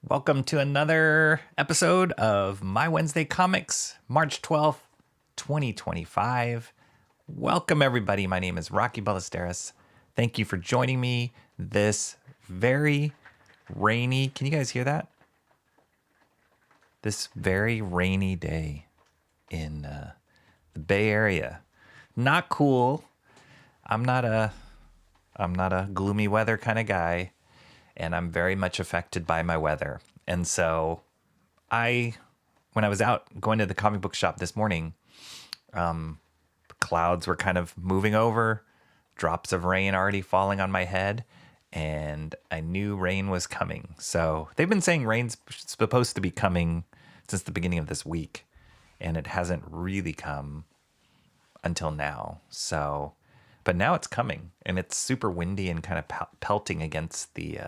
Welcome to another episode of My Wednesday Comics, March 12th, 2025. Welcome, everybody. My name is Rocky Ballesteros. Thank you for joining me this very rainy, can you guys hear that? This very rainy day in the Bay Area. Not cool. I'm not a gloomy weather kind of guy, and I'm very much affected by my weather. And so when I was out going to the comic book shop this morning, clouds were kind of moving over, drops of rain already falling on my head, and I knew rain was coming. So they've been saying rain's supposed to be coming since the beginning of this week, and it hasn't really come until now. So, but now it's coming, and it's super windy and kind of pelting against the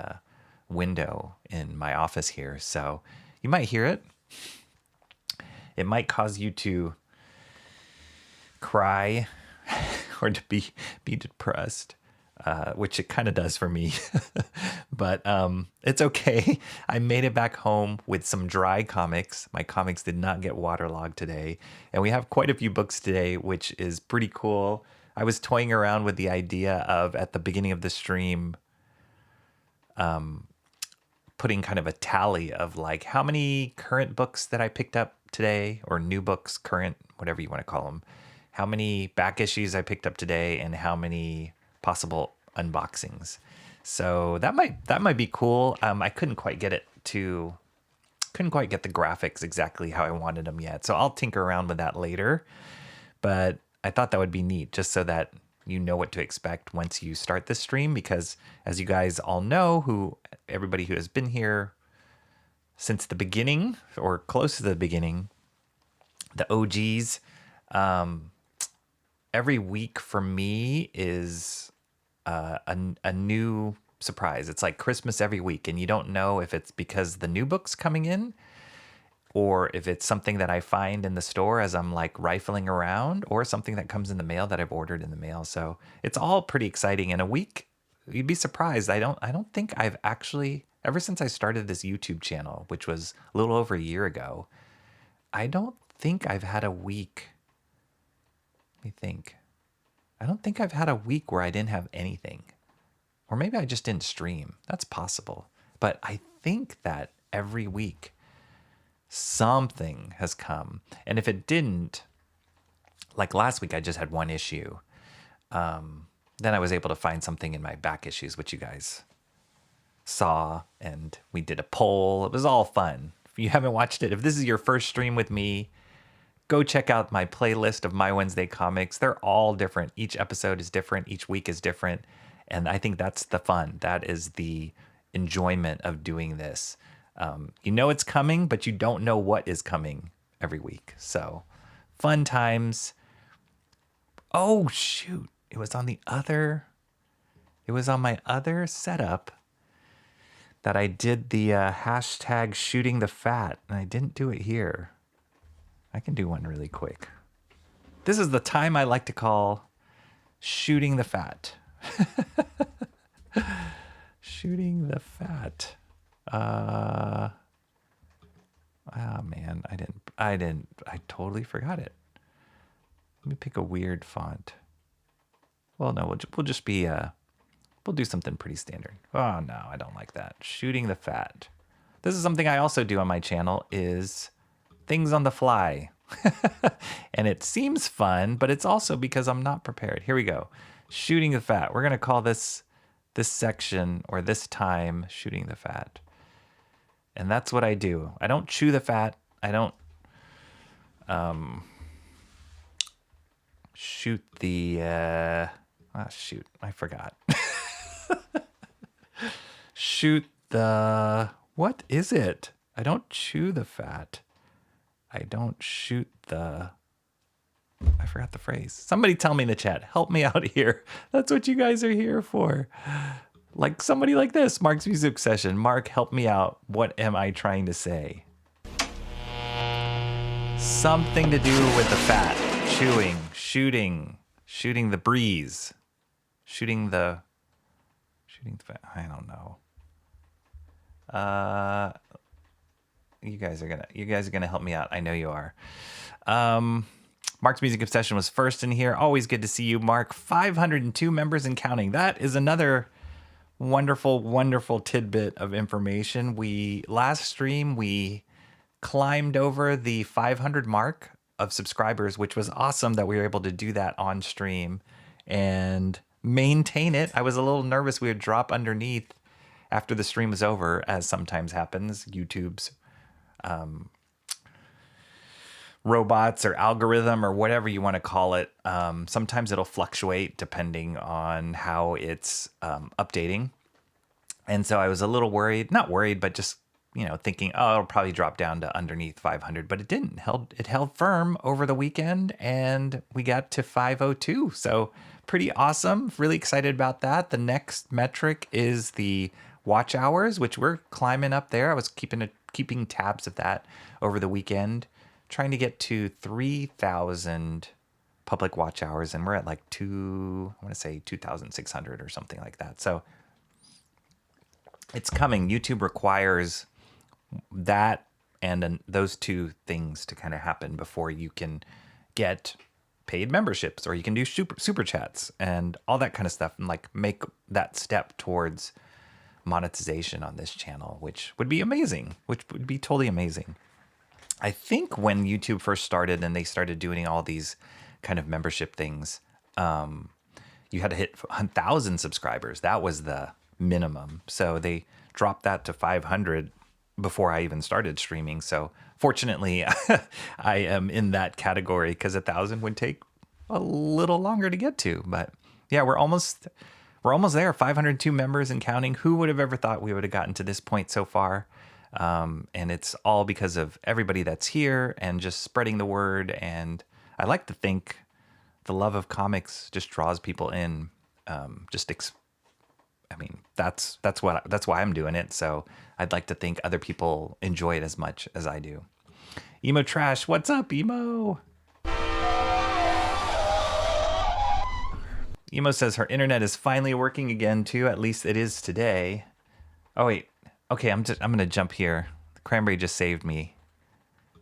window in my office here. So you might hear it. It might cause you to cry or to be depressed, which it kind of does for me. But it's okay. I made it back home with some dry comics. My comics did not get waterlogged today. And we have quite a few books today, which is pretty cool. I was toying around with the idea of, at the beginning of the stream, putting kind of a tally of like how many current books that I picked up today, or new books, current, whatever you want to call them, how many back issues I picked up today, and how many possible unboxings. So that might be cool. I couldn't quite get the graphics exactly how I wanted them yet. So I'll tinker around with that later. But I thought that would be neat, just so that you know what to expect once you start this stream, because as you guys all know, everybody who has been here since the beginning or close to the beginning, the OGs, every week for me is a new surprise. It's like Christmas every week, and you don't know if it's because the new book's coming in, or if it's something that I find in the store as I'm like rifling around, or something that comes in the mail that I've ordered in the mail. So it's all pretty exciting. In a week, you'd be surprised. I don't think I've actually, ever since I started this YouTube channel, which was a little over a year ago, I don't think I've had a week. Let me think. I don't think I've had a week where I didn't have anything. Or maybe I just didn't stream. That's possible. But I think that every week something has come. And if it didn't, like last week I just had one issue. Then I was able to find something in my back issues, which you guys saw, and we did a poll. It was all fun. If you haven't watched it, if this is your first stream with me, go check out my playlist of My Wednesday Comics. They're all different. Each episode is different. Each week is different. And I think that's the fun. That is the enjoyment of doing this. You know it's coming, but you don't know what is coming every week. So fun times. Oh, shoot. It was on my other setup that I did the hashtag shooting the fat, and I didn't do it here. I can do one really quick. This is the time I like to call shooting the fat. Shooting the fat. Oh man, I totally forgot it. Let me pick a weird font. Well, no, we'll just be, we'll do something pretty standard. Oh no, I don't like that. Shooting the fat. This is something I also do on my channel, is things on the fly. And it seems fun, but it's also because I'm not prepared. Here we go. Shooting the fat. We're going to call this section, or this time, shooting the fat. And that's what I do. I don't chew the fat. I don't shoot the shoot, I forgot. Shoot the, what is it? I don't chew the fat. I don't shoot the, I forgot the phrase. Somebody tell me in the chat. Help me out here. That's what you guys are here for. Like somebody like this, Mark's Music Session. Mark, help me out. What am I trying to say? Something to do with the fat. Chewing, shooting the breeze. Shooting the fat. I don't know. You guys are gonna help me out. I know you are. Mark's Music Obsession was first in here. Always good to see you, Mark. 502 members and counting. That is another wonderful, wonderful tidbit of information. Last stream we climbed over the 500 mark of subscribers, which was awesome that we were able to do that on stream and maintain it. I was a little nervous we would drop underneath after the stream was over, as sometimes happens. YouTube's robots or algorithm or whatever you want to call it. Sometimes it'll fluctuate depending on how it's updating. And so I was a little worried, not worried, but just, thinking, oh, it'll probably drop down to underneath 500, but it didn't. It held firm over the weekend and we got to 502. So pretty awesome. Really excited about that. The next metric is the watch hours, which we're climbing up there. I was keeping tabs of that over the weekend, trying to get to 3,000 public watch hours, and we're at like 2,600 or something like that. So it's coming. YouTube requires that and those two things to kind of happen before you can get paid memberships, or you can do super chats and all that kind of stuff, and like make that step towards monetization on this channel, which would be amazing, which would be totally amazing. I think when YouTube first started and they started doing all these kind of membership things, you had to hit 1,000 subscribers. That was the minimum. So they dropped that to 500 before I even started streaming. So fortunately, I am in that category because 1,000 would take a little longer to get to. But yeah, we're almost there. 502 members and counting. Who would have ever thought we would have gotten to this point so far? And it's all because of everybody that's here and just spreading the word. And I like to think the love of comics just draws people in. That's why I'm doing it. So I'd like to think other people enjoy it as much as I do. Emo Trash, what's up, Emo? Emo says her internet is finally working again too. At least it is today. Oh wait. Okay, I'm gonna jump here. The cranberry just saved me.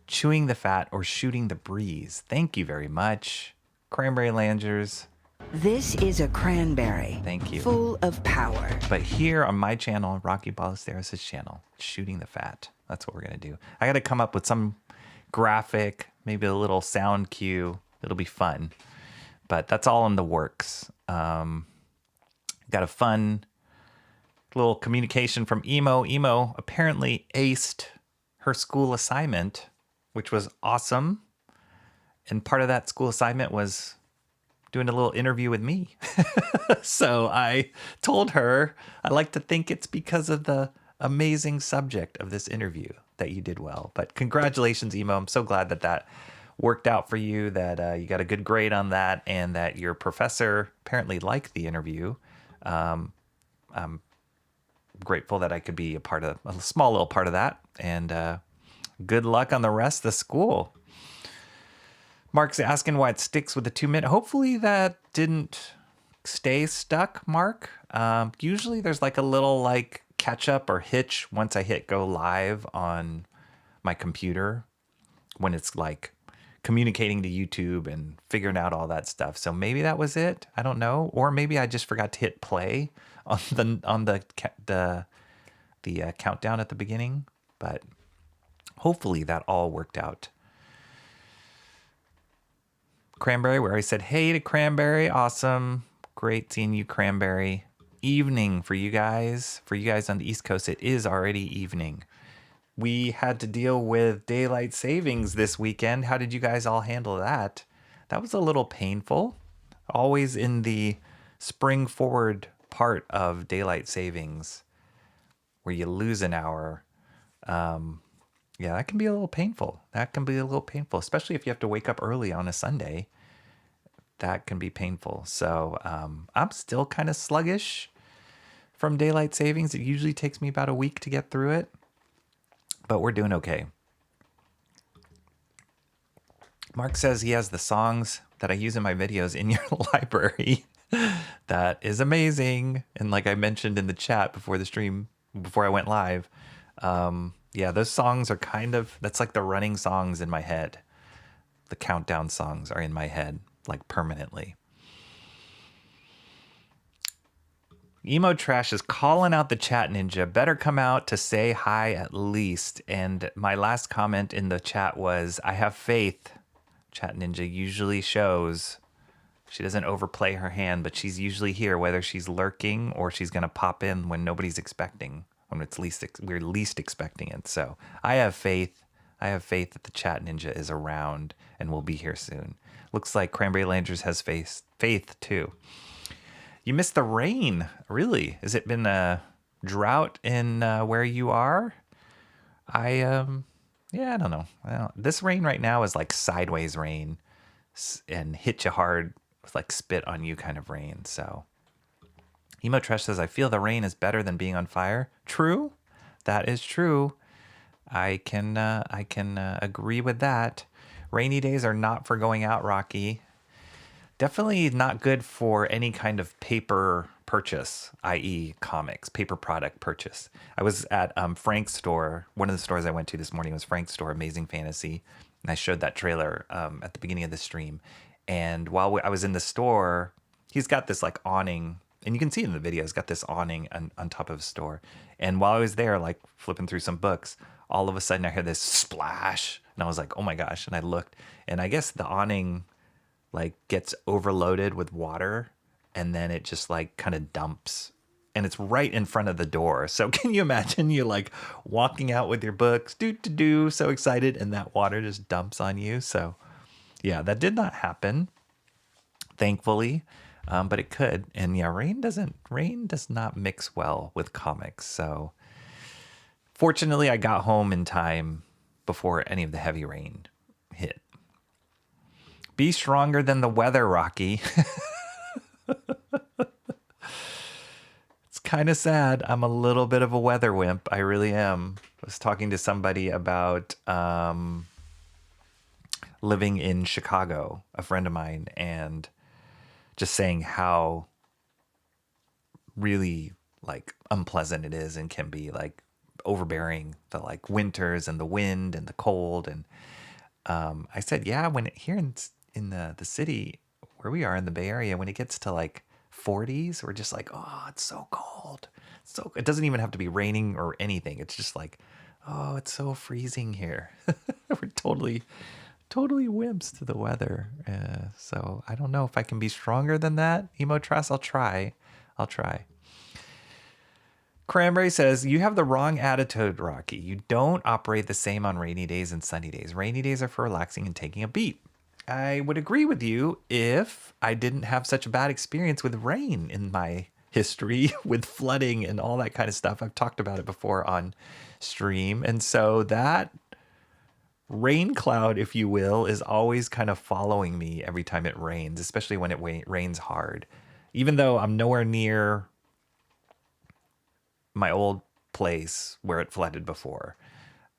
Chewing the fat or shooting the breeze. Thank you very much, Cranberry Langers. This is a cranberry. Thank you. Full of power. But here on my channel, Rocky Ballesteros' channel, shooting the fat. That's what we're gonna do. I gotta come up with some graphic, maybe a little sound cue. It'll be fun. But that's all in the works. Got a fun little communication from Emo. Emo apparently aced her school assignment, which was awesome. And part of that school assignment was doing a little interview with me. So I told her, I like to think it's because of the amazing subject of this interview that you did well. But congratulations, Emo. I'm so glad that worked out for you, that you got a good grade on that, and that your professor apparently liked the interview. I'm grateful that I could be a small little part of that, and good luck on the rest of the school. Mark's asking why it sticks with the 2-minute. Hopefully that didn't stay stuck, Mark. Usually there's like a little like catch up or hitch once I hit go live on my computer, when it's like communicating to YouTube and figuring out all that stuff. So maybe that was it. I don't know. Or maybe I just forgot to hit play on the countdown at the beginning. But hopefully that all worked out. Cranberry, where I said hey to Cranberry. Awesome. Great seeing you, Cranberry. Evening for you guys. For you guys on the East Coast, it is already evening. We had to deal with daylight savings this weekend. How did you guys all handle that? That was a little painful. Always in the spring forward part of daylight savings where you lose an hour. Yeah, that can be a little painful. Especially if you have to wake up early on a Sunday. That can be painful. So I'm still kind of sluggish from daylight savings. It usually takes me about a week to get through it. But we're doing okay. Mark says he has the songs that I use in my videos in your library. That is amazing. And like I mentioned in the chat before the stream, before I went live, Yeah, those songs are that's like the running songs in my head. The countdown songs are in my head, like permanently. Emo Trash is calling out the chat ninja. Better come out to say hi at least. And my last comment in the chat was, I have faith. Chat ninja usually shows. She doesn't overplay her hand, but she's usually here, whether she's lurking or she's going to pop in when nobody's expecting, when we're least expecting it. So I have faith. I have faith that the chat ninja is around and will be here soon. Looks like Cranberry Landers has faith too. You missed the rain, really? Has it been a drought in where you are? I don't know. This rain right now is like sideways rain and hit you hard with like spit on you kind of rain. So Emo Trash says, I feel the rain is better than being on fire. True. That is true. I can agree with that. Rainy days are not for going out, Rocky. Definitely not good for any kind of paper purchase, i.e. comics, paper product purchase. I was at Frank's store. One of the stores I went to this morning was Frank's store, Amazing Fantasy. And I showed that trailer at the beginning of the stream. And while I was in the store, he's got this like awning. And you can see it in the video. He's got this awning on top of his store. And while I was there, like flipping through some books, all of a sudden I heard this splash. And I was like, oh my gosh. And I looked. And I guess the awning like gets overloaded with water, and then it just like kind of dumps, and it's right in front of the door. So can you imagine you like walking out with your books, so excited, and that water just dumps on you? So yeah, that did not happen, thankfully, but it could. And yeah, rain does not mix well with comics. So fortunately, I got home in time before any of the heavy rain hit. Be stronger than the weather, Rocky. It's kind of sad. I'm a little bit of a weather wimp. I really am. I was talking to somebody about living in Chicago, a friend of mine, and just saying how really like unpleasant it is and can be like overbearing, the like winters and the wind and the cold. And I said, yeah, when here in the city where we are in the Bay Area, when it gets to like 40s, we're just like, oh, it's so cold. So it doesn't even have to be raining or anything. It's just like, oh, it's so freezing here. We're totally wimps to the weather. So I don't know if I can be stronger than that. Emo Trash, I'll try. Cranberry says, you have the wrong attitude, Rocky. You don't operate the same on rainy days and sunny days. Rainy days are for relaxing and taking a beat. I would agree with you if I didn't have such a bad experience with rain in my history, with flooding and all that kind of stuff. I've talked about it before on stream. And so that rain cloud, if you will, is always kind of following me every time it rains, especially when it rains hard. Even though I'm nowhere near my old place where it flooded before,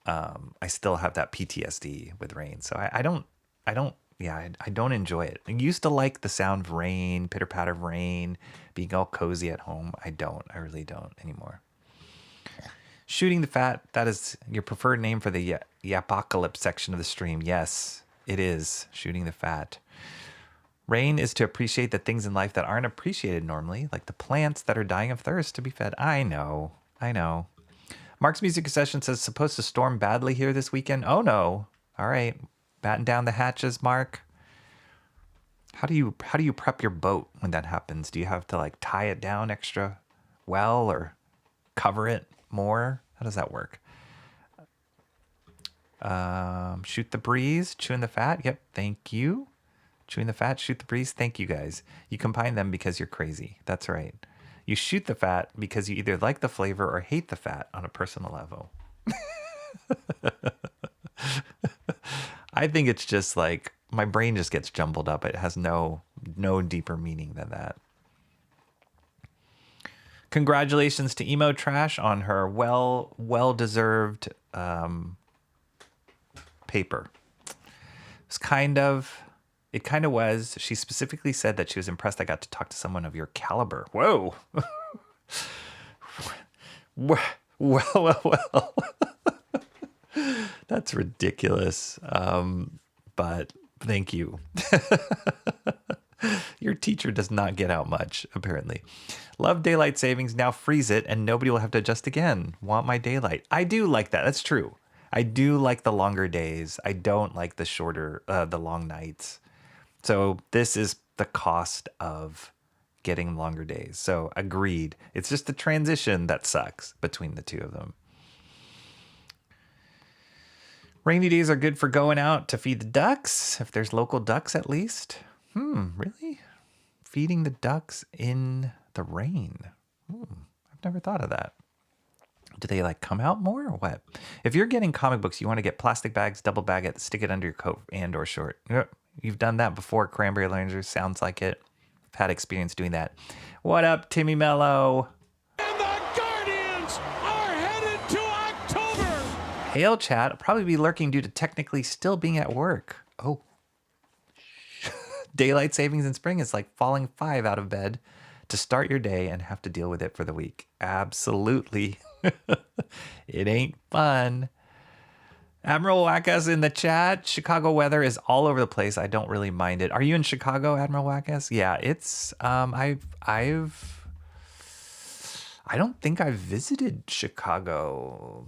I still have that PTSD with rain. So I don't enjoy it. I used to like the sound of rain, pitter patter of rain, being all cozy at home. I really don't anymore. Shooting the Fat, that is your preferred name for the Yapocalypse section of the stream. Yes, it is. Shooting the Fat. Rain is to appreciate the things in life that aren't appreciated normally, like the plants that are dying of thirst to be fed. I know. Mark's Music Session says, supposed to storm badly here this weekend. Oh no. All right. Batten down the hatches, Mark. How do you prep your boat when that happens? Do you have to like tie it down extra well or cover it more? How does that work? Shoot the breeze, chewing the fat. Yep, thank you. Chewing the fat, shoot the breeze. Thank you guys. You combine them because you're crazy. That's right. You shoot the fat because you either like the flavor or hate the fat on a personal level. I think it's just like my brain just gets jumbled up. It has no deeper meaning than that. Congratulations to Emo Trash on her well-deserved paper. It kind of was. She specifically said that she was impressed I got to talk to someone of your caliber. Whoa. Well. That's ridiculous. But thank you. Your teacher does not get out much, apparently. Love daylight savings. Now freeze it and nobody will have to adjust again. Want my daylight. I do like that. That's true. I do like the longer days. I don't like the long nights. So this is the cost of getting longer days. So agreed. It's just the transition that sucks between the two of them. Rainy days are good for going out to feed the ducks, if there's local ducks at least. Really? Feeding the ducks in the rain. I've never thought of that. Do they like come out more or what? If you're getting comic books, you want to get plastic bags, double bag it, stick it under your coat and or short. Yep. You've done that before, Cranberry Langer. Sounds like it. I've had experience doing that. What up, Timmy Mello? And the Guardians are headed to October. Hail chat. I'll probably be lurking due to technically still being at work. Oh. Daylight savings in spring is like falling 5 out of bed to start your day and have to deal with it for the week. Absolutely. It ain't fun. Admiral Wackas in the chat. Chicago weather is all over the place. I don't really mind it. Are you in Chicago, Admiral Wackas? Yeah, it's I don't think I've visited Chicago.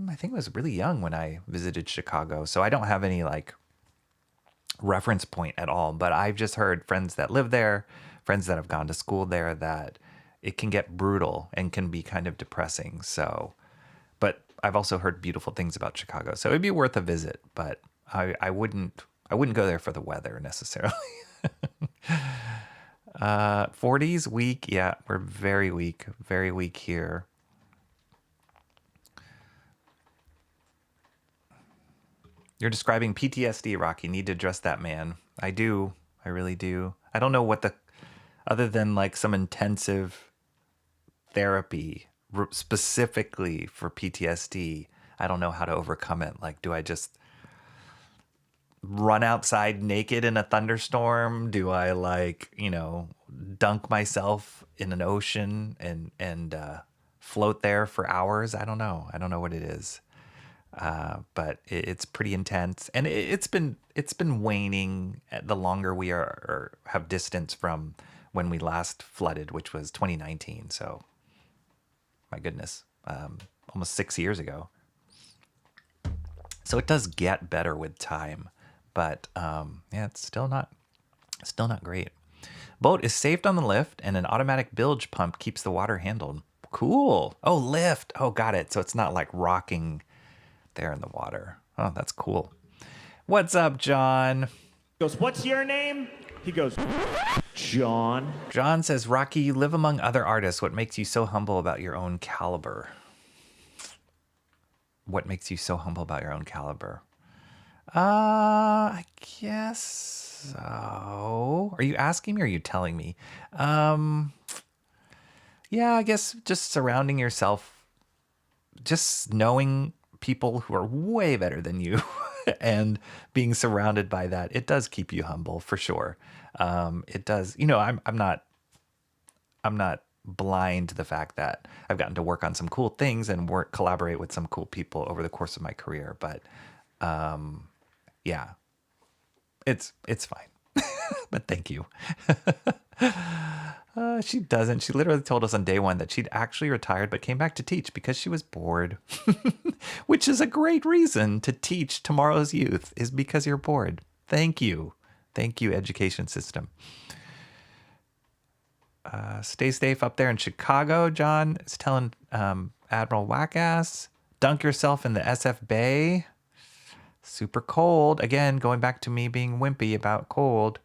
I think I was really young when I visited Chicago, so I don't have any like reference point at all. But I've just heard friends that live there, friends that have gone to school there, that it can get brutal and can be kind of depressing. So, but I've also heard beautiful things about Chicago, so it'd be worth a visit. But I wouldn't go there for the weather necessarily. 40s weak. Yeah, we're very weak here. You're describing PTSD, Rocky. Need to address that, man. I do. I really do. I don't know what other than like some intensive therapy specifically for PTSD, I don't know how to overcome it. Like, do I just run outside naked in a thunderstorm? Do I dunk myself in an ocean and float there for hours? I don't know. I don't know what it is. But it's pretty intense, and it's been waning the longer we have distance from when we last flooded, which was 2019. So, my goodness, almost 6 years ago. So it does get better with time, but yeah, it's still not great. Boat is saved on the lift, and an automatic bilge pump keeps the water handled. Cool. Oh, lift. Oh, got it. So it's not like rocking there in the water. Oh, that's cool. What's up, John? He goes, what's your name? He goes, John. John says, Rocky, you live among other artists. What makes you so humble about your own caliber? What makes you so humble about your own caliber? I guess so. Are you asking me or are you telling me? Yeah, I guess just surrounding yourself, just knowing people who are way better than you and being surrounded by that, it does keep you humble for sure. It does. I'm not blind to the fact that I've gotten to work on some cool things and collaborate with some cool people over the course of my career. But yeah, it's fine. But thank you. She doesn't. She literally told us on day one that she'd actually retired but came back to teach because she was bored, which is a great reason to teach tomorrow's youth, is because you're bored. Thank you. Thank you, education system. Stay safe up there in Chicago, John is telling Admiral Wackass. Dunk yourself in the SF Bay. Super cold. Again, going back to me being wimpy about cold.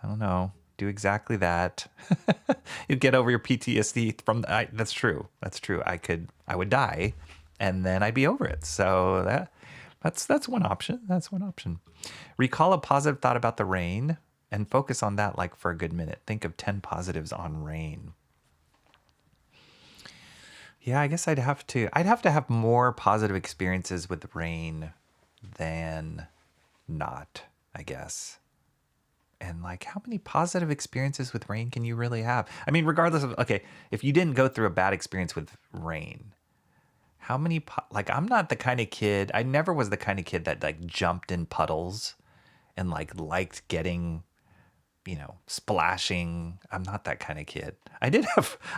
I don't know. Do exactly that. You get over your PTSD from that's true. That's true. I would die and then I'd be over it. So that's one option. That's one option. Recall a positive thought about the rain and focus on that like for a good minute. Think of 10 positives on rain. Yeah, I guess I'd have to have more positive experiences with rain than not, I guess. And like, how many positive experiences with rain can you really have? I mean, regardless of, okay, if you didn't go through a bad experience with rain, how many, like, I'm not the kind of kid, I never was the kind of kid that like jumped in puddles and like liked getting, splashing. I'm not that kind of kid. I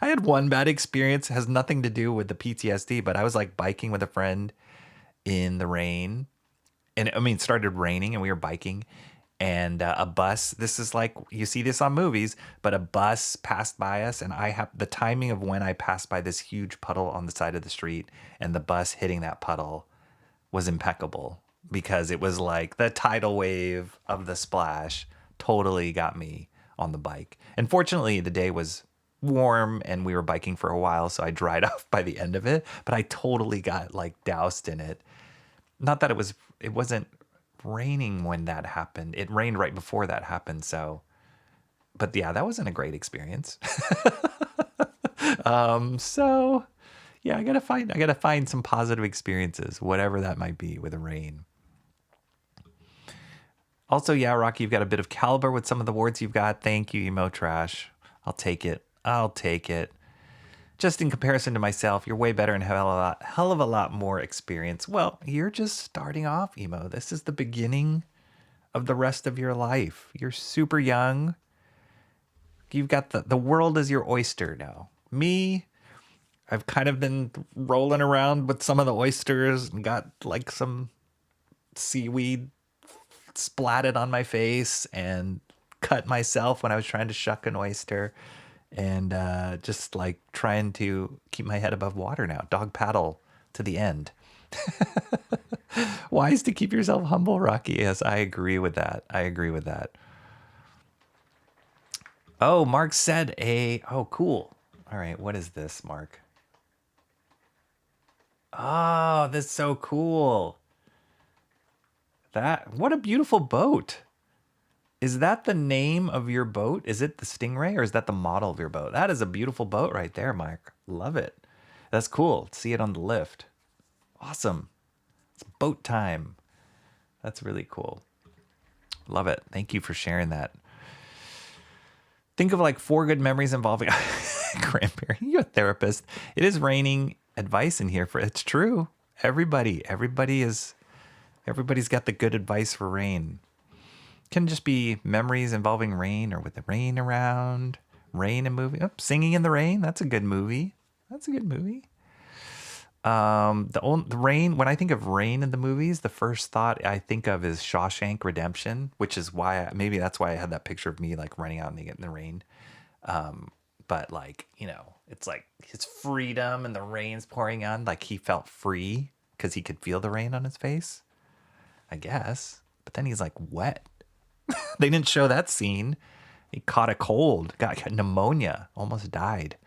had one bad experience, has nothing to do with the PTSD, but I was like biking with a friend in the rain. And I mean, it started raining and we were biking and a bus, this is like, you see this on movies, but a bus passed by us and I have the timing of when I passed by this huge puddle on the side of the street and the bus hitting that puddle was impeccable because it was like the tidal wave of the splash totally got me on the bike. And fortunately, the day was warm and we were biking for a while, so I dried off by the end of it, but I totally got like doused in it. Not that it wasn't raining when that happened. It rained right before that happened, so but yeah, that wasn't a great experience. So yeah, I gotta find some positive experiences, whatever that might be with the rain. Also, yeah, Rocky, you've got a bit of caliber with some of the words you've got. Thank you, Emo Trash. I'll take it. Just in comparison to myself, you're way better and have hell of a lot more experience. Well, you're just starting off, Emo. This is the beginning of the rest of your life. You're super young. You've got the world is your oyster now. Me, I've kind of been rolling around with some of the oysters and got like some seaweed splatted on my face and cut myself when I was trying to shuck an oyster. And just like trying to keep my head above water now. Dog paddle to the end. Wise to keep yourself humble, Rocky. Yes, I agree with that. Oh, Mark said oh, cool. All right, what is this, Mark? Oh, that's so cool. What a beautiful boat. Is that the name of your boat? Is it the Stingray or is that the model of your boat? That is a beautiful boat right there, Mike. Love it. That's cool. See it on the lift. Awesome. It's boat time. That's really cool. Love it. Thank you for sharing that. Think of like 4 good memories involving cranberry. You're a therapist. It is raining advice in here it's true. Everybody's got the good advice for rain. Can just be memories involving rain or with the rain around. Rain and movie. Oh, Singing in the Rain. That's a good movie. The rain. When I think of rain in the movies, the first thought I think of is Shawshank Redemption, which is why maybe that's why I had that picture of me like running out and getting the rain. But like it's like his freedom and the rain's pouring on. Like he felt free because he could feel the rain on his face, I guess. But then he's like wet. They didn't show that scene. He caught a cold, got pneumonia, almost died.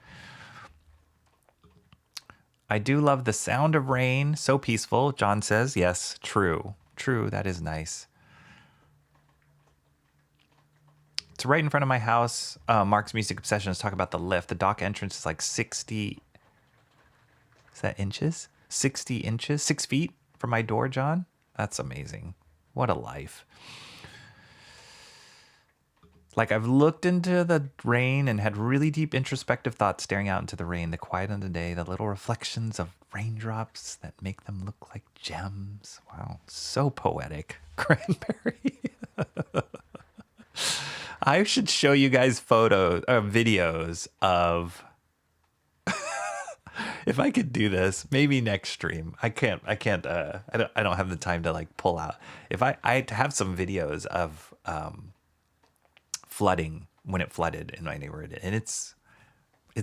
I do love the sound of rain. So peaceful, John says. Yes, true. That is nice. It's right in front of my house. Mark's Music Obsessions talk about the lift. The dock entrance is like 60. Is that inches? 60 inches? 6 feet from my door, John? That's amazing. What a life. Like I've looked into the rain and had really deep introspective thoughts staring out into the rain, the quiet of the day, the little reflections of raindrops that make them look like gems. Wow, so poetic. Cranberry. I should show you guys videos of if I could do this, maybe next stream. I don't have the time to like pull out. If I have some videos of flooding when it flooded in my neighborhood, and it's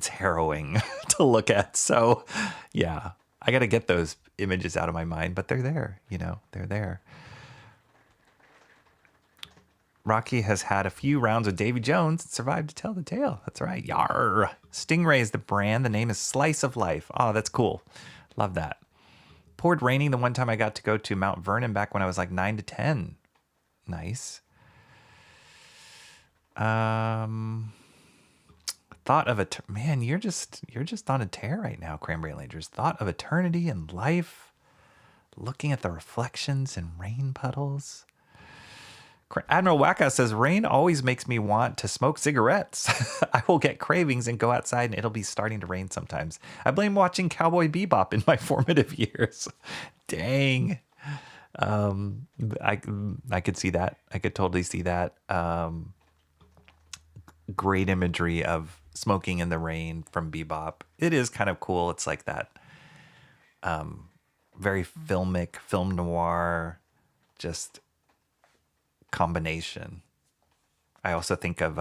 harrowing to look at. So yeah, I got to get those images out of my mind, but they're there, they're there. Rocky has had a few rounds with Davy Jones and survived to tell the tale. That's right. Yar. Stingray is the brand. The name is Slice of Life. Oh, that's cool. Love that. Poured raining the one time I got to go to Mount Vernon back when I was like 9 to 10. Nice. Thought of man, you're just on a tear right now, Cranberry Rangers. Thought of eternity and life, looking at the reflections in rain puddles. Admiral Wacka says, rain always makes me want to smoke cigarettes. I will get cravings and go outside and it'll be starting to rain sometimes. I blame watching Cowboy Bebop in my formative years. Dang. I could see that. I could totally see that. Great imagery of smoking in the rain from Bebop. It is kind of cool. It's like that very filmic, film noir, just combination. I also think of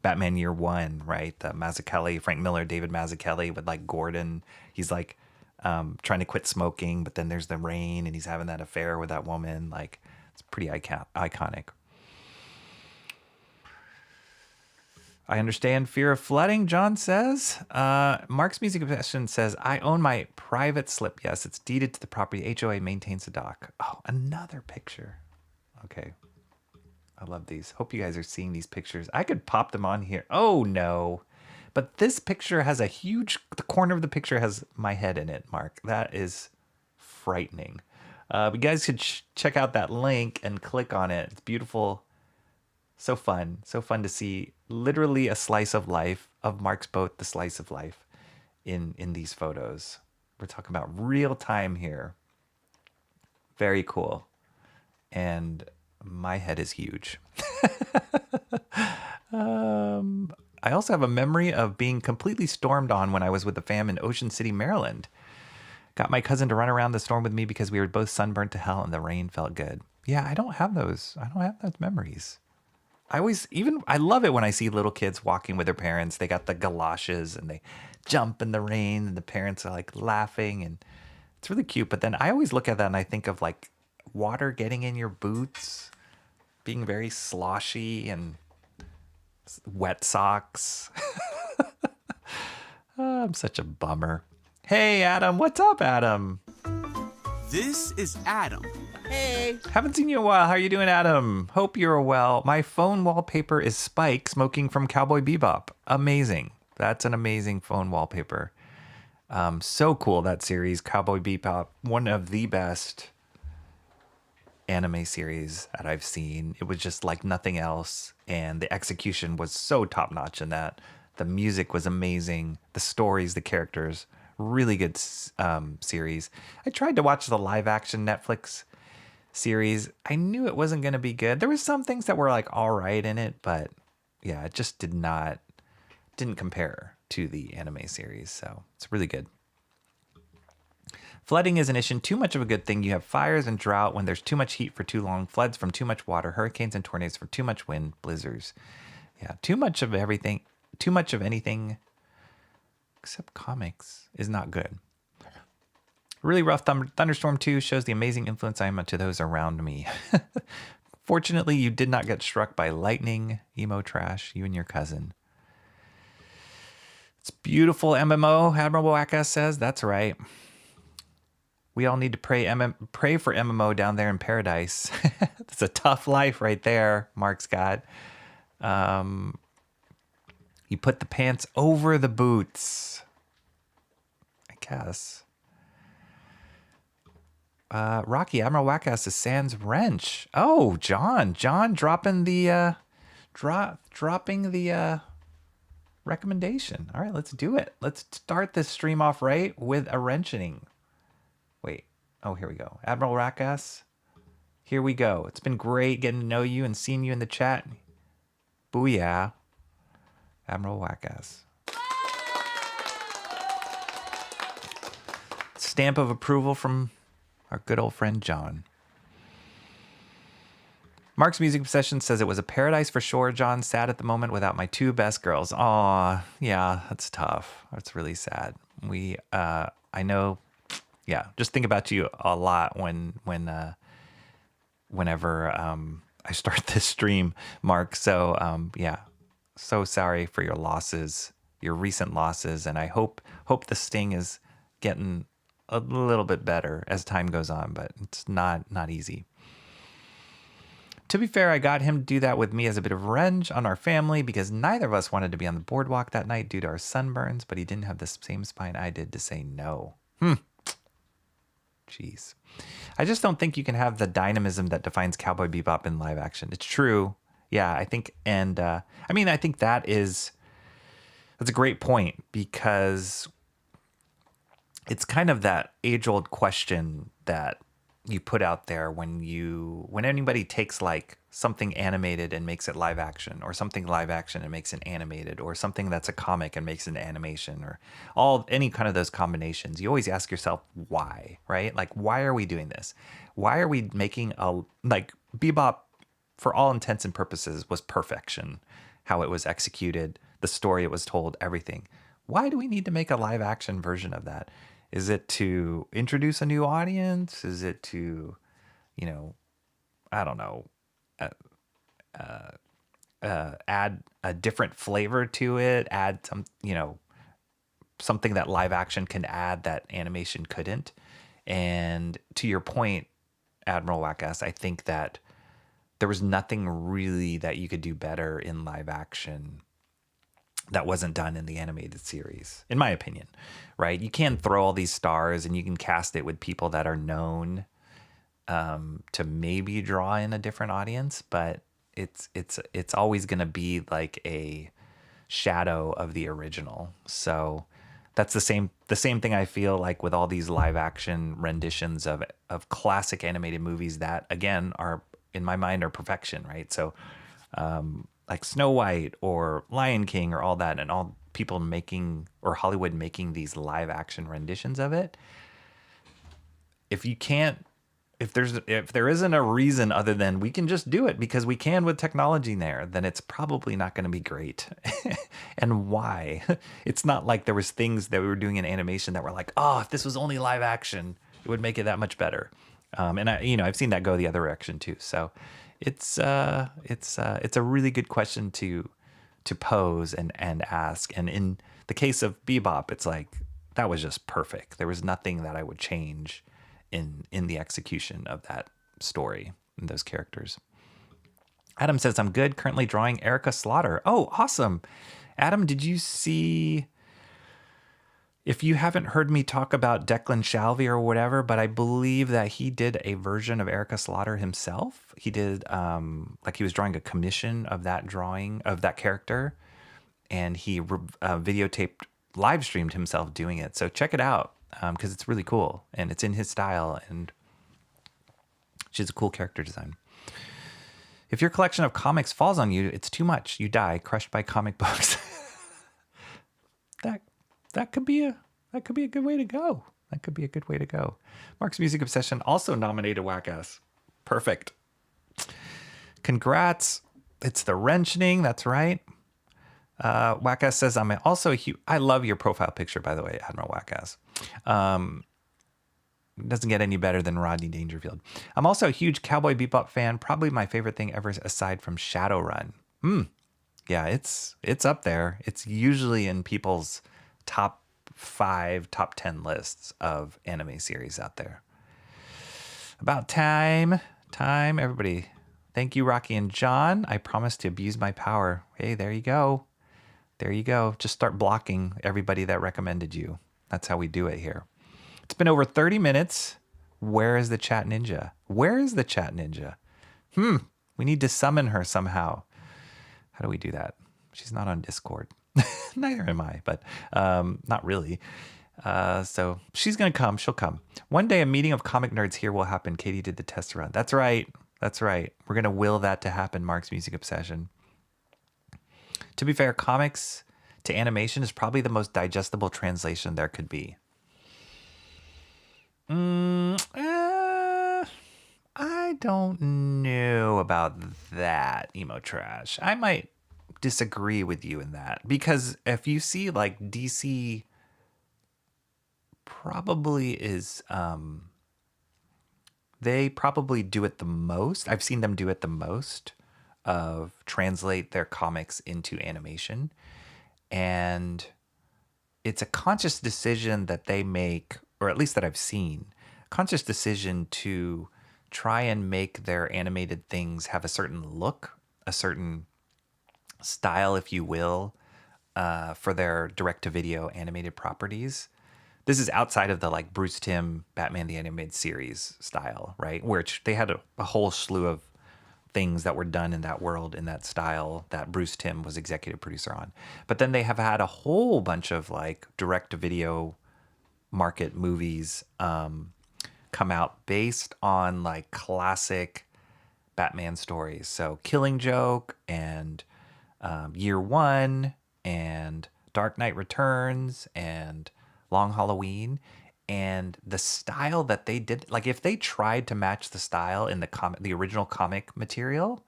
Batman Year One, right? Mazzucchelli, Frank Miller, David Mazzucchelli with like Gordon. He's like trying to quit smoking, but then there's the rain and he's having that affair with that woman. Like, it's pretty iconic. I understand fear of flooding, John says. Mark's Music Obsession says, I own my private slip. Yes, it's deeded to the property. HOA maintains the dock. Oh, another picture. Okay. I love these. Hope you guys are seeing these pictures. I could pop them on here. Oh, no. But this picture has the corner of the picture has my head in it, Mark. That is frightening. But you guys should check out that link and click on it. It's beautiful. So fun to see literally a slice of life of Mark's boat, the slice of life in these photos. We're talking about real time here. Very cool. And my head is huge. I also have a memory of being completely stormed on when I was with the fam in Ocean City, Maryland. Got my cousin to run around the storm with me because we were both sunburned to hell and the rain felt good. Yeah, I don't have those memories. I love it when I see little kids walking with their parents. They got the galoshes and they jump in the rain and the parents are like laughing and it's really cute. But then I always look at that and I think of like water getting in your boots, being very sloshy and wet socks. Oh, I'm such a bummer. Hey, Adam. What's up, Adam? This is Adam. Hey. Haven't seen you in a while. How are you doing, Adam? Hope you're well. My phone wallpaper is Spike smoking from Cowboy Bebop. Amazing. That's an amazing phone wallpaper. So cool, that series, Cowboy Bebop. One of the best anime series that I've seen. It was just like nothing else. And the execution was so top-notch in that. The music was amazing. The stories, the characters, really good series. I tried to watch the live-action Netflix series. I knew it wasn't going to be good. There was some things that were like all right in it, but yeah, it just didn't compare to the anime series. So it's really good. Flooding is an issue. Too much of a good thing. You have fires and drought when there's too much heat for too long, floods from too much water, hurricanes and tornadoes for too much wind, blizzards. Yeah, too much of everything, too much of anything except comics is not good. Really rough thunderstorm too shows the amazing influence I am to those around me. Fortunately, you did not get struck by lightning, emo trash, you and your cousin. It's beautiful, MMO, Admiral Wacka says. That's right. We all need to pray for MMO down there in paradise. That's a tough life right there, Mark Scott. You put the pants over the boots, I guess. Rocky, Admiral Wackass says sans wrench. Oh, John dropping the recommendation. All right, let's do it. Let's start this stream off right with a wrenching. Wait. Oh, here we go. Admiral Wackass. Here we go. It's been great getting to know you and seeing you in the chat. Booyah. Admiral Wackass. Stamp of approval from our good old friend John. Mark's Music Obsession says it was a paradise for sure. John, sad at the moment without my two best girls. Aw, yeah, that's tough. That's really sad. I know, yeah, just think about you a lot whenever I start this stream, Mark. So, yeah, so sorry for your losses, your recent losses, and I hope the sting is getting a little bit better as time goes on, but it's not easy. To be fair, I got him to do that with me as a bit of revenge on our family because neither of us wanted to be on the boardwalk that night due to our sunburns, but he didn't have the same spine I did to say no. Jeez. I just don't think you can have the dynamism that defines Cowboy Bebop in live action. It's true. Yeah, I think, and I think that's a great point, because it's kind of that age-old question that you put out there when anybody takes like something animated and makes it live action, or something live action and makes it animated, or something that's a comic and makes it animation, or any kind of those combinations. You always ask yourself why, right? Like, why are we doing this? Why are we making Bebop, for all intents and purposes, was perfection, how it was executed, the story it was told, everything. Why do we need to make a live action version of that? Is it to introduce a new audience? Is it to, I don't know, add a different flavor to it? Add some, something that live action can add that animation couldn't? And to your point, Admiral Wackass, I think that there was nothing really that you could do better in live action that wasn't done in the animated series, in my opinion, right? You can throw all these stars and you can cast it with people that are known to maybe draw in a different audience, but it's always going to be like a shadow of the original. So that's the same thing I feel like with all these live action renditions of classic animated movies that, again, are, in my mind, are perfection, right? So like Snow White or Lion King or all that, and all people making, or Hollywood making, these live action renditions of it. If there isn't a reason other than we can just do it because we can with technology there, then it's probably not going to be great. And why? It's not like there was things that we were doing in animation that were like, oh, if this was only live action, it would make it that much better. And I've seen that go the other direction too. So it's a really good question to pose and ask. And in the case of Bebop, it's like, that was just perfect. There was nothing that I would change in the execution of that story and those characters. Adam says, I'm good. Currently drawing Erica Slaughter. Oh, awesome. Adam, did you see, if you haven't heard me talk about Declan Shalvey or whatever, but I believe that he did a version of Erica Slaughter himself. He did, he was drawing a commission of that drawing of that character, and he videotaped, live streamed himself doing it. So check it out, because it's really cool and it's in his style, and she's a cool character design. If your collection of comics falls on you, it's too much. You die, crushed by comic books. That could be a good way to go. That could be a good way to go. Mark's Music Obsession also nominated Wackass. Perfect. Congrats. It's the wrenching. That's right. Wackass says, I'm also a huge, I love your profile picture, by the way, Admiral Wackass. Doesn't get any better than Rodney Dangerfield. I'm also a huge Cowboy Bebop fan. Probably my favorite thing ever aside from Shadowrun. Yeah, it's up there. It's usually in people's top 5, top 10 lists of anime series out there. About time, everybody. Thank you, Rocky and John. I promise to abuse my power. Hey, there you go. There you go. Just start blocking everybody that recommended you. That's how we do it here. It's been over 30 minutes. Where is the chat ninja? Where is the chat ninja? We need to summon her somehow. How do we do that? She's not on Discord. Neither am I, but not really. So she's going to come. She'll come. One day a meeting of comic nerds here will happen. Katie did the test run. That's right. That's right. We're going to will that to happen, Mark's Music Obsession. To be fair, comics to animation is probably the most digestible translation there could be. I don't know about that, Emo Trash. I might disagree with you in that, because if you see, like, DC probably is, they probably do it the most. I've seen them do it the most, of translate their comics into animation. And it's a conscious decision that they make, or at least that I've seen, conscious decision to try and make their animated things have a certain look, a certain style, if you will, for their direct-to-video animated properties. this is outside of the like Bruce Timm Batman the Animated Series style, right? Which they had a whole slew of things that were done in that world, in that style, that Bruce Timm was executive producer on. But then they have had a whole bunch of like direct-to-video market movies come out based on like classic Batman stories. So Killing Joke and Year One and Dark Knight Returns and Long Halloween. And the style that they did, like if they tried to match the style in the original comic material,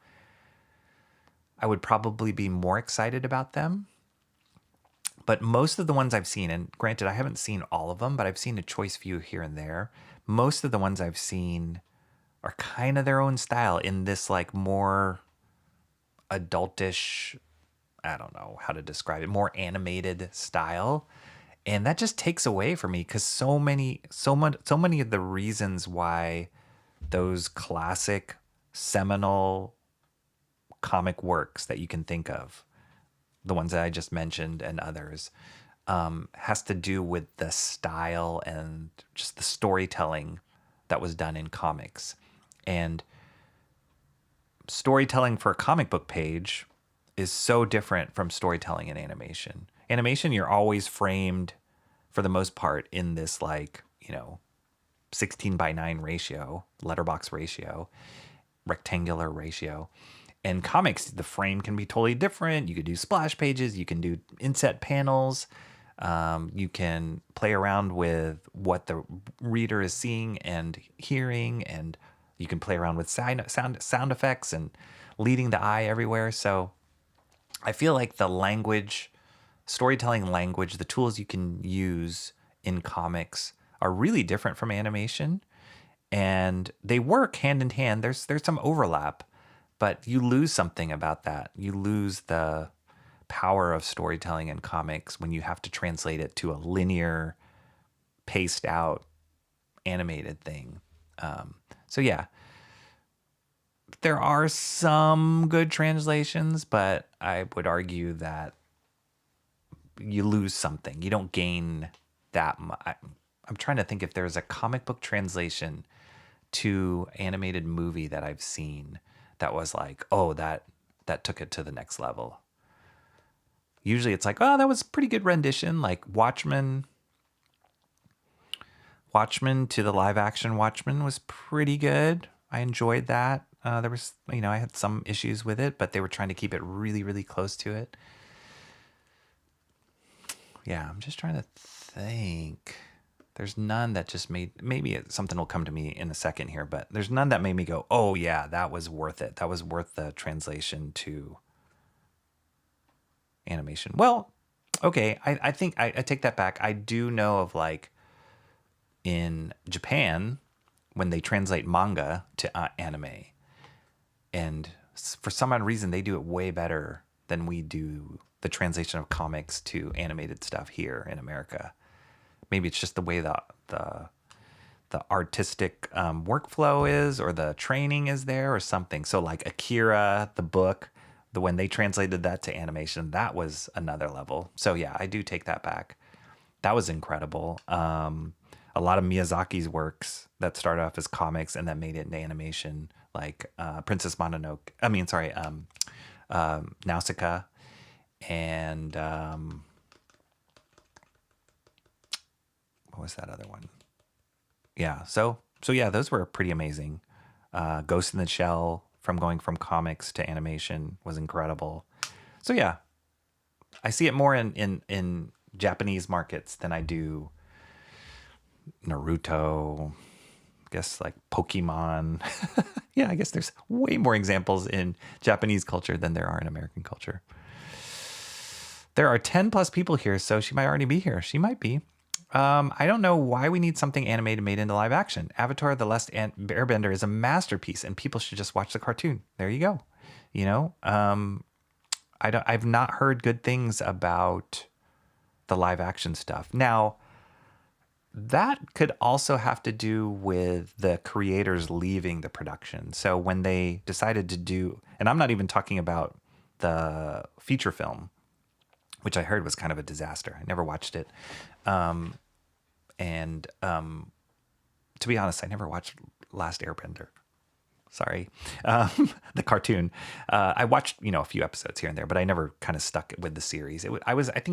I would probably be more excited about them. But most of the ones I've seen, and granted, I haven't seen all of them, but I've seen a choice few here and there. Most of the ones I've seen are kind of their own style in this like more adultish, I don't know how to describe it, more animated style. And that just takes away from me because so many of the reasons why those classic seminal comic works that you can think of, the ones that I just mentioned and others, has to do with the style and just the storytelling that was done in comics. And storytelling for a comic book page is so different from storytelling in animation. Animation, you're always framed, for the most part, in this like, 16:9 ratio, letterbox ratio, rectangular ratio. And comics, the frame can be totally different. You could do splash pages. You can do inset panels. You can play around with what the reader is seeing and hearing, and you can play around with sound effects and leading the eye everywhere. So I feel like the language, storytelling language, the tools you can use in comics are really different from animation, and they work hand in hand. There's some overlap, but you lose something about that. You lose the power of storytelling in comics when you have to translate it to a linear, paced out, animated thing. So yeah, there are some good translations, but I would argue that you lose something. You don't gain that much. I'm trying to think if there's a comic book translation to animated movie that I've seen that was like, oh, that took it to the next level. Usually it's like, oh, that was pretty good rendition. Like Watchmen to the live action Watchmen was pretty good. I enjoyed that. There was, I had some issues with it, but they were trying to keep it really, really close to it. Yeah, I'm just trying to think. There's none that just maybe something will come to me in a second here, but there's none that made me go, oh yeah, that was worth it. That was worth the translation to animation. Well, okay, I think I take that back. I do know of like in Japan when they translate manga to anime, and for some odd reason they do it way better than we do the translation of comics to animated stuff here in America. Maybe it's just the way the artistic workflow is, or the training is there, or something. So like Akira, the book, when they translated that to animation, that was another level. So yeah, I do take that back. That was incredible. A lot of Miyazaki's works that started off as comics and then made it into animation, like Princess Mononoke. Nausicaa, and what was that other one? Yeah, so yeah, those were pretty amazing. Ghost in the Shell, from going from comics to animation, was incredible. So yeah, I see it more in Japanese markets than I do Naruto, I guess like Pokemon. Yeah, I guess there's way more examples in Japanese culture than there are in American culture. There are 10 plus people here, so she might already be here. She might be. I don't know why we need something animated made into live action. Avatar: The Last Airbender is a masterpiece, and people should just watch the cartoon. There you go. I've not heard good things about the live action stuff. Now, that could also have to do with the creators leaving the production. So when they decided to do, and I'm not even talking about the feature film, which I heard was kind of a disaster. I never watched it. And to be honest, I never watched Last Airbender. Sorry, the cartoon. I watched a few episodes here and there, but I never kind of stuck with the series. I was a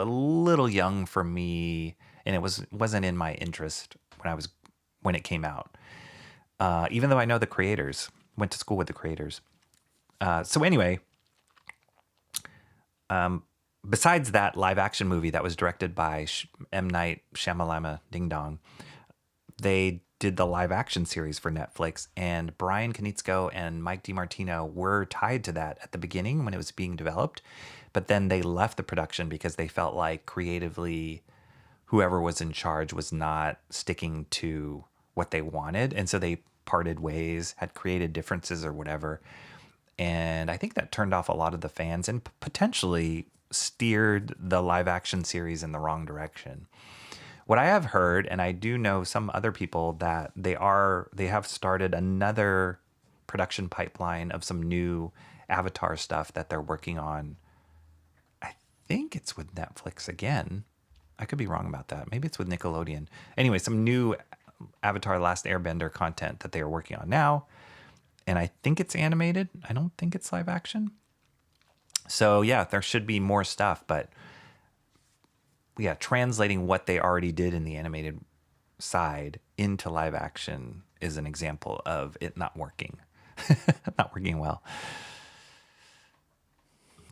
little young for me, and it wasn't in my interest when it came out. Even though I know the creators, went to school with the creators. So anyway, besides that live action movie that was directed by M. Night Shyamalan Ding Dong, they did the live action series for Netflix, and Brian Konietzko and Mike DiMartino were tied to that at the beginning when it was being developed, but then they left the production because they felt like creatively whoever was in charge was not sticking to what they wanted, and so they parted ways, had created differences or whatever. And I think that turned off a lot of the fans and potentially steered the live action series in the wrong direction. What I have heard, and I do know some other people, that they have started another production pipeline of some new Avatar stuff that they're working on. I think it's with Netflix again. I could be wrong about that. Maybe it's with Nickelodeon. Anyway, some new Avatar Last Airbender content that they are working on now. And I think it's animated. I don't think it's live action. So yeah, there should be more stuff, but yeah, translating what they already did in the animated side into live action is an example of it not working, not working well.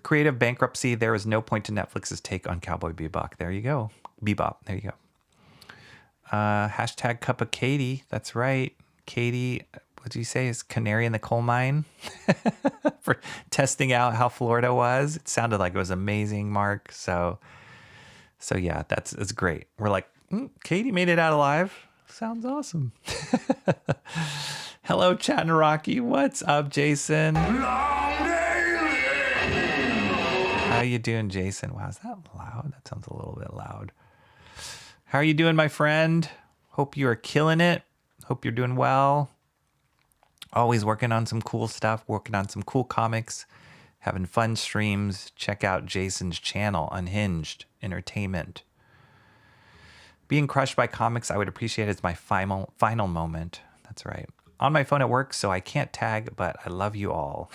Creative bankruptcy. There is no point to Netflix's take on Cowboy Bebop. There you go. Bebop. There you go. Hashtag cup of Katie. That's right. Katie, what did you say? Is canary in the coal mine for testing out how Florida was. It sounded like it was amazing, Mark. So yeah, it's great. We're like, Katie made it out alive. Sounds awesome. Hello, Chat and Rocky. What's up, Jason? How you doing, Jason? Wow, is that loud? That sounds a little bit loud. How are you doing, my friend? Hope you are killing it. Hope you're doing well. Always working on some cool stuff, working on some cool comics, having fun streams. Check out Jason's channel, Unhinged Entertainment. Being crushed by comics, I would appreciate as my final moment. That's right. On my phone at work, so I can't tag, but I love you all.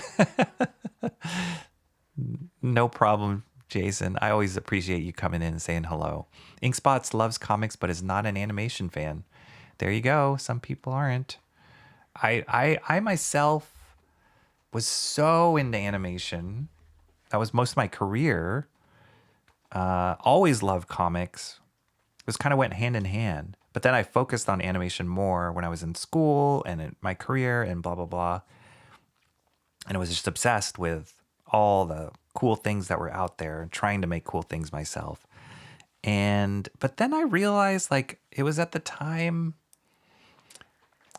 No problem, Jason. I always appreciate you coming in and saying hello. Inkspots loves comics, but is not an animation fan. There you go. Some people aren't. I myself was so into animation. That was most of my career. Always loved comics. It was kind of went hand in hand. But then I focused on animation more when I was in school and in my career and blah, blah, blah. And I was just obsessed with all the cool things that were out there and trying to make cool things myself. But then I realized, like, it was at the time,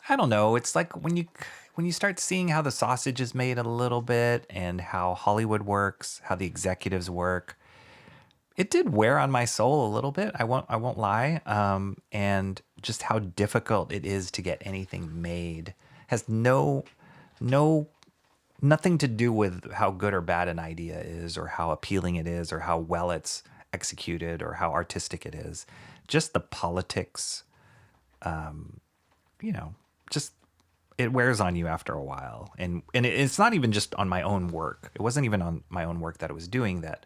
I don't know, it's like when you start seeing how the sausage is made a little bit and how Hollywood works, how the executives work, it did wear on my soul a little bit. I won't lie. And just how difficult it is to get anything made has nothing to do with how good or bad an idea is or how appealing it is or how well it's executed or how artistic it is. Just the politics, just it wears on you after a while. And it's not even just on my own work. It wasn't even on my own work that I was doing that,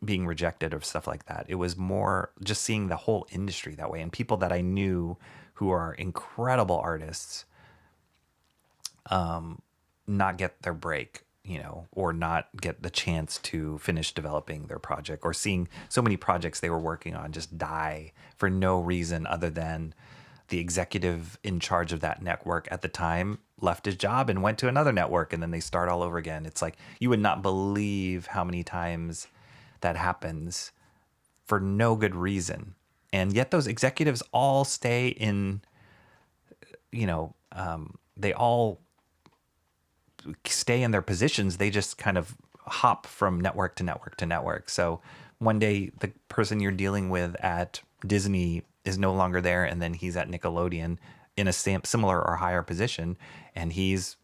being rejected or stuff like that. It was more just seeing the whole industry that way and people that I knew who are incredible artists not get their break, or not get the chance to finish developing their project, or seeing so many projects they were working on just die for no reason other than the executive in charge of that network at the time left his job and went to another network, and then they start all over again. It's like, you would not believe how many times that happens for no good reason. And yet those executives all stay in, they all stay in their positions. They just kind of hop from network to network to network. So one day the person you're dealing with at Disney is no longer there, and then he's at Nickelodeon in a similar or higher position, and he's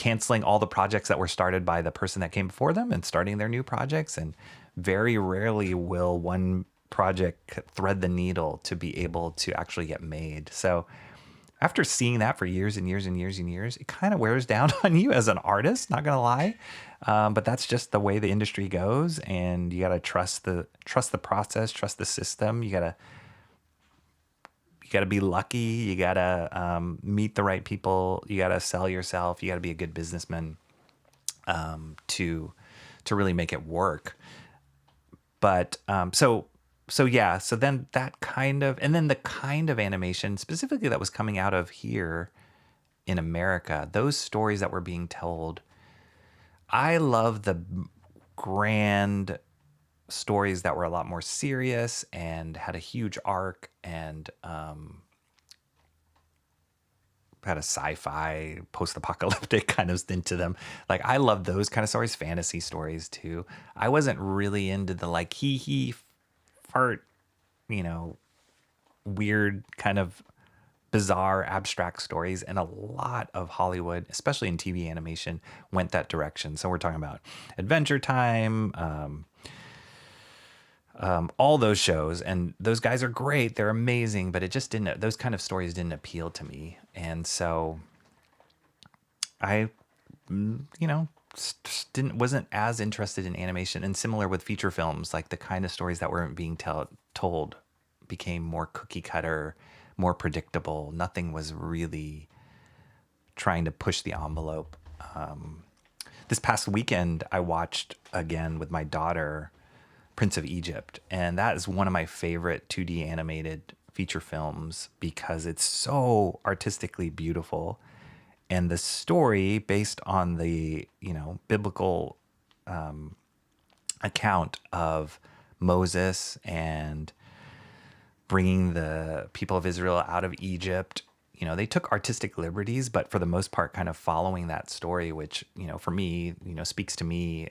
canceling all the projects that were started by the person that came before them and starting their new projects. And very rarely will one project thread the needle to be able to actually get made. So after seeing that for years and years and years and years, it kind of wears down on you as an artist, not going to lie. But that's just the way the industry goes. And you got to trust the process, trust the system. You got to be lucky. You got to meet the right people. You got to sell yourself. You got to be a good businessman to really make it work. But so then that kind of, and then the kind of animation specifically that was coming out of here in America, those stories that were being told, I love the grand stories that were a lot more serious and had a huge arc and had a sci-fi post-apocalyptic kind of stint to them. Like I love those kind of stories, fantasy stories too. I wasn't really into the like hee fart, weird kind of bizarre abstract stories, and a lot of Hollywood, especially in TV animation, went that direction. So we're talking about Adventure Time, all those shows, and those guys are great. They're amazing, but it just didn't, those kind of stories didn't appeal to me. And so I, wasn't as interested in animation. And similar with feature films, like the kind of stories that weren't being told became more cookie cutter, more predictable. Nothing was really trying to push the envelope. This past weekend, I watched again with my daughter, Prince of Egypt. And that is one of my favorite 2D animated feature films because it's so artistically beautiful. And the story, based on the, biblical account of Moses and bringing the people of Israel out of Egypt, they took artistic liberties, but for the most part, kind of following that story, which, for me, speaks to me,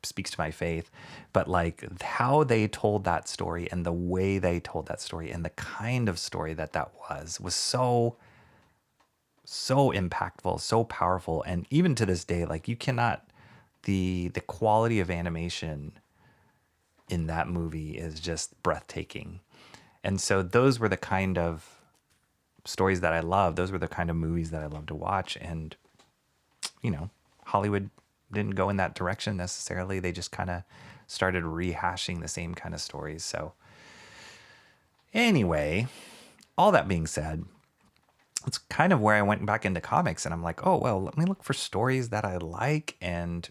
speaks to my faith. But like how they told that story and the way they told that story and the kind of story that was so impactful, so powerful. And even to this day, like you cannot, the quality of animation in that movie is just breathtaking. And so those were the kind of stories that I love. Those were the kind of movies that I love to watch. And, Hollywood didn't go in that direction necessarily. They just kind of started rehashing the same kind of stories. So anyway, all that being said, it's kind of where I went back into comics, and I'm like, oh, well, let me look for stories that I like. And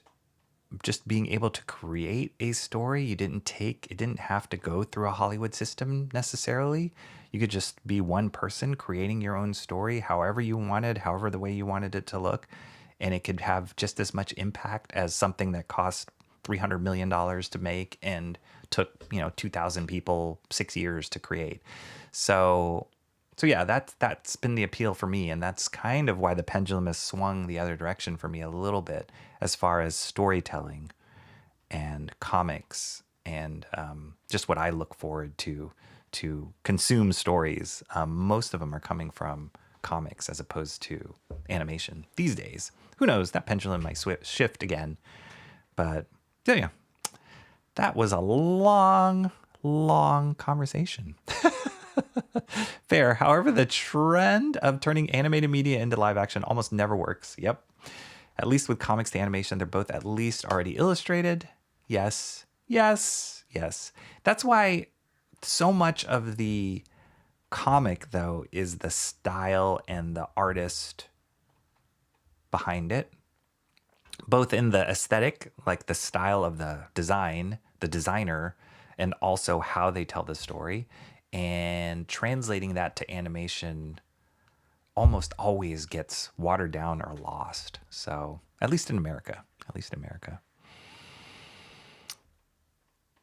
just being able to create a story, it didn't have to go through a Hollywood system necessarily. You could just be one person creating your own story, however you wanted, however the way you wanted it to look. And it could have just as much impact as something that cost $300 million to make and took, 2,000 people 6 years to create. So yeah, that's been the appeal for me. And that's kind of why the pendulum has swung the other direction for me a little bit as far as storytelling and comics and just what I look forward to consume stories. Most of them are coming from comics as opposed to animation these days. Who knows? That pendulum might shift again. But yeah, that was a long conversation. Fair. However, the trend of turning animated media into live action almost never works. Yep. At least with comics to animation, they're both at least already illustrated. Yes. That's why so much of the comic, though, is the style and the artist behind it. Both in the aesthetic, like the style of the designer, and also how they tell the story. And translating that to animation almost always gets watered down or lost. So at least in America.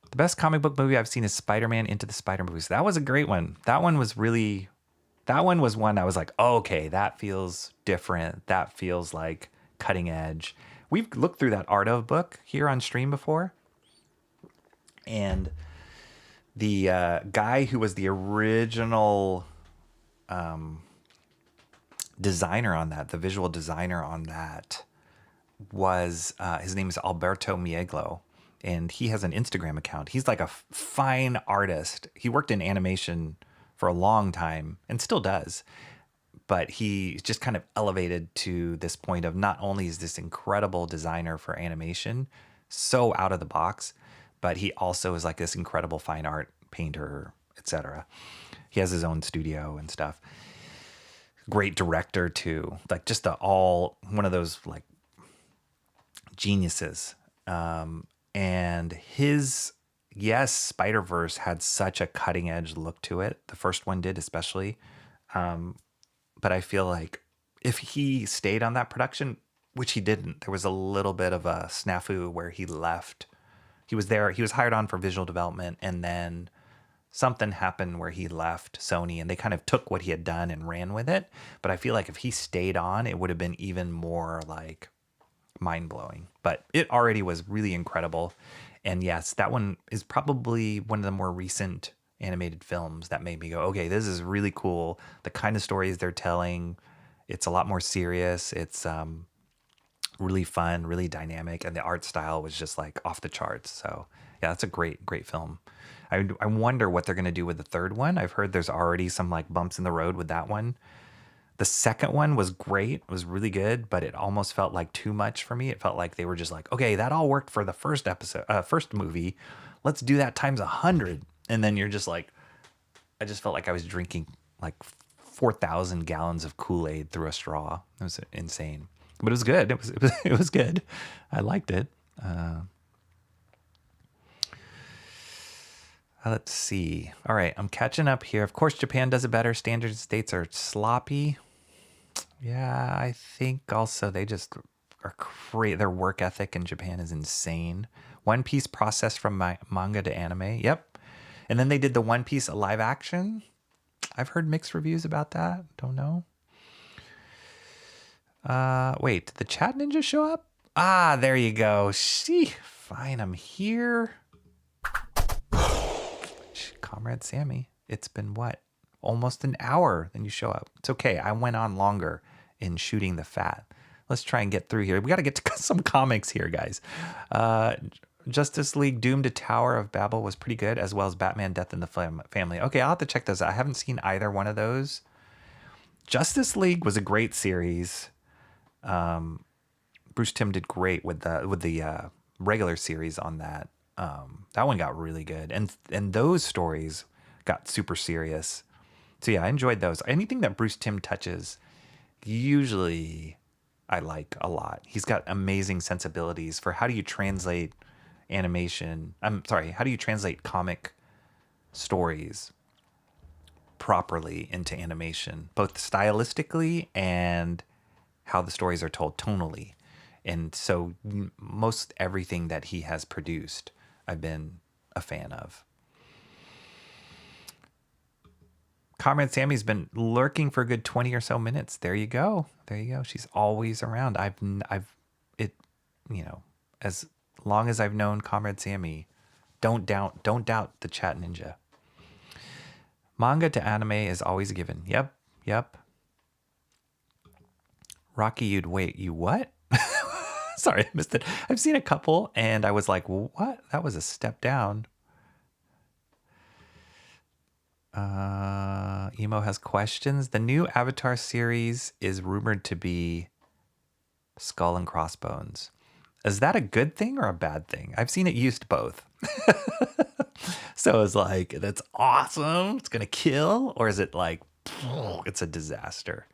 The best comic book movie I've seen is Spider-Man Into the Spider-Verse. That was a great one. That one was one I was like, oh, okay, that feels different. That feels like cutting edge. We've looked through that Art of book here on stream before. And the guy who was the original designer on that, the visual designer on that, was his name is Alberto Mieglo, and he has an Instagram account. He's like a fine artist. He worked in animation for a long time and still does. But he just kind of elevated to this point of not only is this incredible designer for animation, so out of the box, but he also is like this incredible fine art painter, etc. He has his own studio and stuff. Great director too, like just one of those like geniuses. And his Spider-Verse had such a cutting edge look to it. The first one did especially. But I feel like if he stayed on that production, which he didn't, there was a little bit of a snafu where he left. He was there, he was hired on for visual development, and then something happened where he left Sony and they kind of took what he had done and ran with it. But I feel like if he stayed on, it would have been even more like mind-blowing. But it already was really incredible. And yes, that one is probably one of the more recent animated films that made me go, okay, this is really cool. The kind of stories they're telling, it's a lot more serious. It's really fun, really dynamic, and the art style was just like off the charts. So yeah, that's a great film. I wonder what they're going to do with the third one. I've heard there's already some like bumps in the road with that one. The second one was great. It was really good, but it almost felt like too much for me. It felt like they were just like, okay, that all worked for the first movie. Let's do that times 100. And then you're just like, I just felt like I was drinking like 4,000 gallons of Kool-Aid through a straw. It was insane, but it was good. It was good. I liked it. Let's see. All right, I'm catching up here. Of course, Japan does it better. Standard States are sloppy. Yeah, I think also they just are crazy. Their work ethic in Japan is insane. One Piece processed from manga to anime. Yep. And then they did the One Piece live action. I've heard mixed reviews about that. Don't know. Wait, did the Chat Ninja show up? Ah, there you go. Fine, I'm here. Comrade Sammy, it's been what? Almost an hour, then you show up. It's okay. I went on longer in shooting the fat. Let's try and get through here. We got to get to some comics here, guys. Justice League Doom to Tower of Babel was pretty good, as well as Batman Death in the Family. Okay, I'll have to check those out. I haven't seen either one of those. Justice League was a great series. Bruce Timm did great with the regular series on that. That one got really good, and those stories got super serious. So yeah, I enjoyed those. Anything that Bruce Timm touches, usually I like a lot. He's got amazing sensibilities for how do you translate animation. How do you translate comic stories properly into animation, both stylistically and how the stories are told tonally. And so most everything that he has produced, I've been a fan of. Comrade Sammy's been lurking for a good 20 or so minutes. There you go. She's always around. As long as I've known Comrade Sammy, don't doubt the Chat Ninja. Manga to anime is always a given. Yep. Rocky, you what? Sorry, I missed it. I've seen a couple and I was like, what? That was a step down. Emo has questions. The new Avatar series is rumored to be Skull and Crossbones. Is that a good thing or a bad thing? I've seen it used both. So it's like, that's awesome, it's going to kill, or is it like, it's a disaster?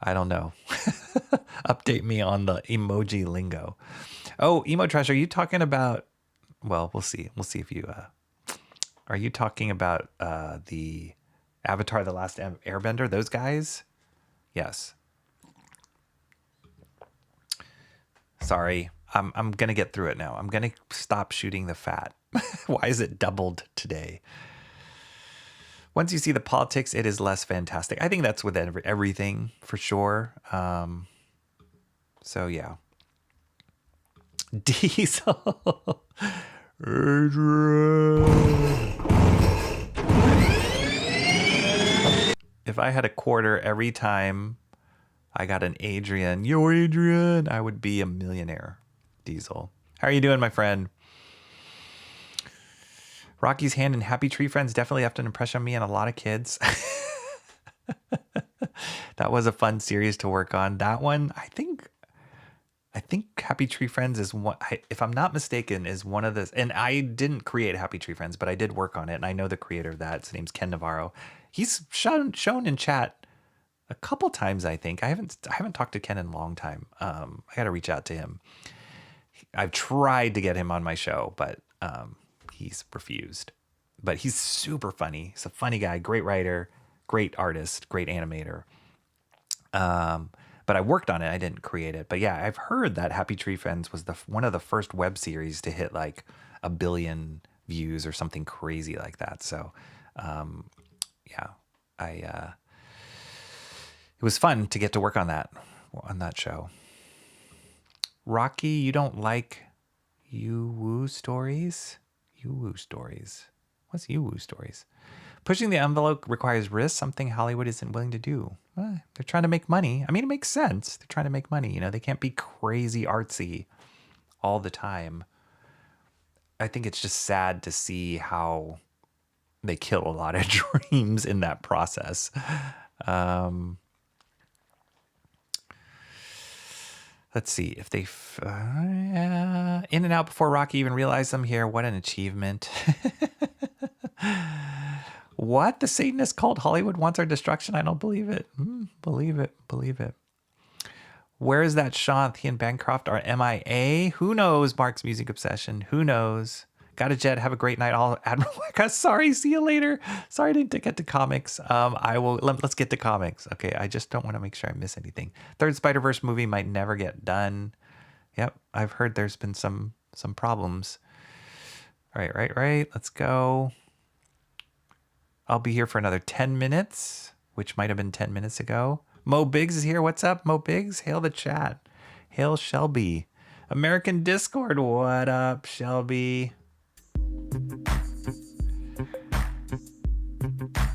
I don't know. Update me on the emoji lingo. Oh, Emo Trash, are you talking about, well, we'll see. We'll see if you, are you talking about the Avatar, The Last Airbender, those guys? Yes. Sorry, I'm going to get through it now. I'm going to stop shooting the fat. Why is it doubled today? Once you see the politics, it is less fantastic. I think that's with everything for sure. So yeah. Diesel. If I had a quarter every time I got an Adrian. Yo, Adrian. I would be a millionaire. Diesel. How are you doing, my friend? Rocky's hand in Happy Tree Friends definitely left an impression on me and a lot of kids. That was a fun series to work on. That one, I think Happy Tree Friends is one, if I'm not mistaken, is one of the, and I didn't create Happy Tree Friends, but I did work on it, and I know the creator of that. His name's Ken Navarro. He's shown in chat a couple times, I think. I haven't talked to Ken in a long time. I got to reach out to him. I've tried to get him on my show, but he's refused. But he's super funny. He's a funny guy, great writer, great artist, great animator. But I worked on it. I didn't create it. But yeah, I've heard that Happy Tree Friends was one of the first web series to hit like 1 billion views or something crazy like that. So yeah, it was fun to get to work on that show. Rocky, you don't like you-woo stories? You-woo stories. What's you-woo stories? Pushing the envelope requires risk, something Hollywood isn't willing to do. Well, they're trying to make money. I mean, it makes sense. They're trying to make money. You know, they can't be crazy artsy all the time. I think it's just sad to see how they kill a lot of dreams in that process. Let's see if they in and out before Rocky even realized them here. What an achievement. What? The Satanist cult Hollywood wants our destruction? I don't believe it. Believe it. Where is that Sean? He and Bancroft are MIA. Who knows? Mark's music obsession. Who knows? Got a jet. Have a great night. All Admiral Weka. Sorry. See you later. Sorry I didn't get to comics. Let's get to comics. Okay. I just don't want to make sure I miss anything. Third Spider-Verse movie might never get done. Yep. I've heard there's been some problems. All right. Let's go. I'll be here for another 10 minutes, which might have been 10 minutes ago. Mo Biggs is here. What's up, Mo Biggs? Hail the chat. Hail Shelby. American Discord. What up, Shelby?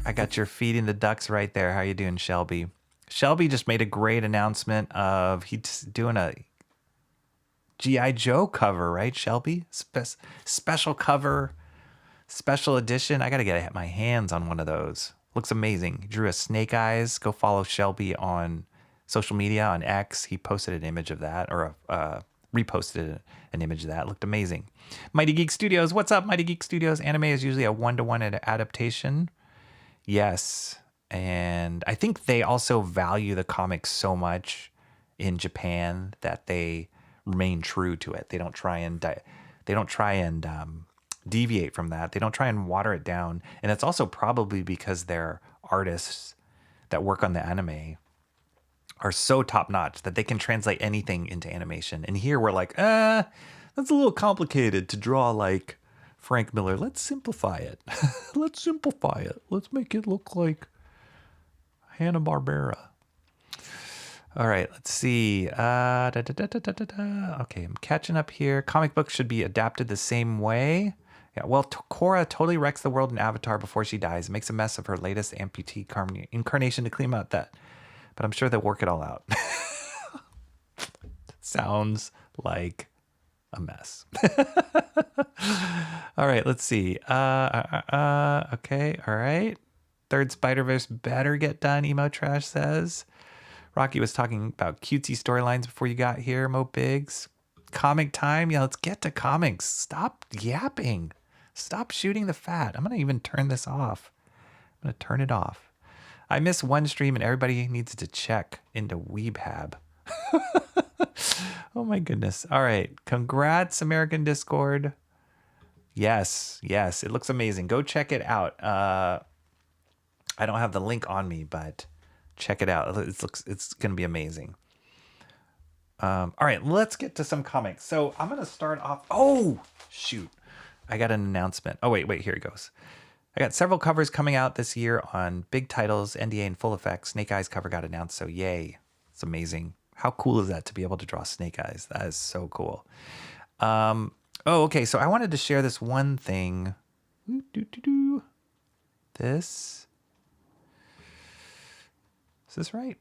I got your feeding the ducks right there. How you doing, Shelby? Shelby just made a great announcement of he's doing a G.I. Joe cover, right, Shelby? Special cover. Special edition. I got to get my hands on one of those. Looks amazing. He drew a snake eyes. Go follow Shelby on social media, on X. He posted an image of that, or reposted an image of that. Looked amazing. Mighty Geek Studios. What's up, Mighty Geek Studios? Anime is usually a 1-to-1 adaptation. Yes. And I think they also value the comics so much in Japan that they remain true to it. They don't try and deviate from that. They don't try and water it down. And it's also probably because their artists that work on the anime are so top notch that they can translate anything into animation. And here we're like, that's a little complicated to draw like Frank Miller. Let's simplify it. Let's make it look like Hanna-Barbera. All right, let's see. Okay, I'm catching up here. Comic books should be adapted the same way. Yeah, well, Korra totally wrecks the world in Avatar before she dies. Makes a mess of her latest amputee incarnation to clean out that. But I'm sure they'll work it all out. Sounds like a mess. All right, let's see. Okay, all right. Third Spider-Verse better get done, Emo Trash says. Rocky was talking about cutesy storylines before you got here, Mo Biggs. Comic time? Yeah, let's get to comics. Stop yapping. Stop shooting the fat. I'm going to even turn this off. I'm going to turn it off. I missed one stream and everybody needs to check into Weebhab. Oh my goodness. All right. Congrats, American Discord. Yes. It looks amazing. Go check it out. I don't have the link on me, but check it out. It's going to be amazing. All right, let's get to some comics. So I'm going to start off. Oh, shoot. I got an announcement. Oh, wait, here it goes. I got several covers coming out this year on big titles, NDA in full effect. Snake Eyes cover got announced, so yay. It's amazing. How cool is that to be able to draw Snake Eyes? That is so cool. Okay, so I wanted to share this one thing. This. Is this right?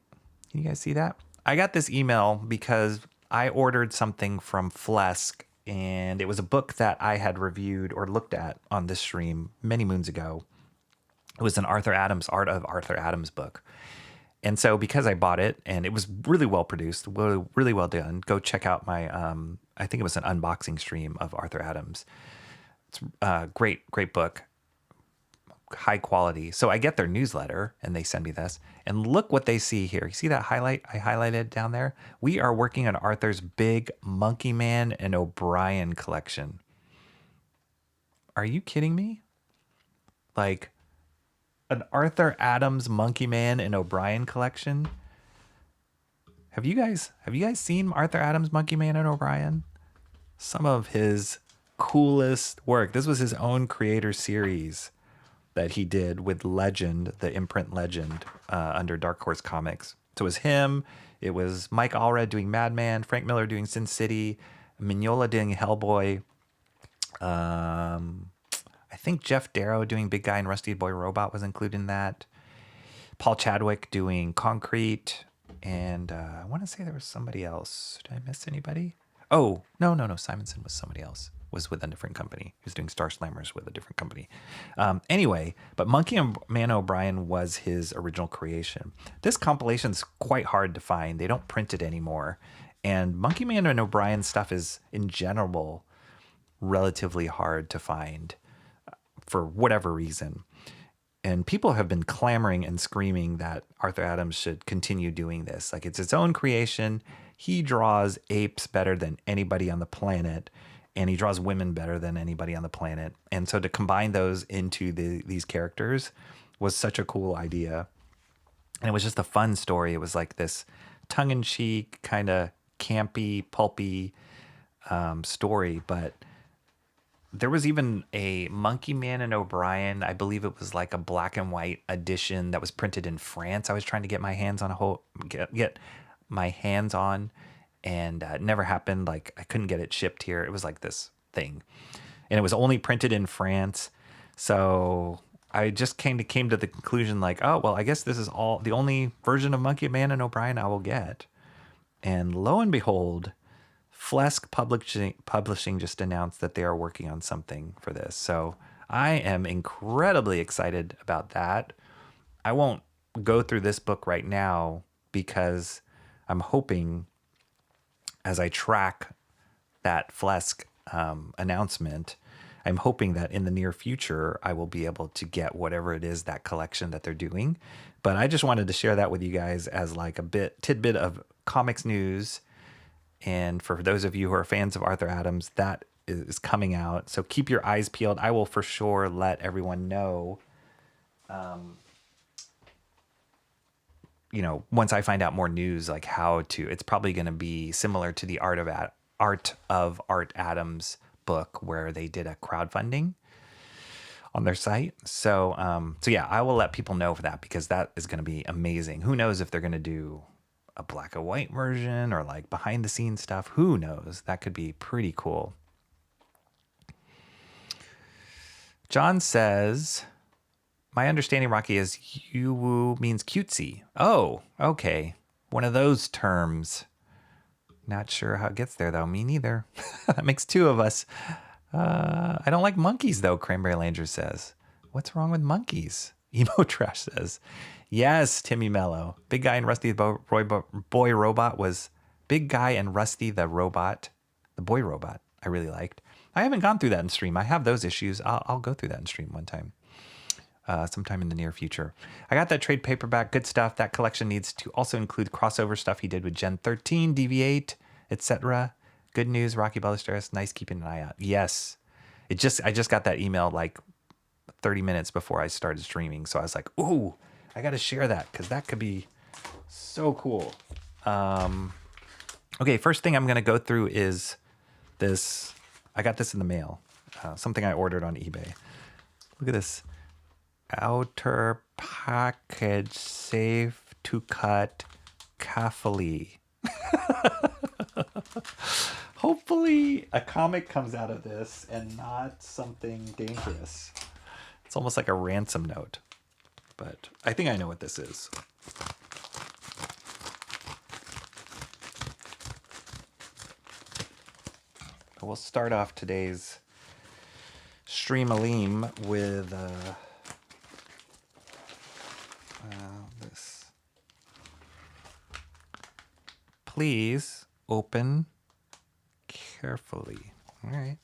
Can you guys see that? I got this email because I ordered something from Flesk, and it was a book that I had reviewed or looked at on this stream many moons ago. It was an Arthur Adams, Art of Arthur Adams book. And so because I bought it and it was really well produced, really well done, go check out my, I think it was an unboxing stream of Arthur Adams. It's a great book, high quality. So I get their newsletter and they send me this. And look what they see here. You see that highlight I highlighted down there? We are working on Arthur's big Monkeyman and O'Brien collection. Are you kidding me? Like an Arthur Adams Monkeyman and O'Brien collection? Have you guys seen Arthur Adams Monkeyman and O'Brien? Some of his coolest work. This was his own creator series that he did with Legend, the imprint Legend, under Dark Horse Comics. So it was him. It was Mike Allred doing Madman, Frank Miller doing Sin City, Mignola doing Hellboy. I think Jeff Darrow doing Big Guy and Rusty Boy Robot was included in that. Paul Chadwick doing Concrete. And I want to say there was somebody else. Did I miss anybody? Oh, no. Simonson was somebody else. Was with a different company. He was doing Star Slammers with a different company. Anyway, but Monkeyman O'Brien was his original creation. This compilation's quite hard to find. They don't print it anymore. And Monkeyman and O'Brien stuff is, in general, relatively hard to find for whatever reason. And people have been clamoring and screaming that Arthur Adams should continue doing this. Like, it's its own creation. He draws apes better than anybody on the planet. And he draws women better than anybody on the planet. And so to combine those into these characters was such a cool idea. And it was just a fun story. It was like this tongue-in-cheek, kind of campy, pulpy story. But there was even a Monkeyman and O'Brien. I believe it was like a black and white edition that was printed in France. I was trying to get my hands on get my hands on. And it never happened. Like, I couldn't get it shipped here. It was like this thing. And it was only printed in France. So I just came to the conclusion, like, oh, well, I guess this is the only version of Monkeyman and O'Brien I will get. And lo and behold, Flesk Publishing just announced that they are working on something for this. So I am incredibly excited about that. I won't go through this book right now because I'm hoping, as I track that Flesk announcement, I'm hoping that in the near future, I will be able to get whatever it is, that collection that they're doing. But I just wanted to share that with you guys as like a tidbit of comics news. And for those of you who are fans of Arthur Adams, that is coming out. So keep your eyes peeled. I will for sure let everyone know, once I find out more news, like it's probably going to be similar to the Art of Art Adams book, where they did a crowdfunding on their site. So yeah, I will let people know for that, because that is going to be amazing. Who knows if they're going to do a black and white version or like behind the scenes stuff? Who knows? That could be pretty cool. John says, my understanding, Rocky, is Yuwu means cutesy. Oh, okay. One of those terms. Not sure how it gets there, though. Me neither. That makes two of us. I don't like monkeys, though, Cranberry Langer says. What's wrong with monkeys? Emo Trash says. Yes, Timmy Mello. Big Guy and Rusty the Boy Robot was Big Guy and Rusty the Robot. The Boy Robot I really liked. I haven't gone through that in stream. I have those issues. I'll go through that in stream one time. Sometime in the near future. I got that trade paperback. Good stuff. That collection needs to also include crossover stuff he did with Gen 13, DV8, etc. Good news, Rocky Ballesteros. Nice keeping an eye out. Yes. I just got that email like 30 minutes before I started streaming. So I was like, ooh, I got to share that because that could be so cool. Okay, first thing I'm going to go through is this. I got this in the mail. Something I ordered on eBay. Look at this. Outer package safe to cut carefully. Hopefully a comic comes out of this and not something dangerous. It's almost like a ransom note, but I think I know what this is. We'll start off today's stream-a-leam with this. Please open carefully. All right.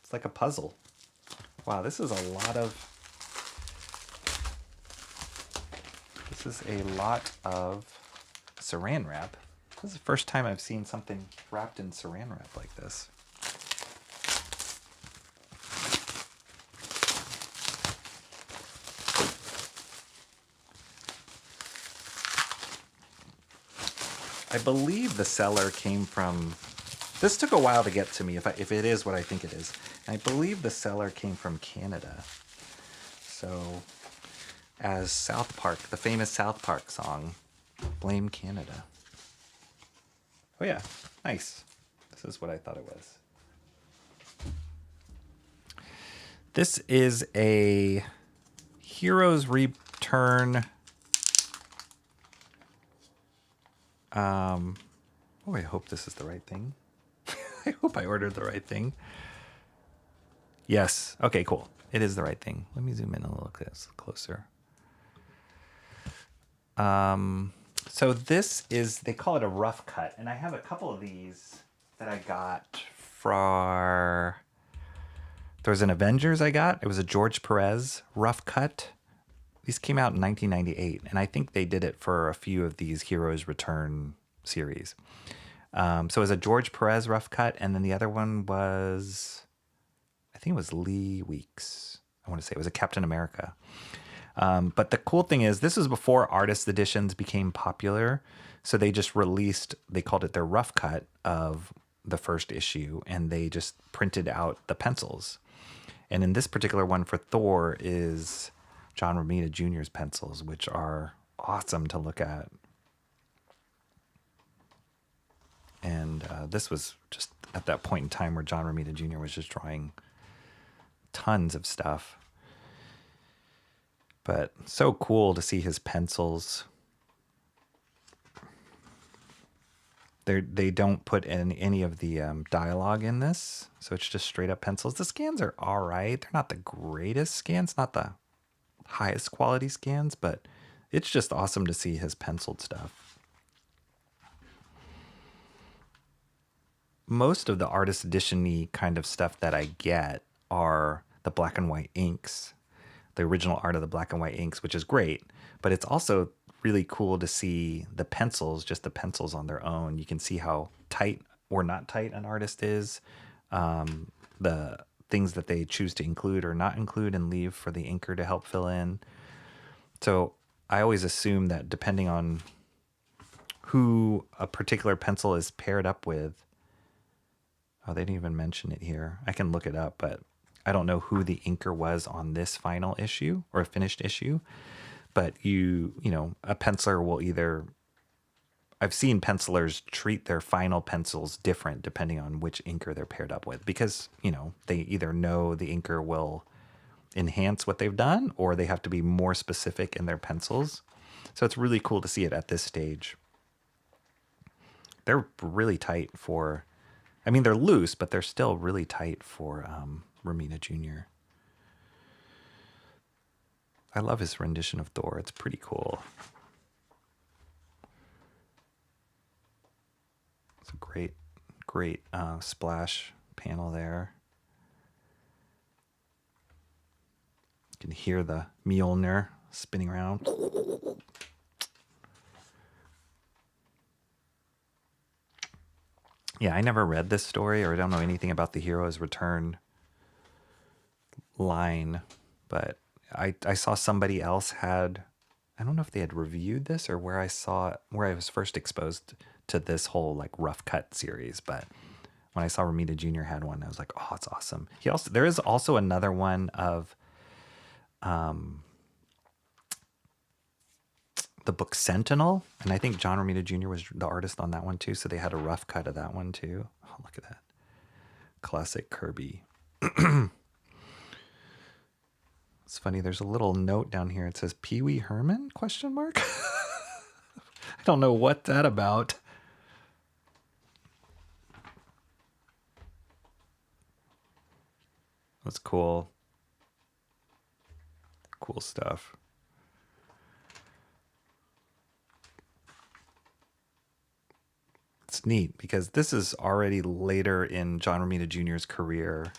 It's like a puzzle. Wow, this is a lot of saran wrap. This is the first time I've seen something wrapped in saran wrap like this. I believe the seller came from... This took a while to get to me, if it is what I think it is. And I believe the seller came from Canada. So, as South Park, the famous South Park song, Blame Canada. Oh yeah, nice. This is what I thought it was. This is a Heroes Return... Oh, I hope this is the right thing. I hope I ordered the right thing. Yes. Okay, cool. It is the right thing. Let me zoom in a little closer. So this is, they call it a rough cut. And I have a couple of these that I got for, there's an Avengers I got. It was a George Perez rough cut. These came out in 1998, and I think they did it for a few of these Heroes Return series. So it was a George Perez rough cut, and then the other one was, I think it was Lee Weeks. I want to say it was a Captain America. But the cool thing is, this was before artist editions became popular, so they just released, they called it their rough cut of the first issue, and they just printed out the pencils. And in this particular one for Thor is John Romita Jr.'s pencils, which are awesome to look at. And this was just at that point in time where John Romita Jr. was just drawing tons of stuff. But so cool to see his pencils. They don't put in any of the dialogue in this, so it's just straight up pencils. The scans are all right. They're not the greatest scans, not the highest quality scans, but it's just awesome to see his penciled stuff. Most of the artist edition-y kind of stuff that I get are the black and white inks, the original art of the black and white inks, which is great, but it's also really cool to see the pencils, just the pencils on their own. You can see how tight or not tight an artist is, the things that they choose to include or not include and leave for the inker to help fill in. So I always assume that depending on who a particular pencil is paired up with, oh, they didn't even mention it here. I can look it up, but I don't know who the inker was on this final issue or finished issue. But you know, a penciler will either, I've seen pencilers treat their final pencils different depending on which inker they're paired up with, because, you know, they either know the inker will enhance what they've done or they have to be more specific in their pencils. So it's really cool to see it at this stage. They're really tight for, I mean, they're loose, but they're still really tight for Romita Jr. I love his rendition of Thor. It's pretty cool. It's a great splash panel there. You can hear the Mjolnir spinning around. Yeah, I never read this story, or I don't know anything about the Heroes Return line, but I saw somebody else had, I don't know if they had reviewed this or where I was first exposed to this whole like rough cut series, but when I saw Romita Jr. had one, I was like, oh, it's awesome. There is also another one of the book Sentinel, and I think John Romita Jr. was the artist on that one too, so they had a rough cut of that one too. Oh, look at that. Classic Kirby. It's funny, there's a little note down here. It says Pee Wee Herman, ? I don't know what that about. That's cool. Cool stuff. It's neat because this is already later in John Romita Jr.'s career.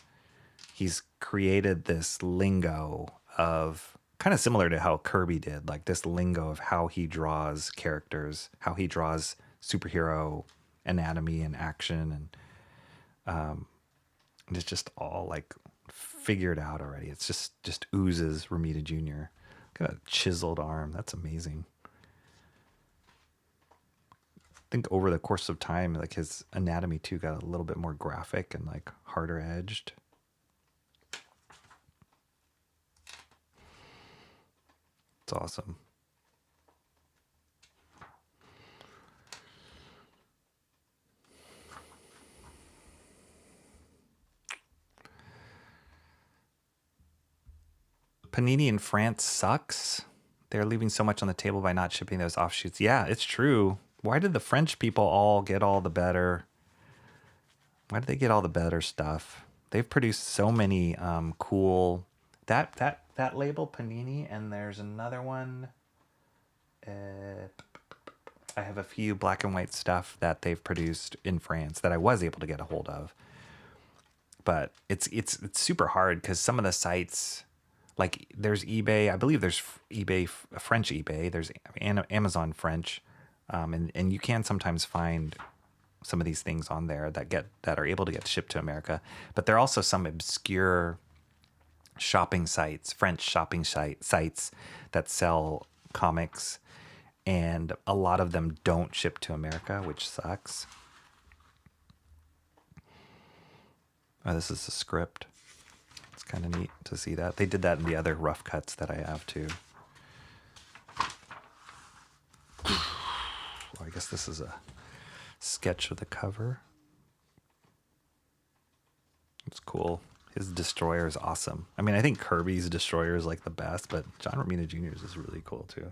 He's created this lingo of kind of similar to how Kirby did, like this lingo of how he draws characters, how he draws superhero anatomy and action, and it's just all like figured out already. It's just oozes Romita Jr. Got a chiseled arm. That's amazing. I think over the course of time, like his anatomy too got a little bit more graphic and like harder edged. It's awesome. Panini in France sucks. They're leaving so much on the table by not shipping those offshoots. Yeah, it's true. Why did the French people all get all the better? Why did they get all the better stuff? They've produced so many cool that label Panini, and there's another one. I have a few black and white stuff that they've produced in France that I was able to get a hold of. But it's super hard because some of the sites, like there's eBay, I believe there's eBay, French eBay, there's Amazon French. And you can sometimes find some of these things on there that are able to get shipped to America. But there are also some obscure shopping sites, French shopping sites that sell comics, and a lot of them don't ship to America, which sucks. Oh, this is a script. It's kind of neat to see that. They did that in the other rough cuts that I have too. I guess this is a sketch of the cover. It's cool. His Destroyer is awesome. I mean, I think Kirby's Destroyer is like the best, but John Romita Jr.'s is really cool too.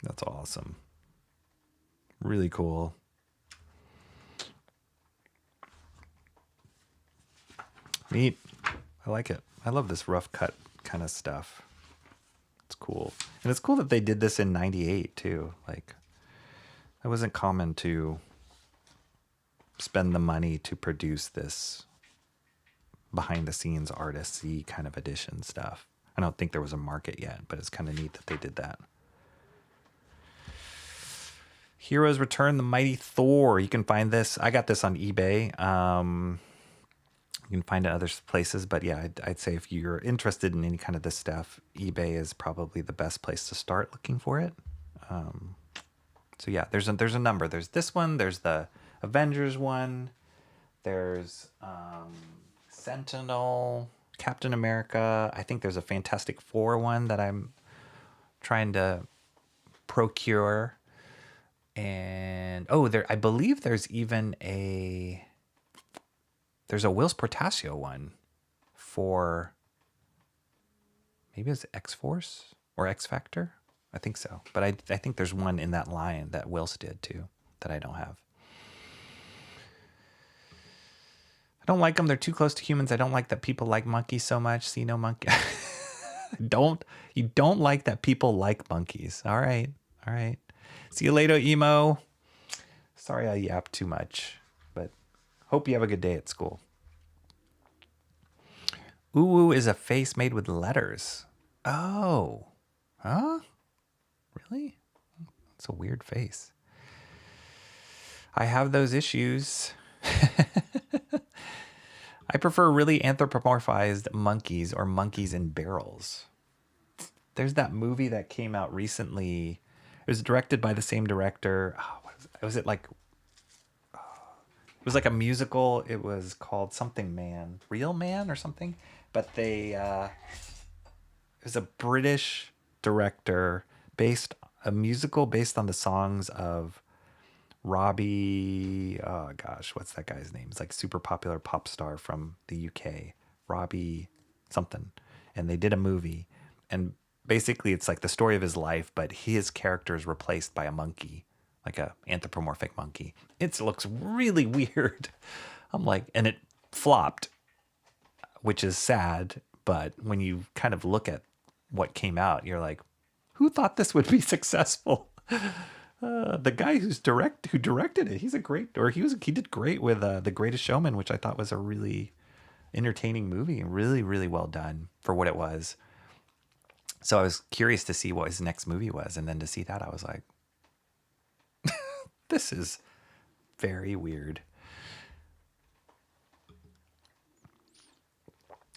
That's awesome. Really cool. Neat. I like it. I love this rough cut kind of stuff. It's cool. And it's cool that they did this in 98 too. Like, it wasn't common to spend the money to produce this behind the scenes artisty kind of edition stuff. I don't think there was a market yet, but it's kind of neat that they did that. Heroes Return, the Mighty Thor. You can find this. I got this on eBay. You can find it other places, but yeah, I'd say if you're interested in any kind of this stuff, eBay is probably the best place to start looking for it. So yeah, there's a number. There's this one. There's the Avengers one. There's Sentinel, Captain America. I think there's a Fantastic Four one that I'm trying to procure. And I believe there's even there's a Whilce Portacio one for, maybe it's X-Force or X-Factor. I think so. But I think there's one in that line that Whilce did too that I don't have. I don't like them. They're too close to humans. I don't like that people like monkeys so much. See, no monkey. You don't like that people like monkeys. All right. See you later, emo. Sorry I yapped too much, but hope you have a good day at school. Uwu is a face made with letters. Oh. Huh? Really? That's a weird face. I have those issues. I prefer really anthropomorphized monkeys or monkeys in barrels. There's that movie that came out recently. It was directed by the same director. Oh, what was it? Was it like... It was like a musical. It was called something Man. Real Man or something? But it was a British director a musical based on the songs of Robbie, oh gosh, what's that guy's name? It's like super popular pop star from the UK, Robbie something. And they did a movie, and basically it's like the story of his life, but his character is replaced by a monkey, like a anthropomorphic monkey. It looks really weird. I'm like, and flopped, which is sad. But when you kind of look at what came out, you're like, who thought this would be successful? The guy who directed it, he did great with The Greatest Showman, which I thought was a really entertaining movie and really, really well done for what it was. So I was curious to see what his next movie was, and then to see that, I was like, this is very weird.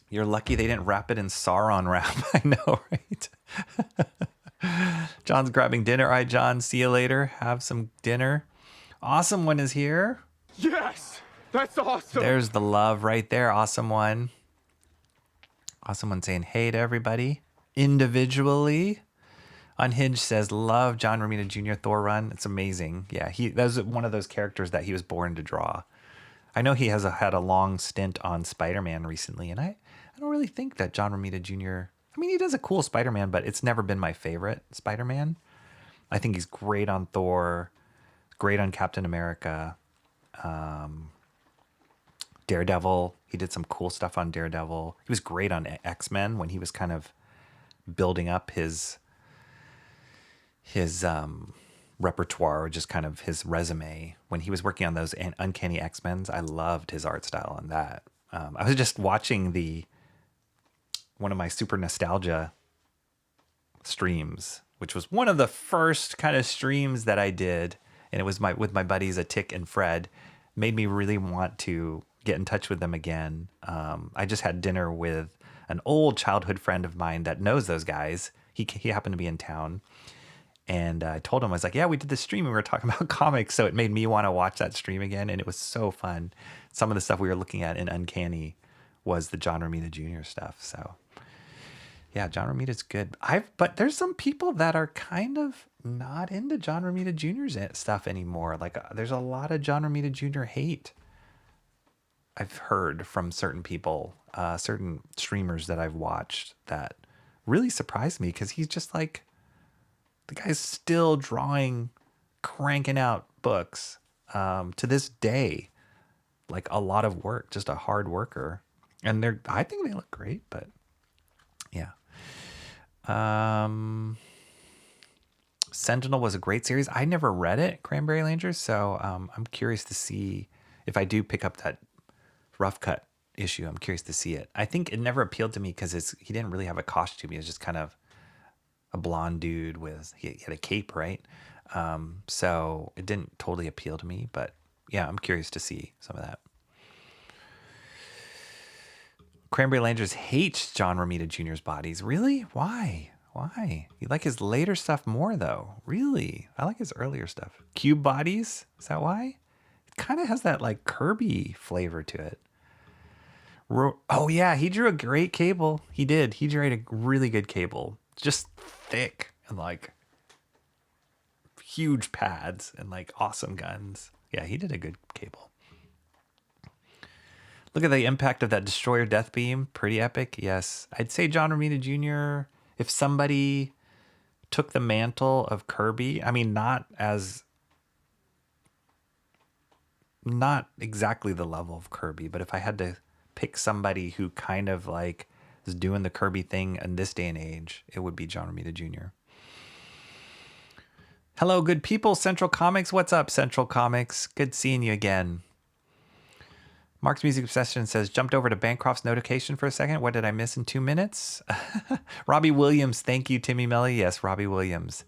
You're lucky they didn't wrap it in Sauron wrap. I know, right? John's grabbing dinner. All right, John, see you later. Have some dinner. Awesome One is here. Yes, that's awesome. There's the love right there. Awesome One. Awesome One saying hey to everybody individually. Unhinged says love John Romita Jr. Thor run. It's amazing. Yeah, that was one of those characters that he was born to draw. I know he has had a long stint on Spider-Man recently, and I don't really think that John Romita Jr. I mean, he does a cool Spider-Man, but it's never been my favorite Spider-Man. I think he's great on Thor, great on Captain America, Daredevil. He did some cool stuff on Daredevil. He was great on X-Men when he was kind of building up his repertoire, or just kind of his resume. When he was working on those Uncanny X-Men's, I loved his art style on that. I was just watching one of my super nostalgia streams, which was one of the first kind of streams that I did, and it was with my buddies Atik and Fred. Made me really want to get in touch with them again. I just had dinner with an old childhood friend of mine that knows those guys. He happened to be in town. And I told him, I was like, yeah, we did this stream and we were talking about comics. So it made me want to watch that stream again. And it was so fun. Some of the stuff we were looking at in Uncanny was the John Romita Jr. stuff. So yeah, John Romita's good. But there's some people that are kind of not into John Romita Jr.'s stuff anymore. Like there's a lot of John Romita Jr. hate I've heard from certain people, certain streamers that I've watched, that really surprised me, because he's just like, the guy's still drawing, cranking out books to this day. Like a lot of work, just a hard worker. And I think they look great, but yeah. Sentinel was a great series. I never read it, Cranberry Rangers, so I'm curious to see if I do pick up that rough cut issue. I'm curious to see it. I think it never appealed to me because he didn't really have a costume. He was just kind of a blonde dude he had a cape, right? So it didn't totally appeal to me, but yeah, I'm curious to see some of that. Cranberry Rangers hates John Romita Jr.'s bodies. Really? Why? You like his later stuff more, though. Really? I like his earlier stuff. Cube bodies? Is that why? It kind of has that like Kirby flavor to it. Oh yeah, he drew a great Cable. He did. He drew a really good Cable. Just thick and like huge pads and like awesome guns. Yeah, he did a good Cable. Look at the impact of that Destroyer Death Beam. Pretty epic. Yes. I'd say John Romita Jr., if somebody took the mantle of Kirby, I mean, not exactly the level of Kirby, but if I had to pick somebody who kind of like is doing the Kirby thing in this day and age, it would be John Romita Jr. Hello, good people. Central Comics. What's up, Central Comics? Good seeing you again. Mark's Music Obsession says, jumped over to Bancroft's notification for a second. What did I miss in 2 minutes? Robbie Williams. Thank you, Timmy Melly. Yes, Robbie Williams.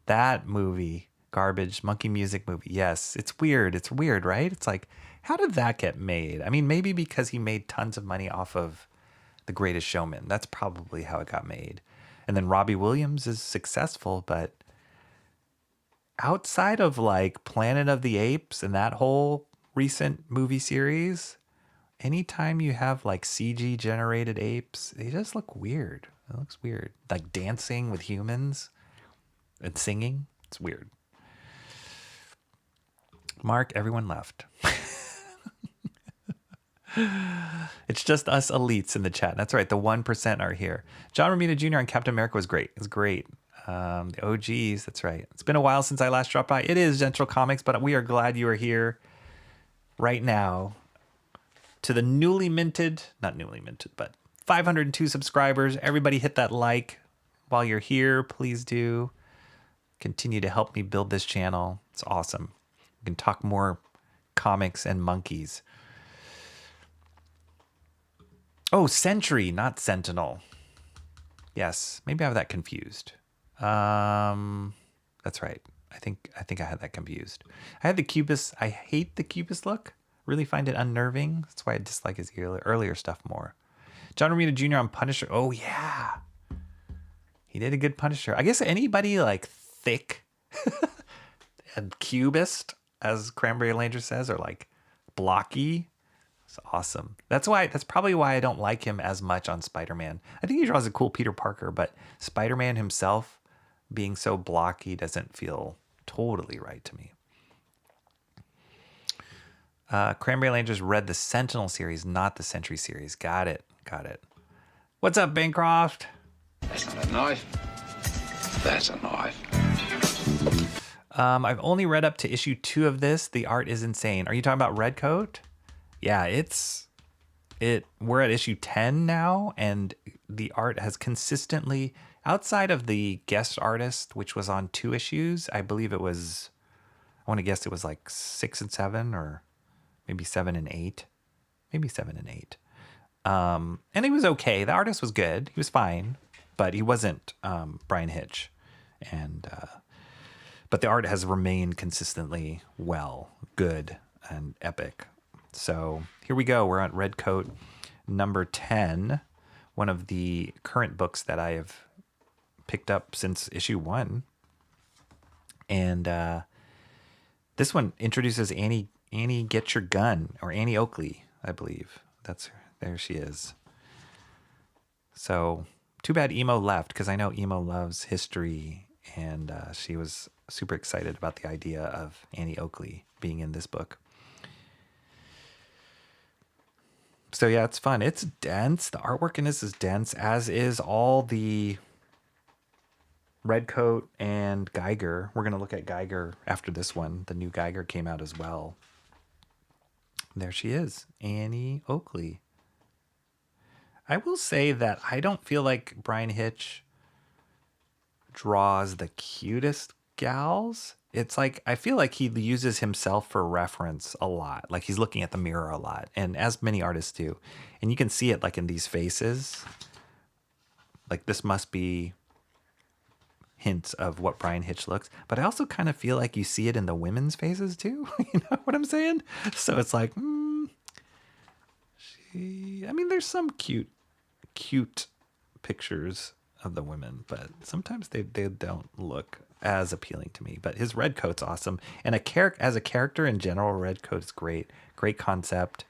That movie, garbage, monkey music movie. Yes, it's weird. It's weird, right? It's like, how did that get made? I mean, maybe because he made tons of money off of The Greatest Showman. That's probably how it got made. And then Robbie Williams is successful, but outside of like Planet of the Apes and that whole recent movie series, anytime you have like CG generated apes, they just look weird. It looks weird. Like dancing with humans and singing. It's weird. Mark, everyone left. It's just us elites in the chat. That's right. The 1% are here. John Romita Jr. on Captain America was great. It was great. The OGs. That's right. It's been a while since I last dropped by. It is Central Comics, but we are glad you are here right now to the not newly minted, but 502 subscribers. Everybody hit that like while you're here. Please do. Continue to help me build this channel. It's awesome. We can talk more comics and monkeys. Oh, Sentry, not Sentinel. Yes, maybe I have that confused. That's right. I think I had that confused. I had the Cubist. I hate the Cubist look. Really find it unnerving. That's why I dislike his earlier stuff more. John Romita Jr. on Punisher. Oh yeah, he did a good Punisher. I guess anybody like thick and Cubist, as Cranberry Langer says, or like blocky. It's awesome. That's probably why I don't like him as much on Spider-Man. I think he draws a cool Peter Parker, but Spider-Man himself being so blocky doesn't feel totally right to me. Cranberry Lane just read the Sentinel series, not the Sentry series. Got it. What's up, Bancroft? That's not a knife. That's a knife. I've only read up to issue 2 of this. The art is insane. Are you talking about Redcoat? Yeah, we're at issue 10 now, and the art has consistently, outside of the guest artist, which was on 2 issues, I believe I want to guess it was like 6 and 7, or maybe 7 and 8. Maybe 7 and 8. And he was okay. The artist was good. He was fine, but he wasn't Brian Hitch. But the art has remained consistently good, and epic. So here we go. We're on Redcoat number 10, one of the current books that I have picked up since issue 1. And this one introduces Annie Get Your Gun, or Annie Oakley, I believe. There she is. So too bad Emo left, because I know Emo loves history, and she was super excited about the idea of Annie Oakley being in this book. So yeah, it's fun. It's dense. The artwork in this is dense, as is all the Redcoat and Geiger. We're going to look at Geiger after this one. The new Geiger came out as well. There she is, Annie Oakley. I will say that I don't feel like Brian Hitch draws the cutest gals. It's like, I feel like he uses himself for reference a lot. Like he's looking at the mirror a lot, and as many artists do. And you can see it like in these faces. Like this must be hints of what Brian Hitch looks. But I also kind of feel like you see it in the women's faces too. You know what I'm saying? So it's like, there's some cute pictures of the women, but sometimes they don't look as appealing to me. But his Redcoat's awesome, and as a character in general, Redcoat is great concept,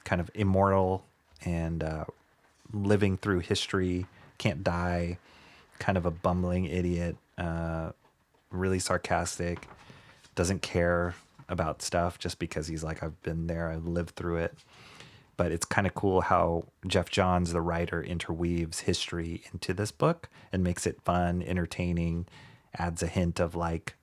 kind of immortal and living through history, can't die, kind of a bumbling idiot, really sarcastic, doesn't care about stuff just because he's like, I've been there, I've lived through it. But it's kind of cool how Jeff Johns, the writer, interweaves history into this book and makes it fun, entertaining, adds a hint of like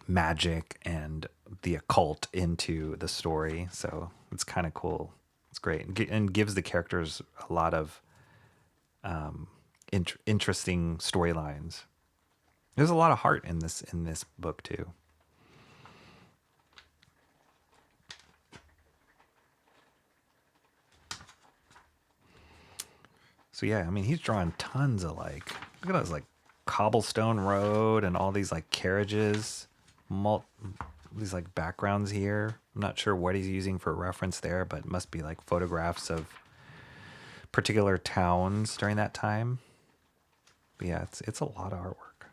magic and the occult into the story. So it's kind of cool. It's great, and gives the characters a lot of interesting storylines. There's a lot of heart in this book too. So yeah, he's drawing tons of look at those cobblestone road and all these carriages, these backgrounds here. I'm not sure what he's using for reference there, but it must be photographs of particular towns during that time. But yeah, it's a lot of artwork.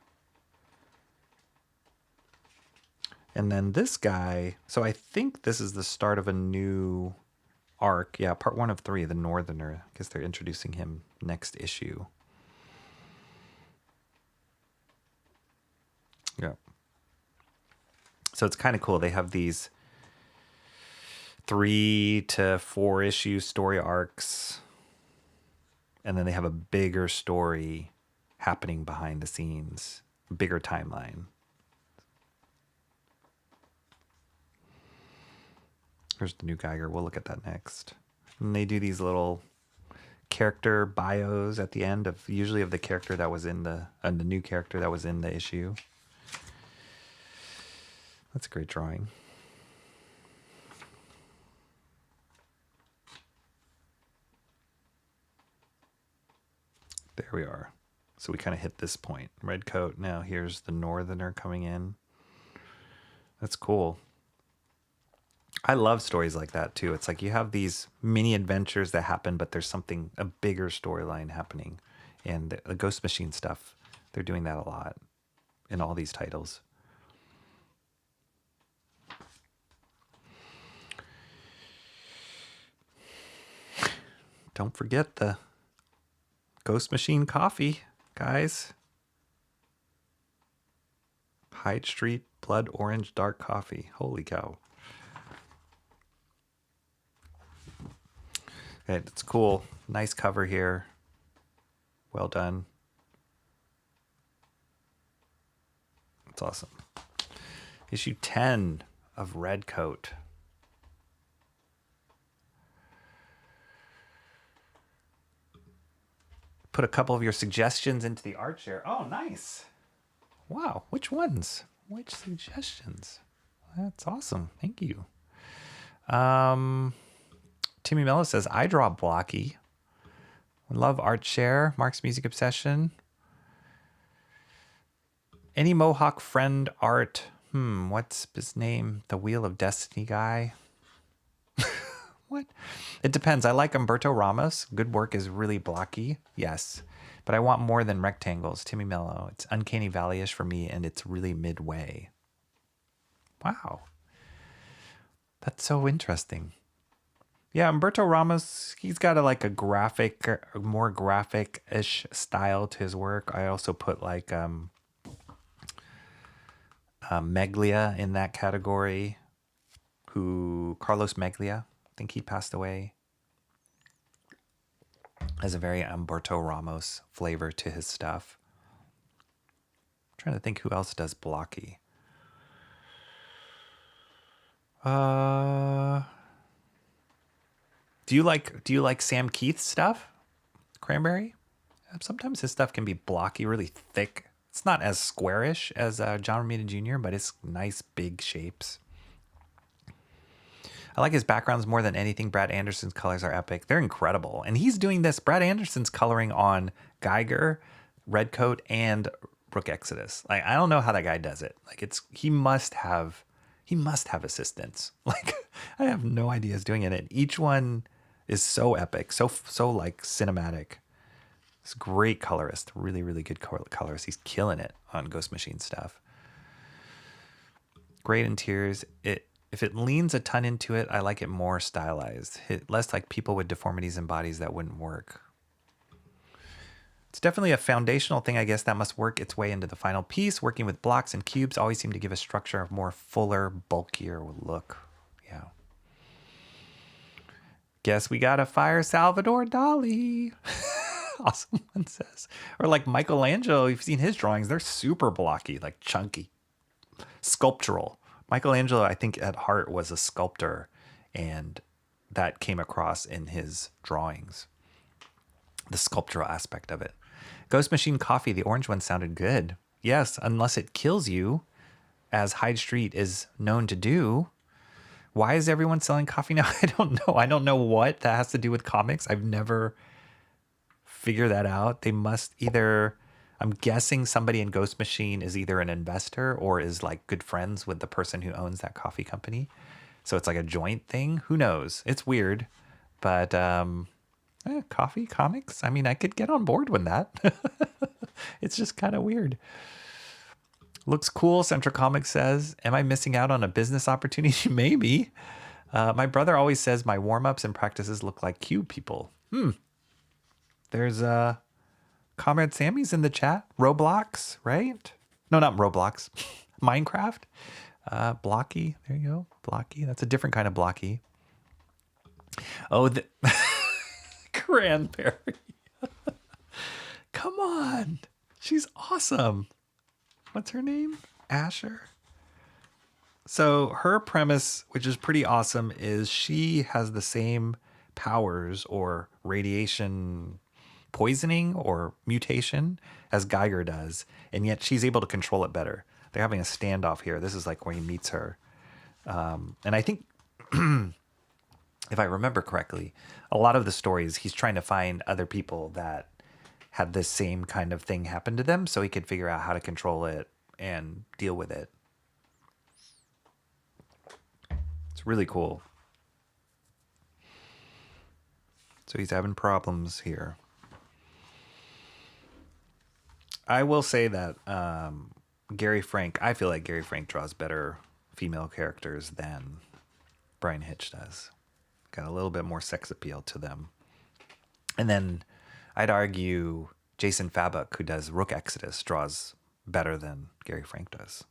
And then this guy, so I think this is the start of a new arc. Yeah, part 1 of 3, the Northerner. I guess they're introducing him next issue. Yeah. So it's kind of cool. They have these 3 to 4 issue story arcs, and then they have a bigger story happening behind the scenes, bigger timeline. Here's the new Geiger. We'll look at that next. And they do these little character bios at the end of usually of the character that was in the new character that was in the issue. That's a great drawing. There we are. So we kind of hit this point. Redcoat. Now here's the Northerner coming in. That's cool. I love stories like that too. It's like you have these mini adventures that happen, but there's something, a bigger storyline happening. And the Ghost Machine stuff, they're doing that a lot in all these titles. Don't forget the Ghost Machine coffee, guys. Hyde Street Blood Orange Dark Coffee. Holy cow. Okay, it's cool. Nice cover here. Well done. It's awesome. Issue 10 of Redcoat. Put a couple of your suggestions into the art share. Oh, nice. Wow. Which ones? Which suggestions? That's awesome. Thank you. Timmy Mello says, I draw blocky. Love art share. Mark's music obsession. Any Mohawk friend art. What's his name? The Wheel of Destiny guy. What? It depends. I like Umberto Ramos. Good work is really blocky. Yes. But I want more than rectangles. Timmy Mello. It's Uncanny Valley-ish for me, and it's really midway. Wow. That's so interesting. Yeah, Umberto Ramos, he's got a graphic, more graphic-ish style to his work. I also put Meglia in that category. Carlos Meglia, I think he passed away. Has a very Umberto Ramos flavor to his stuff. I'm trying to think who else does blocky. Do you like Sam Keith's stuff? Cranberry? Sometimes his stuff can be blocky, really thick. It's not as squarish as John Romita Jr., but it's nice, big shapes. I like his backgrounds more than anything. Brad Anderson's colors are epic. They're incredible. And he's doing this. Brad Anderson's coloring on Geiger, Redcoat, and Brook Exodus. I don't know how that guy does it. He must have assistants. I have no idea he's doing it. And each one is so epic, so cinematic. He's a great colorist, really, really good colorist. He's killing it on Ghost Machine stuff. Great interiors. If it leans a ton into it, I like it more stylized. Less like people with deformities and bodies that wouldn't work. It's definitely a foundational thing, I guess, that must work its way into the final piece. Working with blocks and cubes always seem to give a structure of more fuller, bulkier look. Yeah. Guess we gotta fire Salvador Dali. Awesome one says. Or like Michelangelo, you've seen his drawings. They're super blocky, like chunky. Sculptural. Michelangelo, I think at heart was a sculptor, and that came across in his drawings. The sculptural aspect of it. Ghost Machine Coffee, the orange one sounded good. Yes, unless it kills you, as Hyde Street is known to do. Why is everyone selling coffee now? I don't know. I don't know what that has to do with comics. I've never figured that out. They must either, I'm guessing somebody in Ghost Machine is either an investor or is good friends with the person who owns that coffee company. So it's like a joint thing. Who knows? It's weird. But coffee comics, I mean, I could get on board with that. It's just kind of weird. Looks cool, Central Comics says. Am I missing out on a business opportunity? Maybe. My brother always says my warm-ups and practices look like cube people. There's Comrade Sammy's in the chat. Roblox, right? No, not Roblox. Minecraft. Blocky. There you go. Blocky. That's a different kind of blocky. Oh, the Cranberry. Come on. She's awesome. What's her name? Asher. So her premise, which is pretty awesome, is she has the same powers or radiation poisoning or mutation as Geiger does, and yet she's able to control it better. They're having a standoff here. This is like where he meets her. And I think, if I remember correctly, a lot of the stories, he's trying to find other people that had this same kind of thing happen to them so he could figure out how to control it and deal with it. It's really cool. So he's having problems here. I will say that Gary Frank, I feel like Gary Frank draws better female characters than Brian Hitch does. Got a little bit more sex appeal to them. And then I'd argue Jason Fabok, who does Rook Exodus, draws better than Gary Frank does.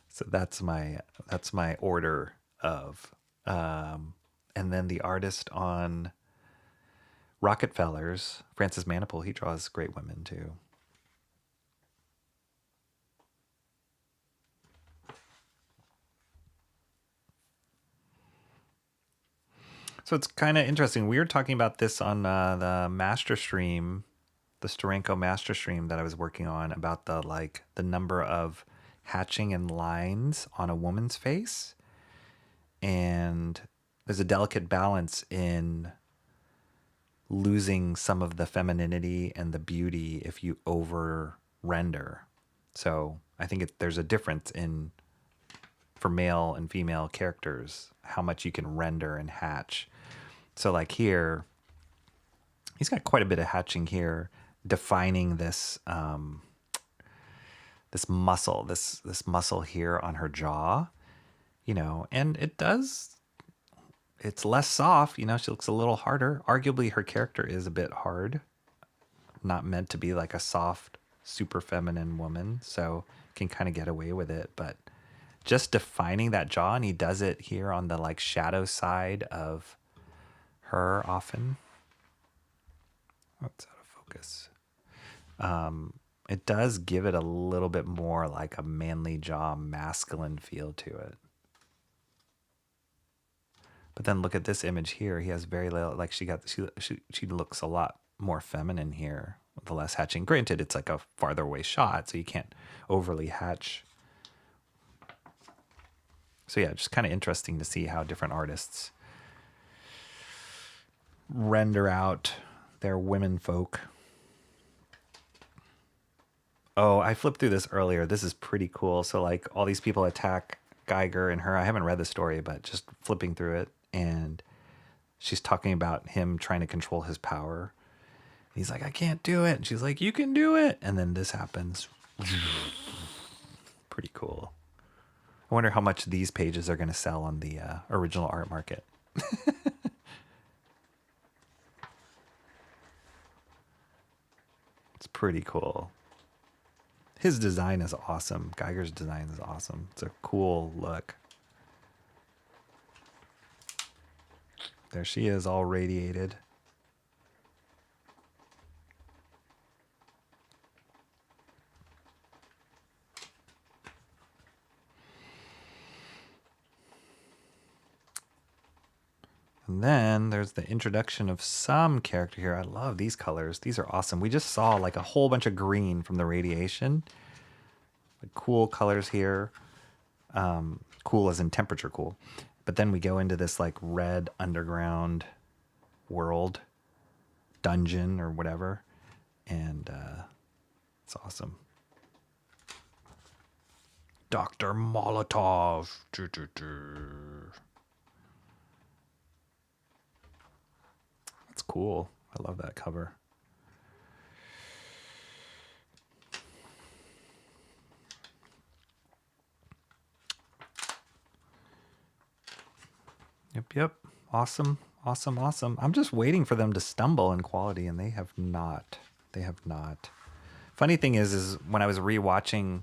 So that's my order of. And then the artist on Rockefellers, Francis Manipul, he draws great women too. So it's kind of interesting. We were talking about this on the master stream, the Steranko master stream that I was working on, about the number of hatching and lines on a woman's face. And there's a delicate balance in losing some of the femininity and the beauty if you over render. So I think there's a difference in, for male and female characters, how much you can render and hatch. So like here, he's got quite a bit of hatching here, defining this this muscle here on her jaw, and it's less soft, she looks a little harder. Arguably her character is a bit hard, not meant to be like a soft, super feminine woman, so can kind of get away with it, but just defining that jaw, and he does it here on the shadow side of her often. Oh, it's out of focus. It does give it a little bit more like a manly jaw, masculine feel to it. But then look at this image here. He has very little, she looks a lot more feminine here with the less hatching. Granted, it's like a farther away shot, so you can't overly hatch. So yeah, just kind of interesting to see how different artists render out their women folk. Oh, I flipped through this earlier. This is pretty cool. So all these people attack Geiger and her. I haven't read the story, but just flipping through it, and she's talking about him trying to control his power. He's like, I can't do it. And she's like, you can do it. And then this happens. Pretty cool. I wonder how much these pages are going to sell on the original art market. It's pretty cool. His design is awesome. Geiger's design is awesome. It's a cool look. There she is, all radiated. And then there's the introduction of some character here. I love these colors. These are awesome. We just saw a whole bunch of green from the radiation. Cool colors here. Cool as in temperature cool. But then we go into this red underground world, dungeon or whatever. And it's awesome. Dr. Molotov. That's cool. I love that cover. Yep. Awesome. I'm just waiting for them to stumble in quality, and they have not. Funny thing is when I was rewatching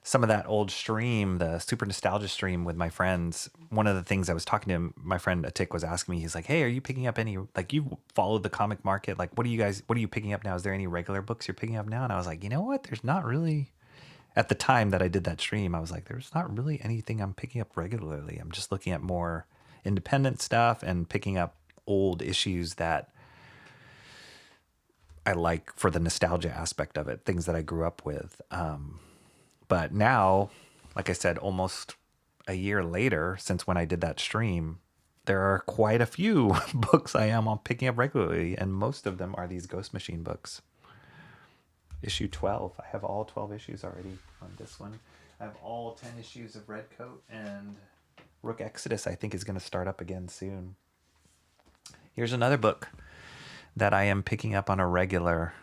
some of that old stream, the Super Nostalgia stream with my friends, one of the things I was talking to him, my friend Atik was asking me, he's like, hey, are you picking up any, you followed the comic market, what are you picking up now? Is there any regular books you're picking up now? And I was like, you know what? There's not really at the time that I did that stream, I was like, there's not really anything I'm picking up regularly. I'm just looking at more independent stuff and picking up old issues that I like for the nostalgia aspect of it, things that I grew up with. But now, like I said, almost a year later since when I did that stream, there are quite a few books I am on picking up regularly, and most of them are these Ghost Machine books. Issue 12. I have all 12 issues already on this one. I have all 10 issues of Redcoat, and Rook Exodus I think is going to start up again soon. Here's another book that I am picking up on a regular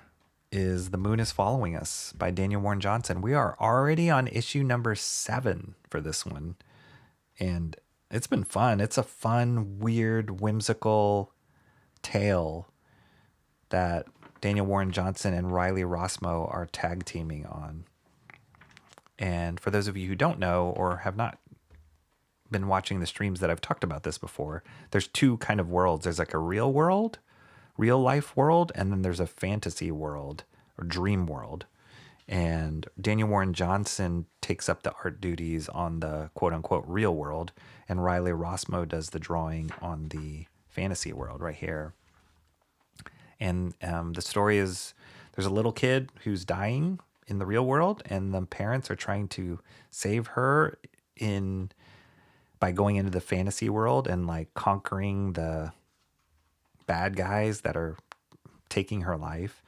is The Moon is Following Us by Daniel Warren Johnson. We are already on issue number 7 for this one. And it's been fun. It's a fun, weird, whimsical tale that Daniel Warren Johnson and Riley Rossmo are tag teaming on. And for those of you who don't know or have not been watching the streams that I've talked about this before, there's two kind of worlds. There's like a real world, real life world, and then there's a fantasy world or dream world. And Daniel Warren Johnson takes up the art duties on the quote unquote real world, and Riley Rossmo does the drawing on the fantasy world right here. And the story is there's a little kid who's dying in the real world, and the parents are trying to save her by going into the fantasy world and like conquering the bad guys that are taking her life.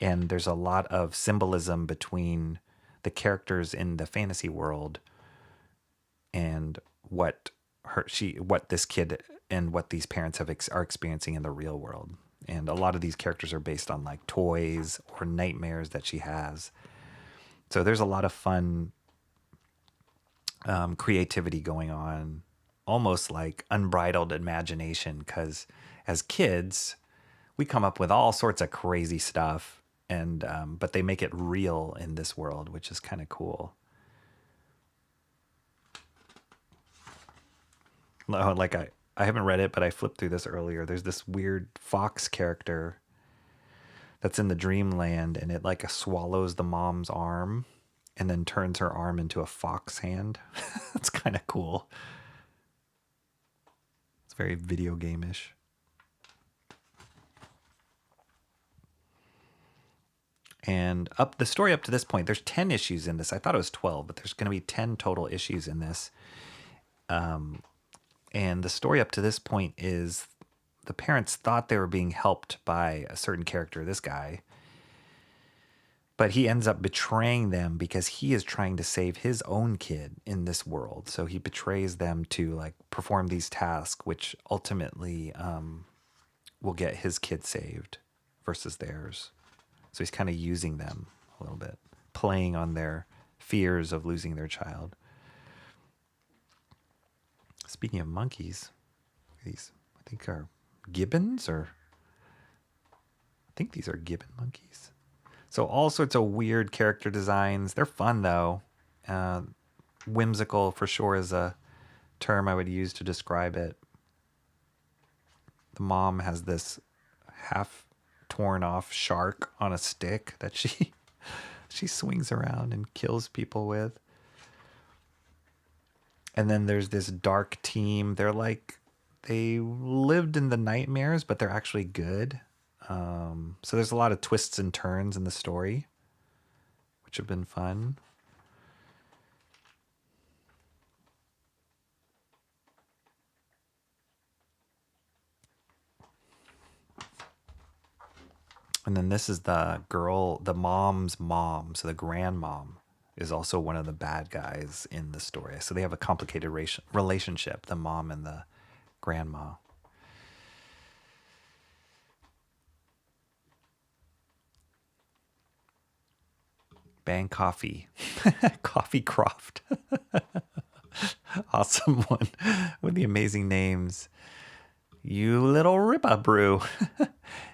And there's a lot of symbolism between the characters in the fantasy world and what this kid and what these parents are experiencing in the real world. And a lot of these characters are based on like toys or nightmares that she has. So there's a lot of fun creativity going on, almost like unbridled imagination, because as kids, we come up with all sorts of crazy stuff, and but they make it real in this world, which is kind of cool. Like I haven't read it, but I flipped through this earlier. There's this weird fox character that's in the dreamland, and it like swallows the mom's arm and then turns her arm into a fox hand. It's kind of cool. It's very video game-ish. And the story up to this point, there's 10 issues in this. I thought it was 12, but there's going to be 10 total issues in this. And the story up to this point is the parents thought they were being helped by a certain character, this guy. But he ends up betraying them because he is trying to save his own kid in this world. So he betrays them to like perform these tasks, which ultimately will get his kid saved versus theirs. So he's kind of using them a little bit, playing on their fears of losing their child. Speaking of monkeys, these I think are gibbons, or I think these are gibbon monkeys. So all sorts of weird character designs. They're fun though. Whimsical for sure is a term I would use to describe it. The mom has this half torn off shark on a stick that she swings around and kills people with. And then there's this dark team. They lived in the nightmares, but they're actually good. So there's a lot of twists and turns in the story, which have been fun. And then this is the mom's mom. So the grandmom is also one of the bad guys in the story. So they have a complicated relationship, the mom and the grandma. Bang Coffee. Coffee Croft. Awesome one with the amazing names. You little Rippa Brew.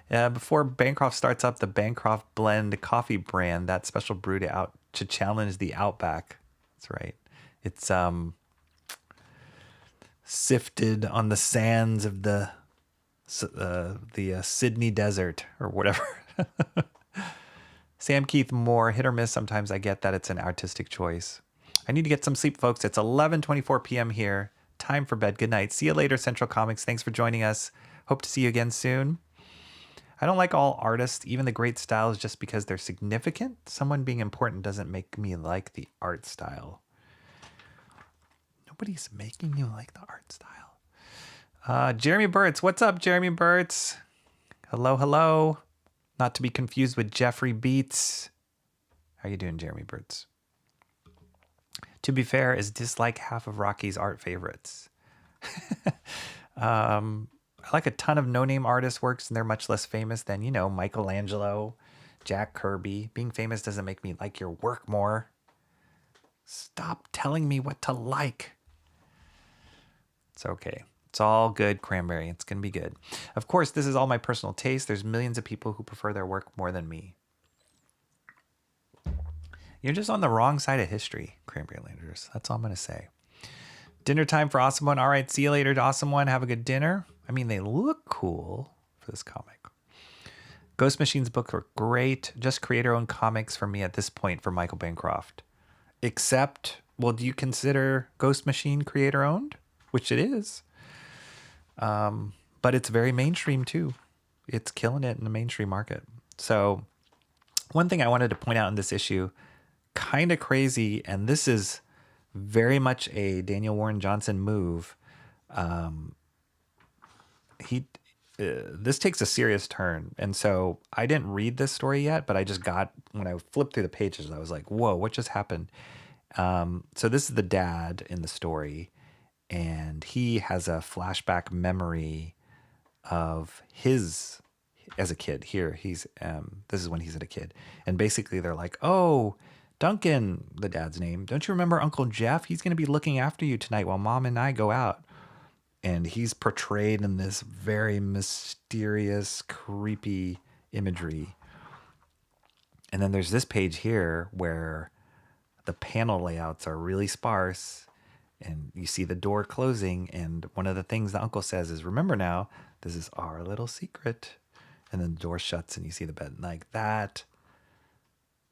Before Bancroft starts up the Bancroft Blend coffee brand, that special brew to challenge the Outback. That's right. It's sifted on the sands of the Sydney desert or whatever. Sam Keith Moore, hit or miss. Sometimes I get that it's an artistic choice. I need to get some sleep, folks. It's 11:24 p.m. here. Time for bed. Good night. See you later, Central Comics. Thanks for joining us. Hope to see you again soon. I don't like all artists, even the great styles, just because they're significant. Someone being important doesn't make me like the art style. Nobody's making you like the art style. Jeremy Burtz. What's up, Jeremy Burtz? Hello, hello. Not to be confused with Jeffrey Beats. How you doing, Jeremy Burtz? To be fair, is dislike half of Rocky's art favorites. I like a ton of no-name artists' works, and they're much less famous than, Michelangelo, Jack Kirby. Being famous doesn't make me like your work more. Stop telling me what to like. It's okay. It's all good, Cranberry. It's going to be good. Of course, this is all my personal taste. There's millions of people who prefer their work more than me. You're just on the wrong side of history, Cranberry Landers. That's all I'm going to say. Dinner time for Awesome One. All right, see you later, Awesome One. Have a good dinner. I mean, they look cool for this comic. Ghost Machine's books are great. Just creator-owned comics for me at this point for Michael Bancroft. Except, well, do you consider Ghost Machine creator-owned? Which it is. But it's very mainstream, too. It's killing it in the mainstream market. So one thing I wanted to point out in this issue, kind of crazy, and this is very much a Daniel Warren Johnson move. This takes a serious turn. And so I didn't read this story yet, but I just got, when I flipped through the pages, I was like, whoa, what just happened? So this is the dad in the story, and he has a flashback memory of his as a kid. Here, he's this is when he's a kid. And basically they're like, oh, Duncan, the dad's name, don't you remember Uncle Jeff? He's going to be looking after you tonight while Mom and I go out. And he's portrayed in this very mysterious, creepy imagery. And then there's this page here where the panel layouts are really sparse. And you see the door closing. And one of the things the uncle says is, remember now, this is our little secret. And then the door shuts and you see the bed. Like that.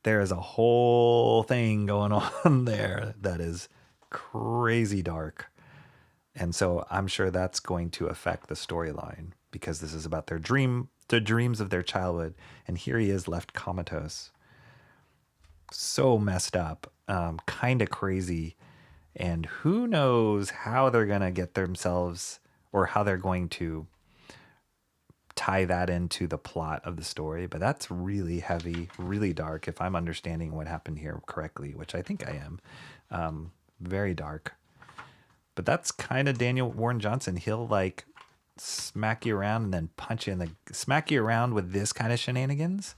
There is a whole thing going on there that is crazy dark. And so I'm sure that's going to affect the storyline because this is about the dreams of their childhood. And here he is left comatose. So messed up, kind of crazy. And who knows how they're going to get themselves or how they're going to tie that into the plot of the story. But that's really heavy, really dark, if I'm understanding what happened here correctly, which I think I am. Very dark. But that's kind of Daniel Warren Johnson. He'll like smack you around and then punch you smack you around with this kind of shenanigans.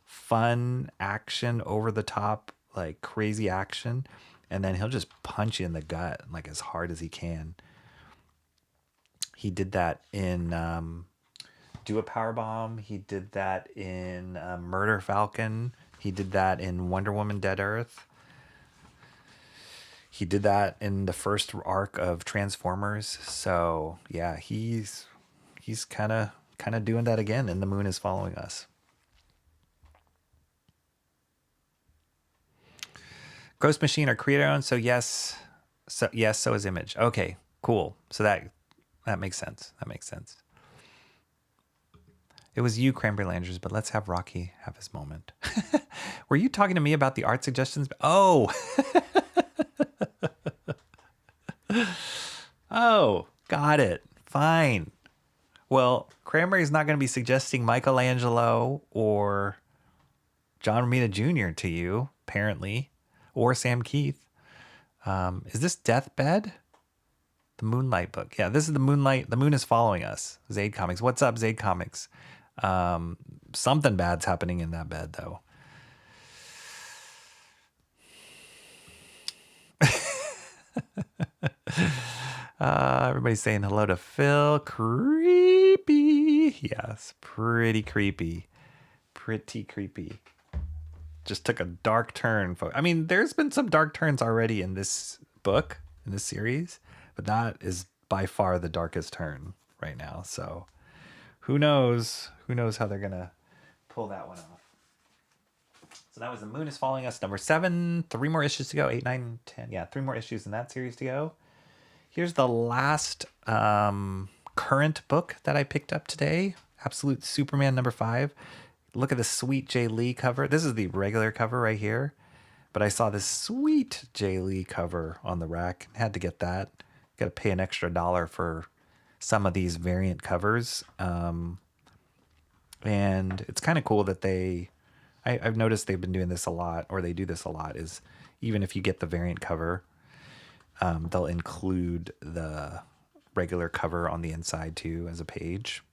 Fun action, over the top, like crazy action. And then he'll just punch you in the gut like as hard as he can. He did that in Do a Powerbomb. He did that in Murder Falcon. He did that in Wonder Woman Dead Earth. He did that in the first arc of Transformers. So yeah, he's kind of doing that again, and The Moon is Following Us. Ghost Machine are creator owned, so yes, so is Image. Okay, cool. So that makes sense. That makes sense. It was you, Cranberry Landers, but let's have Rocky have his moment. Were you talking to me about the art suggestions? Oh. Oh, got it. Fine. Well, Cranberry's not going to be suggesting Michelangelo or John Romita Jr. to you, apparently, or Sam Keith. Is this Deathbed? The Moonlight book. Yeah, this is the Moonlight. The Moon is Following Us. Zaid Comics. What's up, Zaid Comics? Something bad's happening in that bed, though. Everybody's saying hello to Phil. Creepy. Yes, pretty creepy. Pretty creepy. Just took a dark turn. I mean, there's been some dark turns already in this book, in this series, but that is by far the darkest turn right now. So who knows? Who knows how they're going to pull that one off? that was The Moon is Following Us, number 7. 3 more issues to go. 8, 9, 10. Yeah, 3 more issues in that series to go. Here's the last current book that I picked up today. Absolute Superman number 5. Look at the sweet Jay Lee cover. This is the regular cover right here. But I saw this sweet Jay Lee cover on the rack. Had to get that. Got to pay an extra $1 for some of these variant covers. And it's kind of cool that I've noticed they've been doing this a lot, or they do this a lot, is even if you get the variant cover, they'll include the regular cover on the inside too as a page.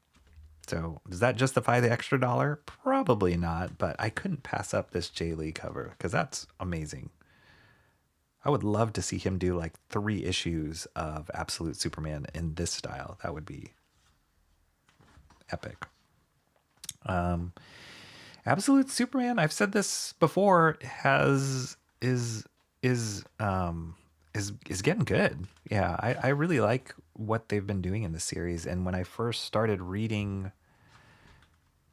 So does that justify the extra $1? Probably not, but I couldn't pass up this Jay Lee cover because that's amazing. I would love to see him do like 3 issues of Absolute Superman in this style. That would be epic. Absolute Superman, I've said this before, is getting good. Yeah, I really like what they've been doing in the series. And when I first started reading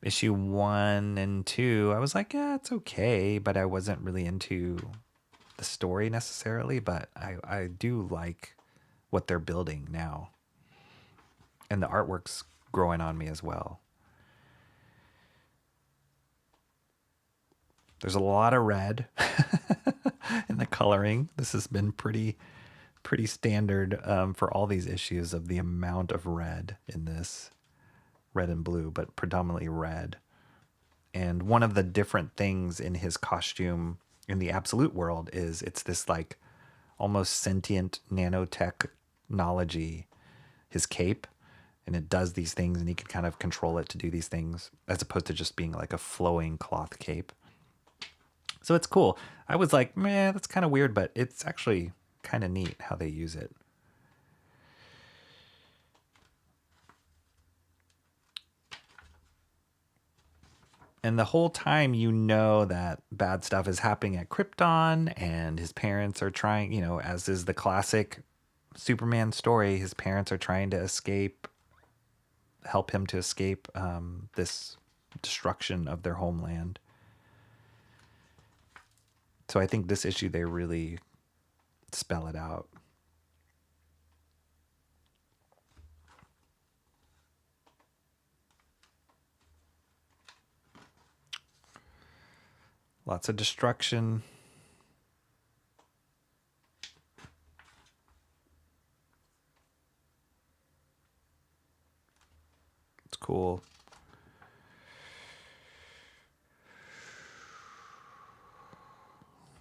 issue 1 and 2, I was like, yeah, it's okay, but I wasn't really into the story necessarily. But I do like what they're building now, and the artwork's growing on me as well. There's a lot of red in the coloring. This has been pretty standard for all these issues of the amount of red in this. Red and blue, but predominantly red. And one of the different things in his costume in the Absolute world is it's this like almost sentient nanotechnology, his cape. And it does these things, and he can kind of control it to do these things, as opposed to just being like a flowing cloth cape. So it's cool. I was like, man, that's kind of weird, but it's actually kind of neat how they use it. And the whole time you know that bad stuff is happening at Krypton, and his parents are trying, as is the classic Superman story, his parents are trying to help him to escape this destruction of their homeland. So I think this issue, they really spell it out. Lots of destruction. It's cool.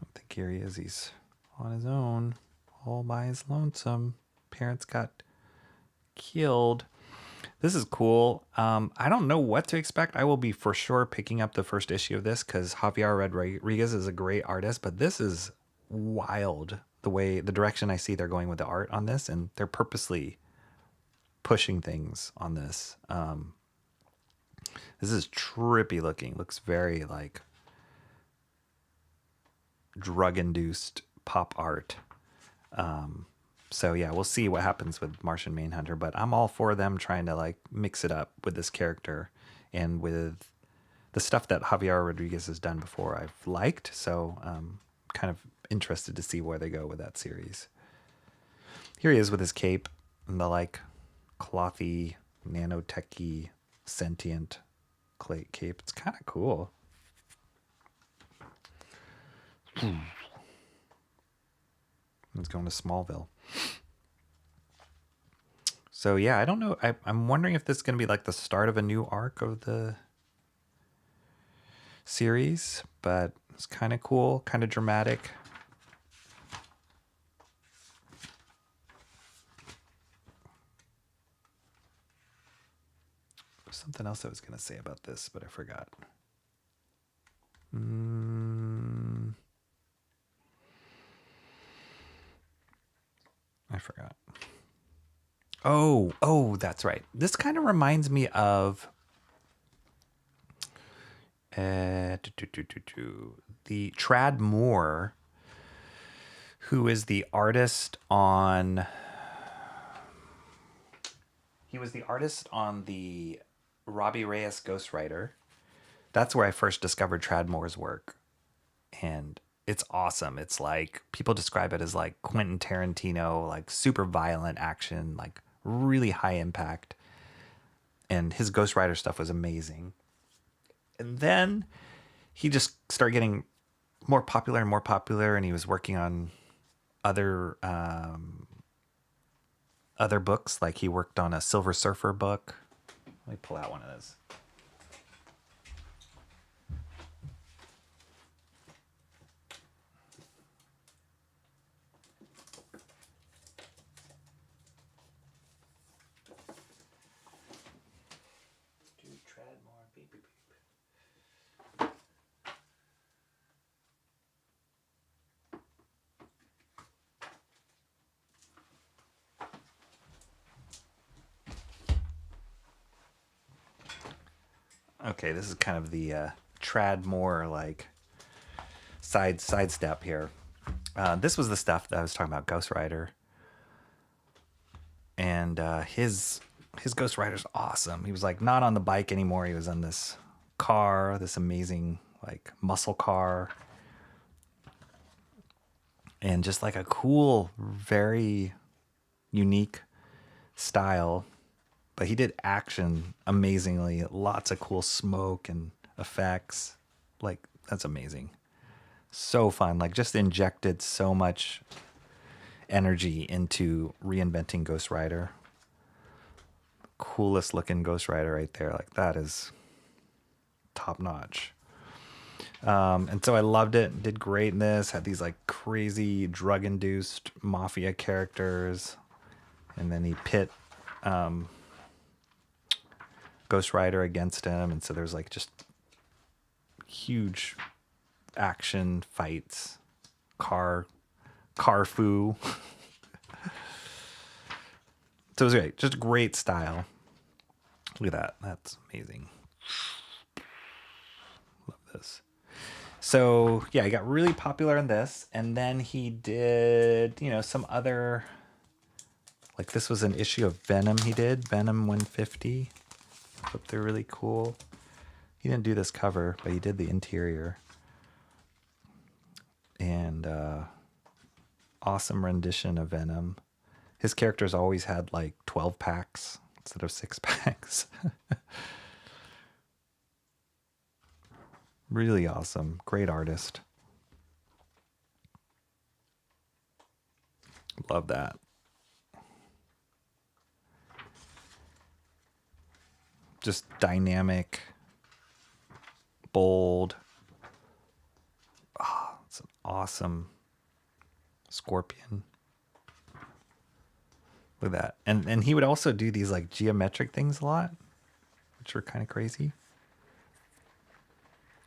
I think here he is. He's on his own, all by his lonesome. Parents got killed. This is cool. I don't know what to expect. I will be for sure picking up the first issue of this because Javier Rodriguez is a great artist, but this is wild, the direction I see they're going with the art on this, and they're purposely pushing things on this. This is trippy looking. Looks very like drug-induced pop art. So yeah, we'll see what happens with Martian Manhunter, but I'm all for them trying to like mix it up with this character and with the stuff that Javier Rodriguez has done before I've liked. So kind of interested to see where they go with that series. Here he is with his cape and the like clothy, nanotechy, sentient cape. It's kind of cool. It's going to Smallville. So yeah, I don't know. I'm wondering if this is going to be like the start of a new arc of the series, but it's kind of cool, kind of dramatic. There's something else I was going to say about this, but I forgot. I forgot. Oh, that's right. This kind of reminds me of the Trad Moore, who is the artist on... He was the artist on the Robbie Reyes Ghost Rider. That's where I first discovered Trad Moore's work. and it's awesome. It's like people describe it as like Quentin Tarantino, like super violent action, like really high impact. And his Ghost Rider stuff was amazing. And then he just started getting more popular and more popular, and he was working on other books. Like he worked on a Silver Surfer book. Let me pull out one of those. Okay, this is kind of the Tradmore like sidestep here. This was the stuff that I was talking about, Ghost Rider, and his Ghost Rider's awesome. He was like not on the bike anymore. He was on this car, this amazing like muscle car, and just like a cool, very unique style. But he did action amazingly. Lots of cool smoke and effects. Like, that's amazing. So fun. Like, just injected so much energy into reinventing Ghost Rider. Coolest looking Ghost Rider right there. Like, that is top notch. And so I loved it. Did great in this. Had these, like, crazy drug-induced mafia characters. And then he pit... Ghost Rider against him, and so there's like just huge action fights, car foo. So it was great, just great style. Look at that, that's amazing. Love this. So yeah, he got really popular in this, and then he did, some other, like this was an issue of Venom he did, Venom 150. But they're really cool. He didn't do this cover, but he did the interior. And awesome rendition of Venom. His characters always had like 12 packs instead of 6 packs. Really awesome. Great artist. Love that. Just dynamic, bold. Oh, it's an awesome Scorpion. Look at that. And he would also do these like geometric things a lot, which were kind of crazy.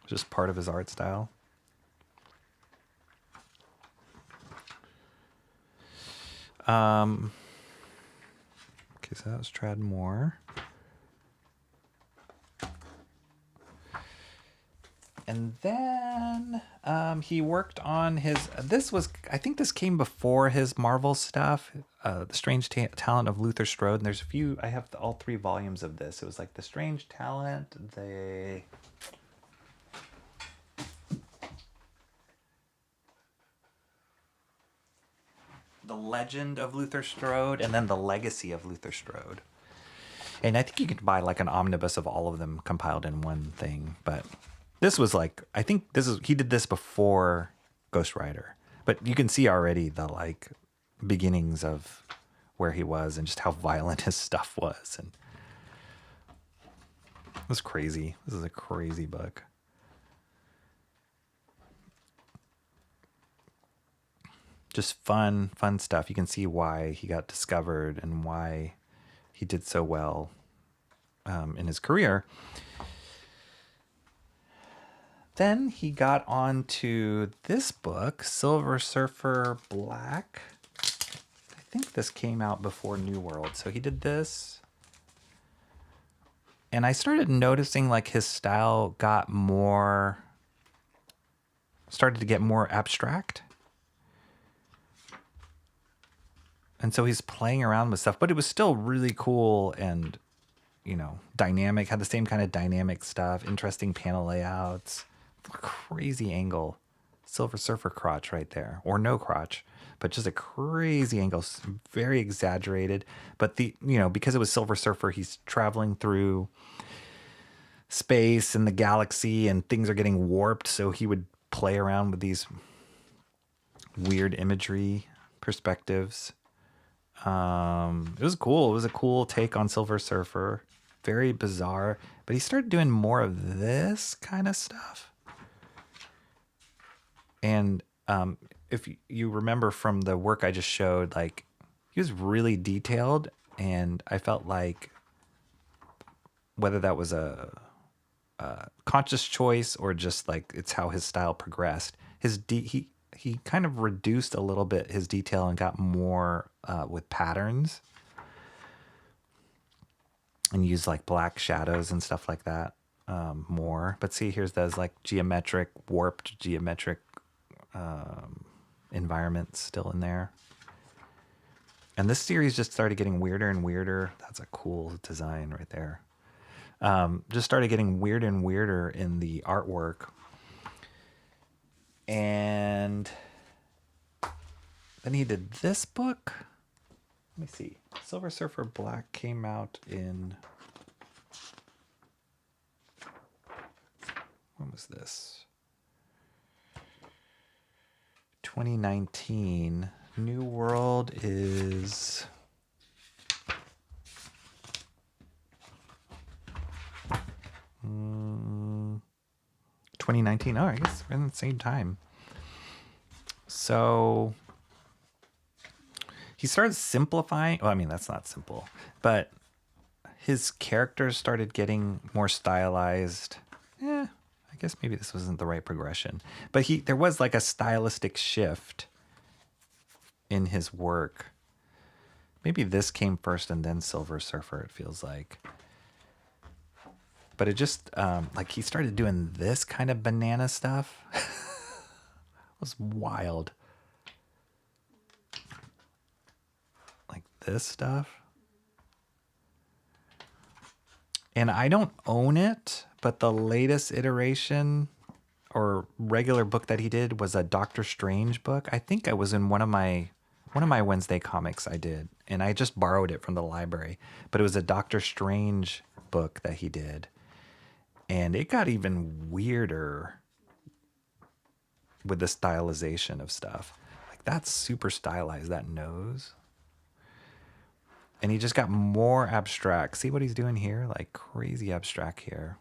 Just part of his art style. Okay, so that was Tradmore. And then he worked on I think this came before his Marvel stuff, The Strange Talent of Luther Strode. And there's I have all 3 volumes of this. It was like The Strange Talent, The Legend of Luther Strode, and then The Legacy of Luther Strode. And I think you could buy like an omnibus of all of them compiled in one thing, but... This was like, I think he did this before Ghost Rider, but you can see already the like beginnings of where he was and just how violent his stuff was. And it was crazy. This is a crazy book. Just fun stuff. You can see why he got discovered and why he did so well in his career. Then he got on to this book, Silver Surfer Black. I think this came out before New World. So he did this. And I started noticing like his style started to get more abstract. And so he's playing around with stuff, but it was still really cool and, dynamic, had the same kind of dynamic stuff, interesting panel layouts. Crazy angle. Silver Surfer crotch right there, or no crotch, but just a crazy angle, very exaggerated. But because it was Silver Surfer, he's traveling through space and the galaxy, and things are getting warped. So he would play around with these weird imagery perspectives. It was cool. It was a cool take on Silver Surfer. Very bizarre, but he started doing more of this kind of stuff. And if you remember from the work I just showed, like, he was really detailed, and I felt like whether that was a conscious choice or just like it's how his style progressed, he kind of reduced a little bit his detail and got more with patterns, and used like black shadows and stuff like that more. But see, here's those like warped geometric environments still in there. And this series just started getting weirder and weirder. That's a cool design right there. Just started getting weirder and weirder in the artwork. And then he did this book. Let me see. Silver Surfer Black came out in... When was this? 2019. New World is... 2019. Oh, I guess we're in the same time. So he started simplifying. Well, I mean, that's not simple, but his characters started getting more stylized. I guess maybe this wasn't the right progression, but there was like a stylistic shift in his work. Maybe this came first and then Silver Surfer, it feels like. But it just, like, he started doing this kind of banana stuff. It was wild. Like this stuff. And I don't own it, but the latest iteration or regular book that he did was a Doctor Strange book. I think I was in one of my Wednesday comics I did, and I just borrowed it from the library. But it was a Doctor Strange book that he did. And it got even weirder with the stylization of stuff. Like, that's super stylized, that nose. And he just got more abstract. See what he's doing here? Like, crazy abstract here.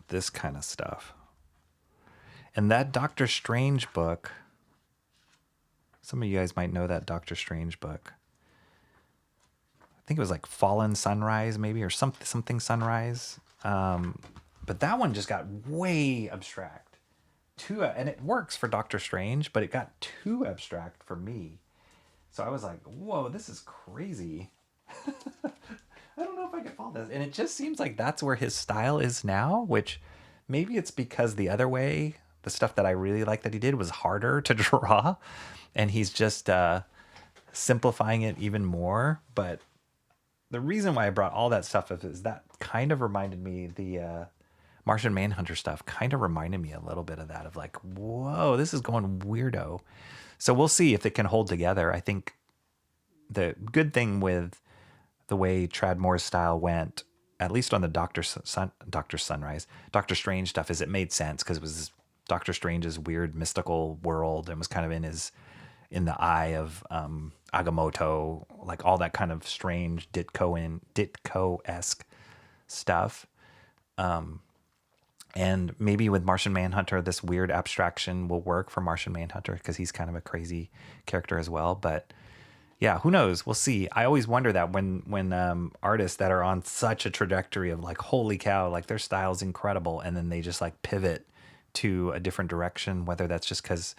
This kind of stuff. And that Doctor Strange book, some of you guys might know that Doctor Strange book. I think it was like Fallen Sunrise maybe, or something Sunrise. But that one just got way abstract. And it works for Doctor Strange, but it got too abstract for me. So I was like, whoa, this is crazy. I don't know if I can follow this. And it just seems like that's where his style is now, which maybe it's because the other way, the stuff that I really like that he did was harder to draw. And he's just simplifying it even more. But the reason why I brought all that stuff up is that kind of reminded me, the Martian Manhunter stuff kind of reminded me a little bit of that, of like, whoa, this is going weirdo. So we'll see if it can hold together. I think the good thing with the way Tradd Moore's style went, at least on the Doctor Strange stuff, is it made sense because it was Doctor Strange's weird mystical world and was kind of in the eye of Agamotto, like all that kind of strange Ditko-esque stuff. And maybe with Martian Manhunter, this weird abstraction will work for Martian Manhunter because he's kind of a crazy character as well. But yeah, who knows? We'll see. I always wonder that when artists that are on such a trajectory of like, holy cow, like their style's incredible, and then they just like pivot to a different direction, whether that's just because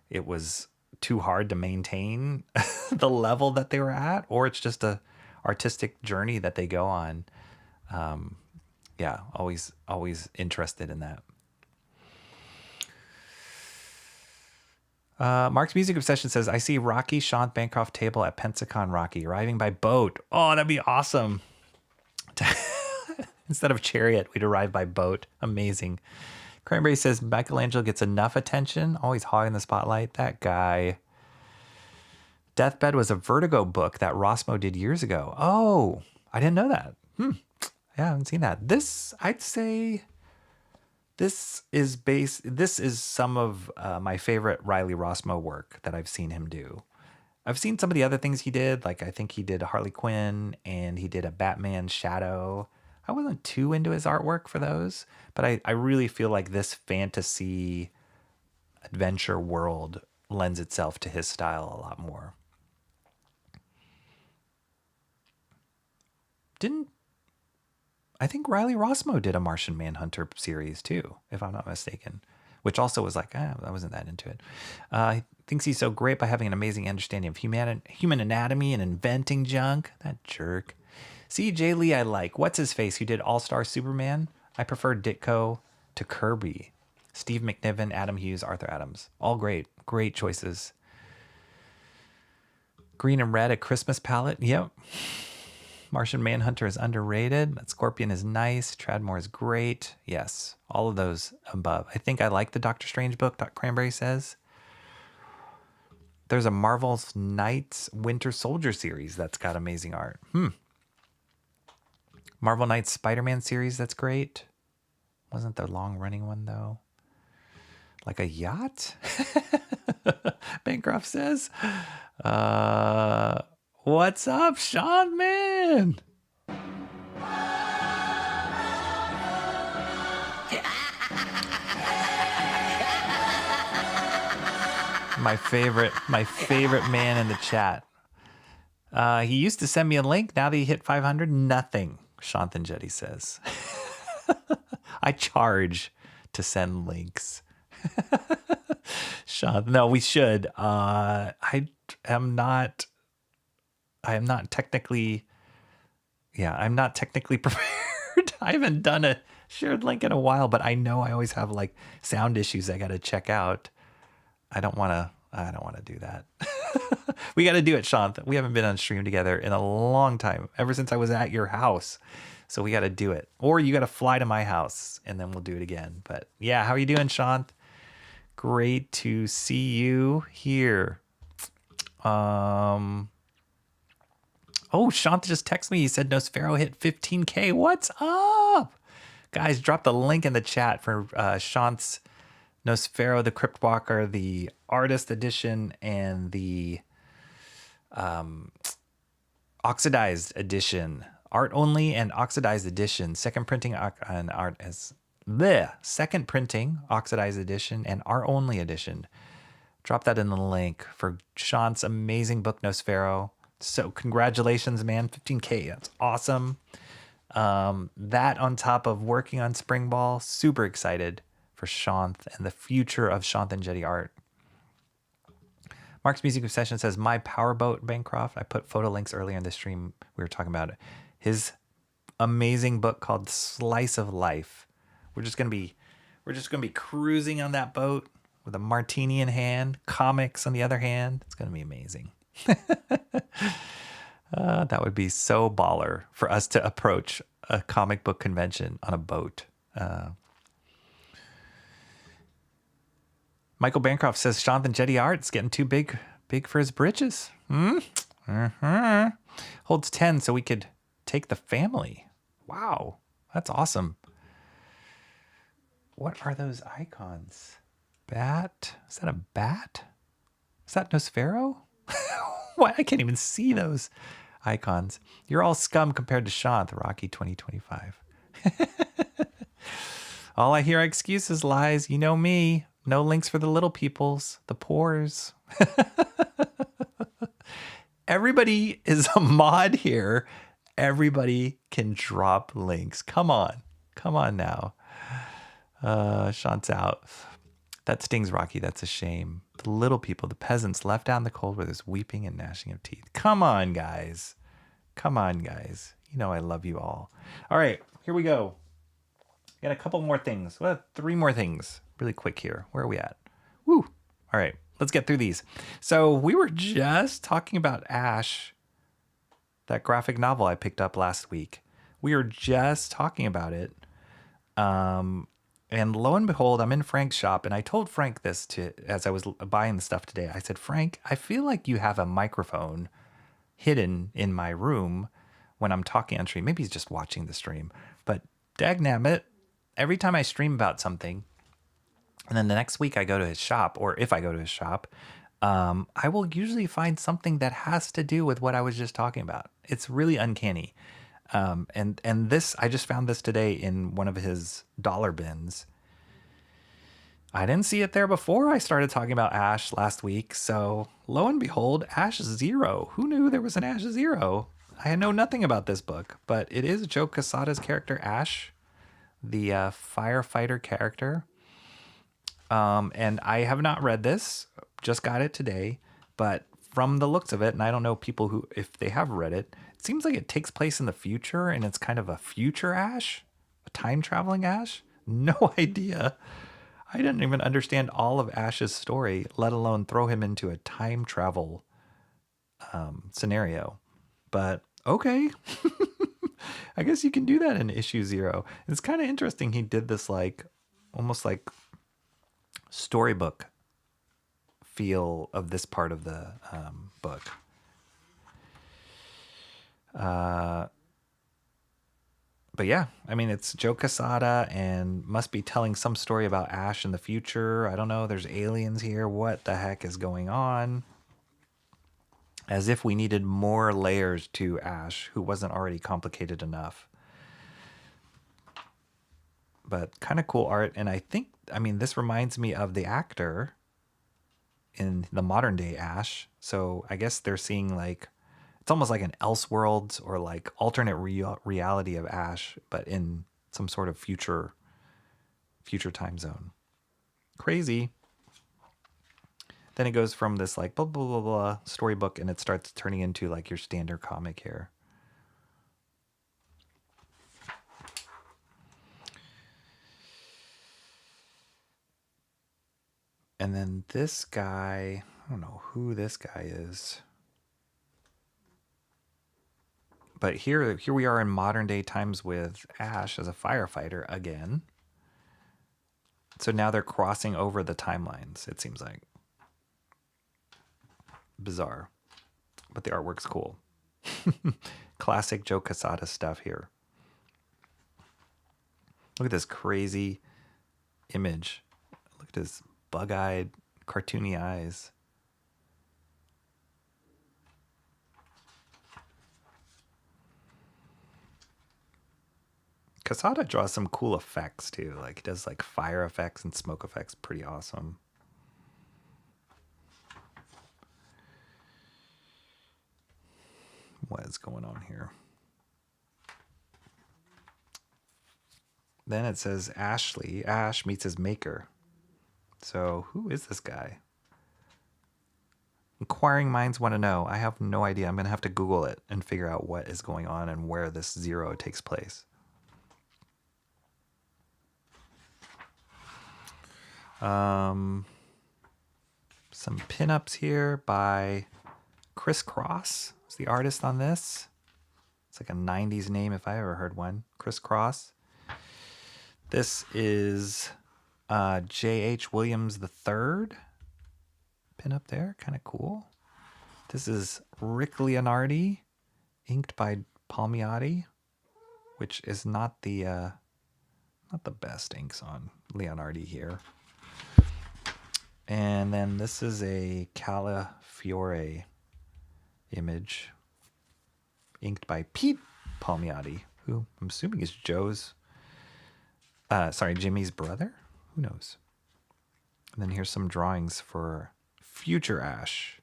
it was too hard to maintain the level that they were at, or it's just a artistic journey that they go on. Yeah, always interested in that. Mark's Music Obsession says, I see Rocky Sean Bancroft table at Pensacon Rocky arriving by boat. Oh, that'd be awesome. Instead of chariot, we'd arrive by boat. Amazing. Cranberry says Michelangelo gets enough attention. Always hogging the spotlight. That guy. Deathbed was a Vertigo book that Rossmo did years ago. Oh, I didn't know that. Yeah, I haven't seen that. This, I'd say, this is some of my favorite Riley Rossmo work that I've seen him do. I've seen some of the other things he did. Like I think he did Harley Quinn and he did a Batman Shadow. I wasn't too into his artwork for those, but I really feel like this fantasy adventure world lends itself to his style a lot more. I think Riley Rossmo did a Martian Manhunter series too, if I'm not mistaken, which also was like, I wasn't that into it. He thinks he's so great by having an amazing understanding of human anatomy and inventing junk. That jerk. C.J. Lee I like. What's his face? Who did All-Star Superman? I prefer Ditko to Kirby. Steve McNiven, Adam Hughes, Arthur Adams. All great. Great choices. Green and Red, a Christmas palette. Yep. Martian Manhunter is underrated. That Scorpion is nice. Tradmore is great. Yes, all of those above. I think I like the Doctor Strange book, Cranberry says. There's a Marvel's Knights Winter Soldier series that's got amazing art. Marvel Knights Spider-Man series, that's great. Wasn't the long-running one, though. Like a yacht? Bancroft says. What's up, Sean, man? My favorite man in the chat. He used to send me a link. Now that he hit 500, nothing. Shanthan Jetty says. I charge to send links. No, we should. I am not technically prepared. I haven't done a shared link in a while, but I know I always have like sound issues I got to check out. I don't want to do that. We got to do it, Sean. We haven't been on stream together in a long time, ever since I was at your house. So we got to do it. Or you got to fly to my house and then we'll do it again. But yeah, how are you doing, Sean? Great to see you here. Oh, Sean just texted me. He said Nosfero hit 15K. What's up? Guys, drop the link in the chat for Sean's Nosfero, the Cryptwalker, the Artist Edition, and the Oxidized Edition. Art only and Oxidized Edition. Second printing and art as second printing, Oxidized Edition, and Art only edition. Drop that in the link for Sean's amazing book, Nosfero. So congratulations, man. 15K. That's awesome. That on top of working on Spring Ball. Super excited for Shanth and the future of Shanthan Jetty art. Mark's Music Obsession says, my powerboat, Bancroft. I put photo links earlier in the stream. We were talking about his amazing book called Slice of Life. We're just gonna be cruising on that boat with a martini in hand, comics on the other hand. It's gonna be amazing. That would be so baller for us to approach a comic book convention on a boat. Michael Bancroft says Shanthan Jetty art's getting too big for his britches. Holds 10 so we could take the family. Wow, that's awesome. What are those icons? Bat? Is that a bat? Is that Nosfero? Why? I can't even see those icons. You're all scum compared to Shanth, Rocky 2025. All I hear are excuses, lies. You know me. No links for the little peoples, the poors. Everybody is a mod here. Everybody can drop links. Come on now. Shant's out. That stings, Rocky. That's a shame. The little people, the peasants left out in the cold with his weeping and gnashing of teeth. Come on, guys. You know I love you all. All right, here we go. Got a couple more things. Well, 3 more things really quick here. Where are we at? Woo. All right, let's get through these. So we were just talking about Ash, that graphic novel I picked up last week. We were just talking about it. And lo and behold, I'm in Frank's shop, and I told Frank this as I was buying the stuff today. I said, Frank, I feel like you have a microphone hidden in my room when I'm talking on stream. Maybe he's just watching the stream, but dagnabbit, every time I stream about something, and then the next week I go to his shop, or if I go to his shop, I will usually find something that has to do with what I was just talking about. It's really uncanny. And this, I just found this today in one of his dollar bins. I didn't see it there before I started talking about Ash last week. So lo and behold, Ash Zero. Who knew there was an Ash Zero? I know nothing about this book, but it is Joe Quesada's character, Ash, the firefighter character. And I have not read this, just got it today, but from the looks of it, and I don't know people who, if they have read it, it seems like it takes place in the future, and it's kind of a future Ash, a time traveling Ash. No idea. I didn't even understand all of Ash's story, let alone throw him into a time travel scenario. But okay, I guess you can do that in issue 0. It's kind of interesting. He did this like almost like storybook feel of this part of the book. But yeah, I mean, it's Joe Quesada and must be telling some story about Ash in the future. I don't know. There's aliens here. What the heck is going on? As if we needed more layers to Ash, who wasn't already complicated enough. But kind of cool art. And I think, I mean, this reminds me of the actor in the modern day Ash. So I guess they're seeing like, it's almost like an Elseworlds or like alternate reality of Ash, but in some sort of future time zone. Crazy. Then it goes from this like blah, blah, blah, blah storybook, and it starts turning into like your standard comic here. And then this guy, I don't know who this guy is. But here we are in modern day times with Ash as a firefighter again. So now they're crossing over the timelines, it seems like. Bizarre. But the artwork's cool. Classic Joe Quesada stuff here. Look at this crazy image. Look at his bug-eyed, cartoony eyes. Quesada draws some cool effects too. Like he does like fire effects and smoke effects. Pretty awesome. What is going on here? Then it says Ash meets his maker. So who is this guy? Inquiring minds want to know. I have no idea. I'm going to have to Google it and figure out what is going on and where this 0 takes place. Some pinups here by Chris Cross is the artist on this. It's like a 90s name if I ever heard one. Chris Cross. This is J.H. Williams III. Pinup there, kind of cool. This is Rick Leonardi, inked by Palmiotti, which is not the best inks on Leonardi here. And then this is a Calafiore image inked by Pete Palmiotti, who I'm assuming is Jimmy's brother? Who knows? And then here's some drawings for future Ash.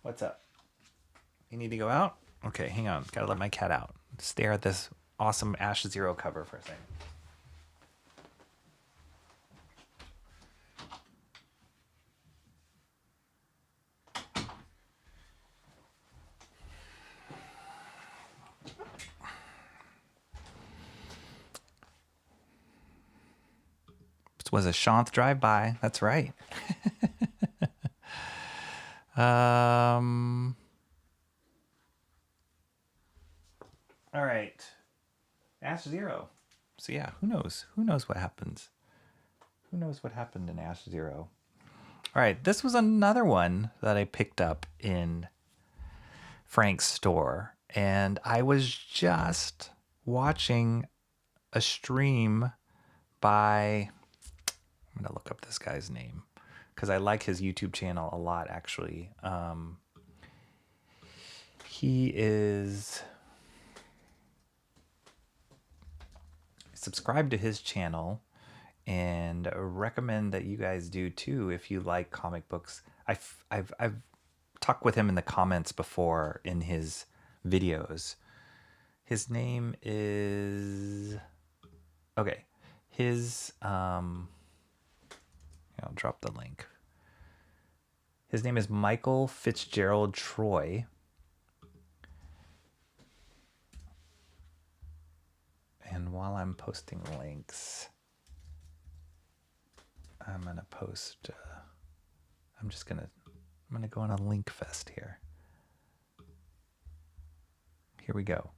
What's up? You need to go out? Okay, hang on. Gotta let my cat out. Stare at this awesome Ash 0 cover for a second. This was a Shanth drive-by. That's right. Ash Zero. So yeah, who knows? Who knows what happens? Who knows what happened in Ash Zero? All right, this was another one that I picked up in Frank's store, and I was just watching a stream by, I'm gonna look up this guy's name because I like his YouTube channel a lot, actually. He is subscribe to his channel and recommend that you guys do too if you like comic books. I've talked with him in the comments before in his videos. His name is I'll drop the link. His name is Michael Fitzgerald Troy. And while I'm posting links, I'm gonna go on a link fest here. Here we go.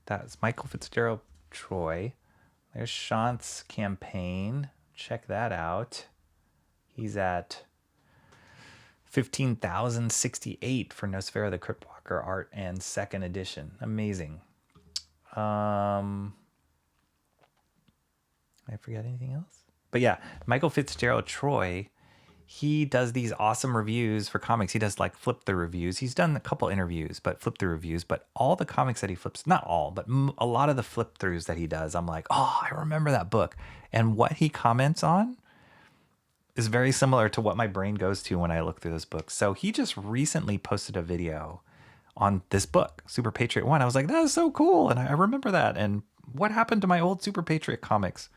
That's Michael Fitzgerald Troy. There's Shant's campaign. Check that out. He's at 15,068 for Nosfera the Cryptwalker art and second edition. Amazing. Did I forget anything else? But yeah, Michael Fitzgerald Troy, he does these awesome reviews for comics. He does like flip through reviews. He's done a couple interviews, but flip through reviews. But all the comics that he flips, not all, but a lot of the flip throughs that he does, I'm like, oh, I remember that book. And what he comments on is very similar to what my brain goes to when I look through those books. So he just recently posted a video on this book, Super Patriot 1. I was like, that is so cool. And I remember that. And what happened to my old Super Patriot comics?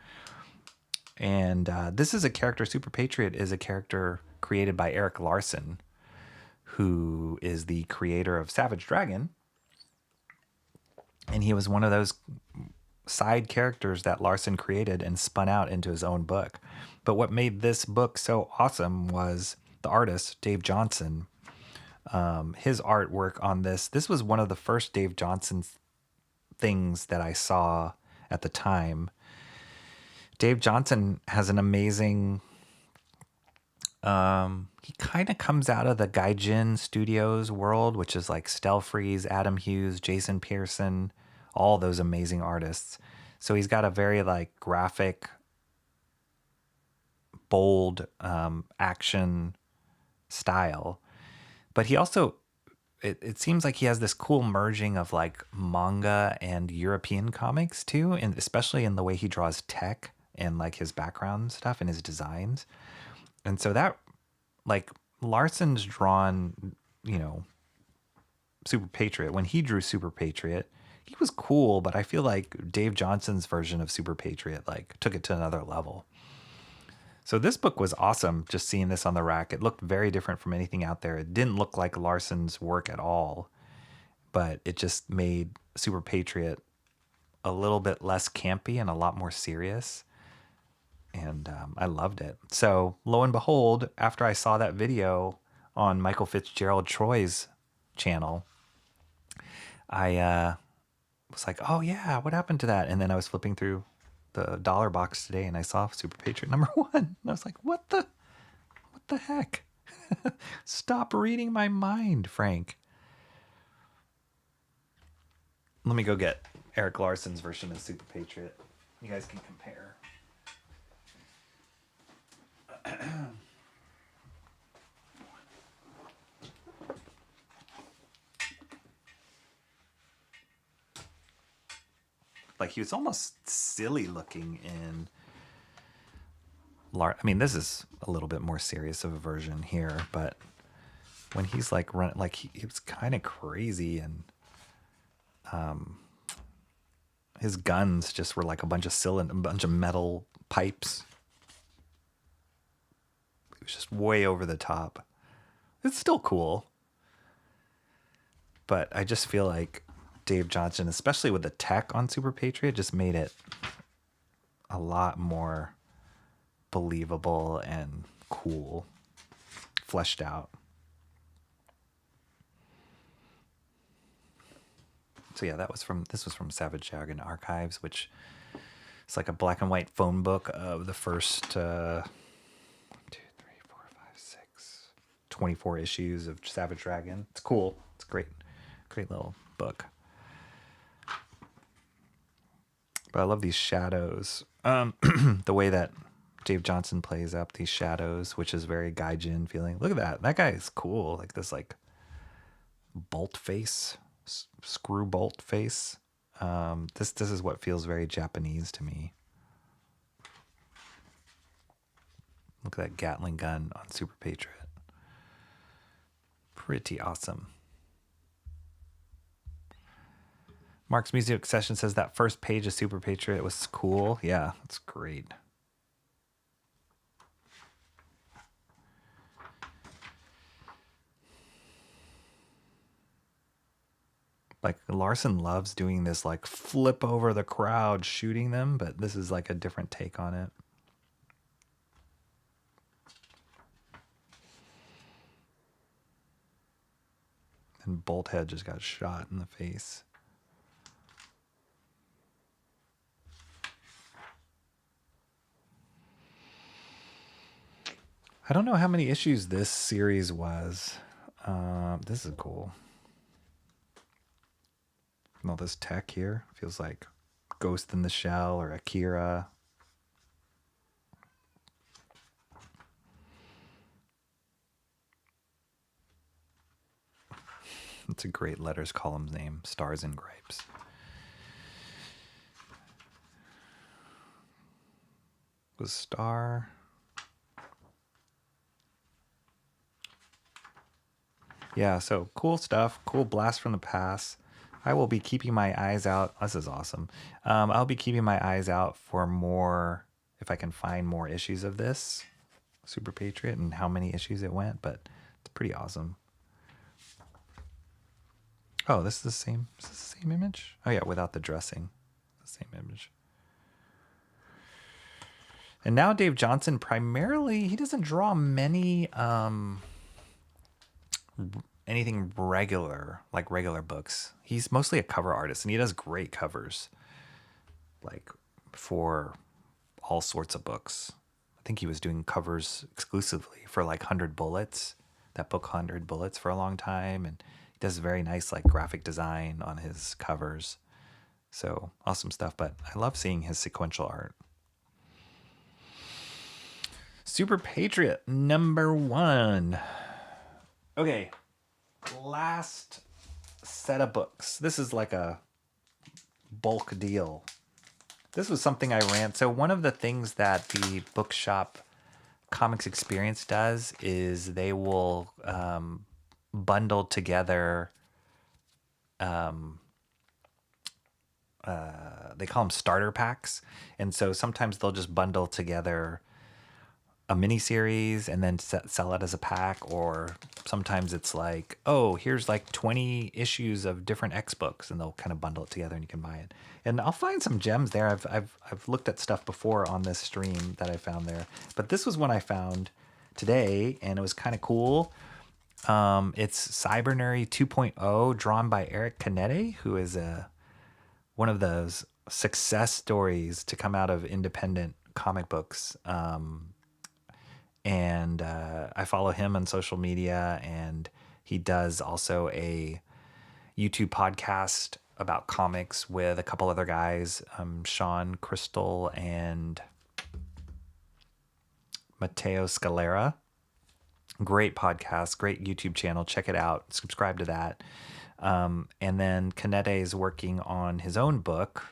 And this is a character, Super Patriot is a character created by Eric Larson, who is the creator of Savage Dragon. And he was one of those side characters that Larson created and spun out into his own book. But what made this book so awesome was the artist, Dave Johnson. His artwork on this was one of the first Dave Johnson things that I saw at the time. Dave Johnson has an amazing, he kind of comes out of the Gaijin Studios world, which is like Stelfreeze, Adam Hughes, Jason Pearson, all those amazing artists. So he's got a very like graphic, bold action style. But he also, it seems like he has this cool merging of like manga and European comics too, and especially in the way he draws tech and like his background stuff and his designs. And so that, like, Larson's drawn, you know, Super Patriot. When he drew Super Patriot, he was cool, but I feel like Dave Johnson's version of Super Patriot like took it to another level. So this book was awesome, just seeing this on the rack. It looked very different from anything out there. It didn't look like Larson's work at all, but it just made Super Patriot a little bit less campy and a lot more serious. And I loved it. So lo and behold, after I saw that video on Michael Fitzgerald Troy's channel, I was like, oh yeah, what happened to that? And then I was flipping through the dollar box today and I saw Super Patriot #1. And I was like, what the heck? Stop reading my mind, Frank. Let me go get Eric Larson's version of Super Patriot. You guys can compare. Like, he was almost silly looking in I mean, this is a little bit more serious of a version here, but when he's like running, like he was kind of crazy, and his guns just were like a bunch of metal pipes. It was just way over the top. It's still cool, but I just feel like Dave Johnson, especially with the tech on Super Patriot, just made it a lot more believable and cool, fleshed out. So yeah, this was from Savage Dragon Archives, which it's like a black and white phone book of the first 1, 2, 3, 4, 5, 6, 24 issues of Savage Dragon. It's cool. It's great little book. But I love these shadows. The way that Dave Johnson plays up these shadows, which is very Gaijin feeling. Look at that. That guy is cool. Like this like bolt face, screw bolt face. This is what feels very Japanese to me. Look at that Gatling gun on Super Patriot. Pretty awesome. Mark's Music Session says that first page of Super Patriot was cool. Yeah, it's great. Like Larson loves doing this like flip over the crowd shooting them, but this is like a different take on it. And Bolthead just got shot in the face. I don't know how many issues this series was. This is cool. And all this tech here feels like Ghost in the Shell or Akira. It's a great letters column name, Stars and Grapes. Was Star... Yeah, so cool stuff. Cool blast from the past. I will be keeping my eyes out. This is awesome. I'll be keeping my eyes out for more, if I can find more issues of this Super Patriot and how many issues it went, but it's pretty awesome. Oh, this is the same. Is this the same image? Oh yeah, without the dressing. The same image. And now Dave Johnson primarily, he doesn't draw many anything regular, like regular books. He's mostly a cover artist, and he does great covers, like for all sorts of books. I think he was doing covers exclusively for like 100 Bullets, that book 100 Bullets for a long time, and he does very nice like graphic design on his covers. So awesome stuff, but I love seeing his sequential art. Super Patriot #1. Okay, last set of books. This is like a bulk deal. This was something I ran. So one of the things that the Bookshop Comics Experience does is they will bundle together, they call them starter packs. And so sometimes they'll just bundle together a mini series and then sell it as a pack, or sometimes it's like, oh, here's like 20 issues of different X books, and they'll kind of bundle it together and you can buy it. And I'll find some gems there. I've looked at stuff before on this stream that I found there, but this was one I found today, and it was kind of cool. It's Cybernary 2.0, drawn by Eric Canete, who is one of those success stories to come out of independent comic books. And I follow him on social media, and he does also a YouTube podcast about comics with a couple other guys, Sean Crystal and Matteo Scalera. Great podcast, great YouTube channel. Check it out. Subscribe to that. And then Canete is working on his own book,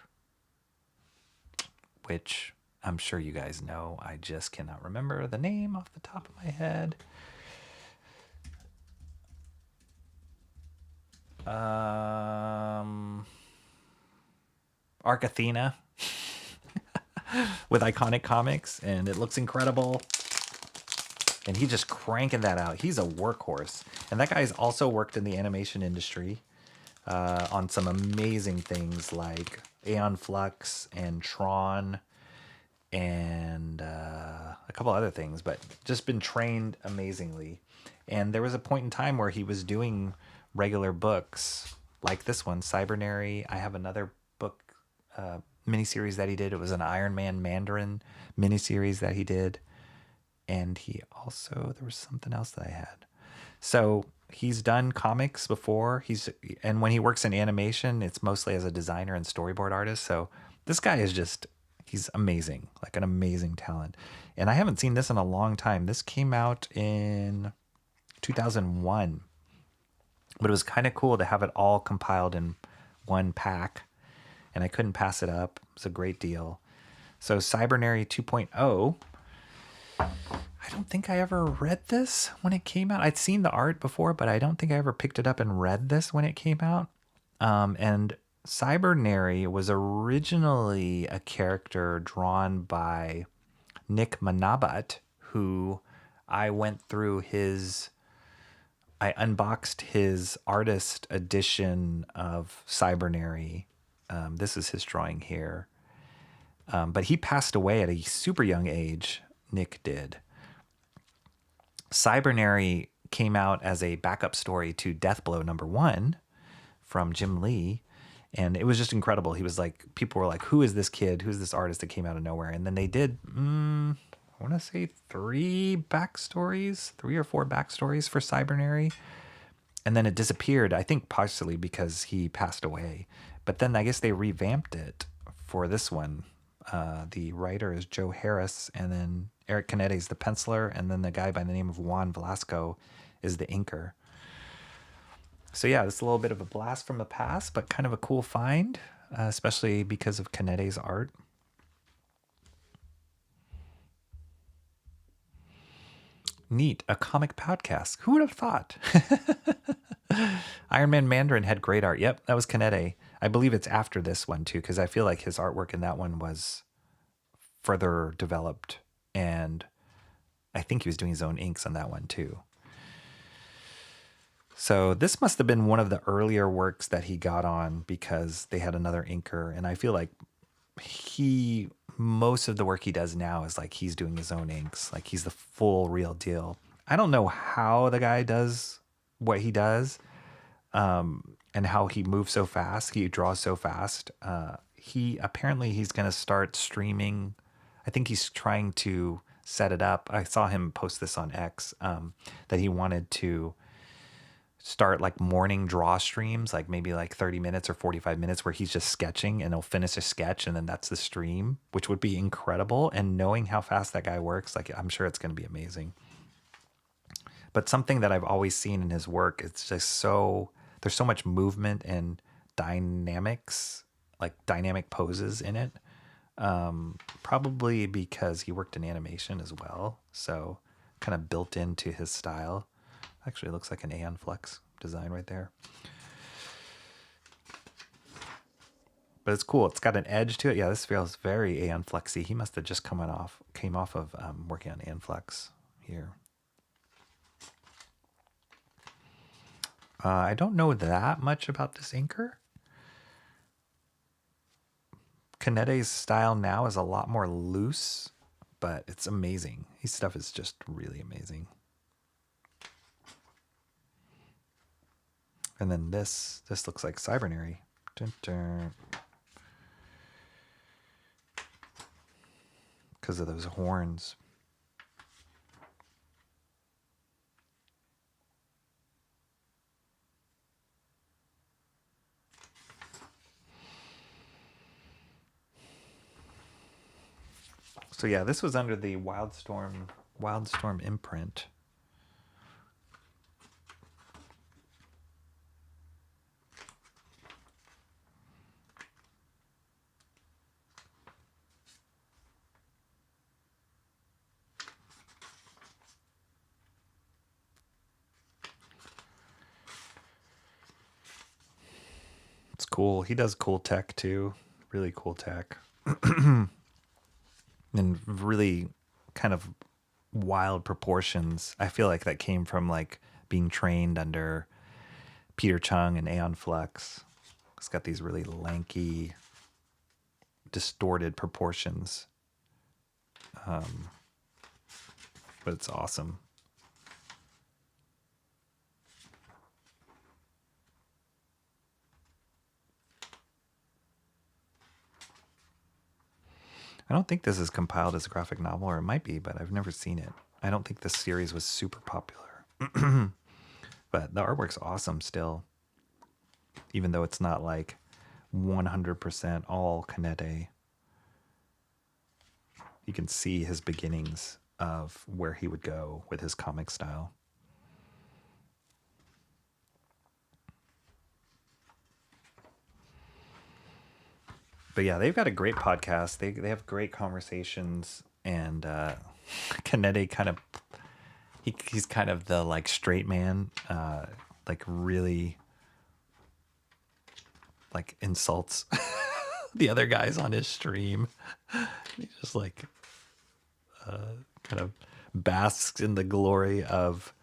which I'm sure you guys know. I just cannot remember the name off the top of my head. Arc Athena with Iconic Comics, and it looks incredible. And he's just cranking that out. He's a workhorse. And that guy's also worked in the animation industry on some amazing things like Aeon Flux and Tron, and a couple other things, but just been trained amazingly. And there was a point in time where he was doing regular books like this one, Cybernary. I have another book miniseries that he did. It was an Iron Man Mandarin miniseries that he did. And he also, there was something else that I had. So he's done comics before. And when he works in animation, it's mostly as a designer and storyboard artist. So this guy is he's amazing, like an amazing talent. And I haven't seen this in a long time. This came out in 2001, but it was kind of cool to have it all compiled in one pack, and I couldn't pass it up. It was a great deal. So Cybernary 2.0, I don't think I ever read this when it came out. I'd seen the art before, but I don't think I ever picked it up and read this when it came out. And Cybernary was originally a character drawn by Nick Manabat, who I unboxed his artist edition of Cybernary. This is his drawing here. But he passed away at a super young age. Nick did. Cybernary came out as a backup story to Deathblow #1 from Jim Lee. And it was just incredible. He was like, people were like, who is this kid? Who's this artist that came out of nowhere? And then they did, I want to say 3 or 4 backstories for Cybernary. And then it disappeared, I think partially because he passed away. But then I guess they revamped it for this one. The writer is Joe Harris, and then Eric Canetti is the penciler, and then the guy by the name of Juan Velasco is the inker. So yeah, this is a little bit of a blast from the past, but kind of a cool find, especially because of Canetti's art. Neat, a comic podcast. Who would have thought? Iron Man Mandarin had great art. Yep, that was Canetti. I believe it's after this one too, because I feel like his artwork in that one was further developed, and I think he was doing his own inks on that one too. So this must have been one of the earlier works that he got on, because they had another inker, and I feel like most of the work he does now is like he's doing his own inks, like he's the full real deal. I don't know how the guy does what he does, and how he moves so fast. He draws so fast. He's going to start streaming. I think he's trying to set it up. I saw him post this on X, that he wanted to start like morning draw streams, like maybe like 30 minutes or 45 minutes where he's just sketching, and he'll finish a sketch and then that's the stream, which would be incredible. And knowing how fast that guy works, like I'm sure it's going to be amazing. But something that I've always seen in his work, it's just there's so much movement and dynamics, like dynamic poses in it. Probably because he worked in animation as well. So kind of built into his style. Actually, it looks like an Aeon Flux design right there. But it's cool. It's got an edge to it. Yeah, this feels very Aeon Fluxy. He must have just came off of working on Aeon Flux here. I don't know that much about this inker. Canetti's style now is a lot more loose, but it's amazing. His stuff is just really amazing. And then this looks like Cybernary. Dun, dun. Because of those horns. So yeah, this was under the Wildstorm imprint. It's cool. He does cool tech too. Really cool tech. And really kind of wild proportions. I feel like that came from like being trained under Peter Chung and Aeon Flux. It's got these really lanky, distorted proportions. But it's awesome. I don't think this is compiled as a graphic novel, or it might be, but I've never seen it. I don't think this series was super popular. But the artwork's awesome still. Even though it's not like 100% all Kanede. You can see his beginnings of where he would go with his comic style. But yeah, they've got a great podcast. They have great conversations, and Kanede kind of he's kind of the like straight man, like really like insults the other guys on his stream. He just like kind of basks in the glory of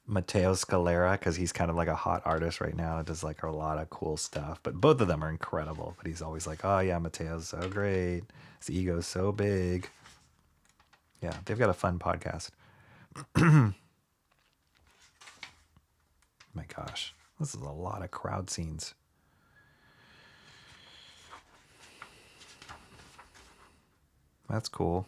Matteo Scalera, because he's kind of like a hot artist right now. It does like a lot of cool stuff, but both of them are incredible. But he's always like, oh yeah, Matteo's so great, his ego's so big. Yeah, they've got a fun podcast. My gosh, this is a lot of crowd scenes. That's cool.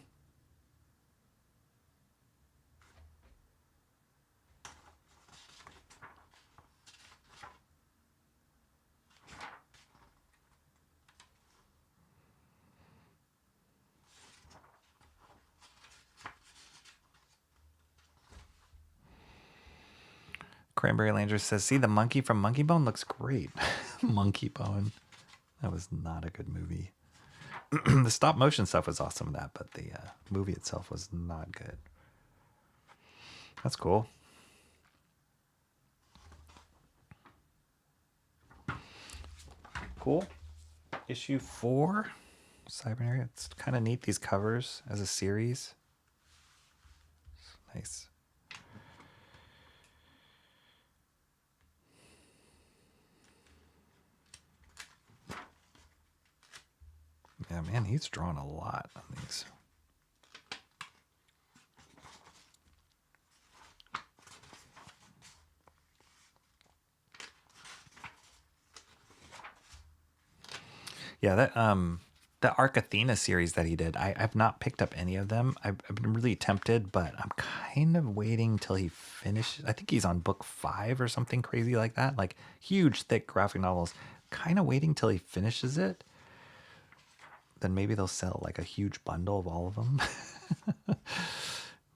Cranberry Langer says, see, the monkey from Monkey Bone looks great. Monkey Bone. That was not a good movie. The stop motion stuff was awesome in that, but the movie itself was not good. That's cool. Cool. Issue 4, Cybernary. It's kind of neat, these covers as a series. Nice. Yeah, man, he's drawn a lot on these. Yeah, that Arc Athena series that he did, I've not picked up any of them. I've been really tempted, but I'm kind of waiting till he finishes. I think he's on book 5 or something crazy like that. Like huge, thick graphic novels. Kind of waiting till he finishes it. Then maybe they'll sell like a huge bundle of all of them.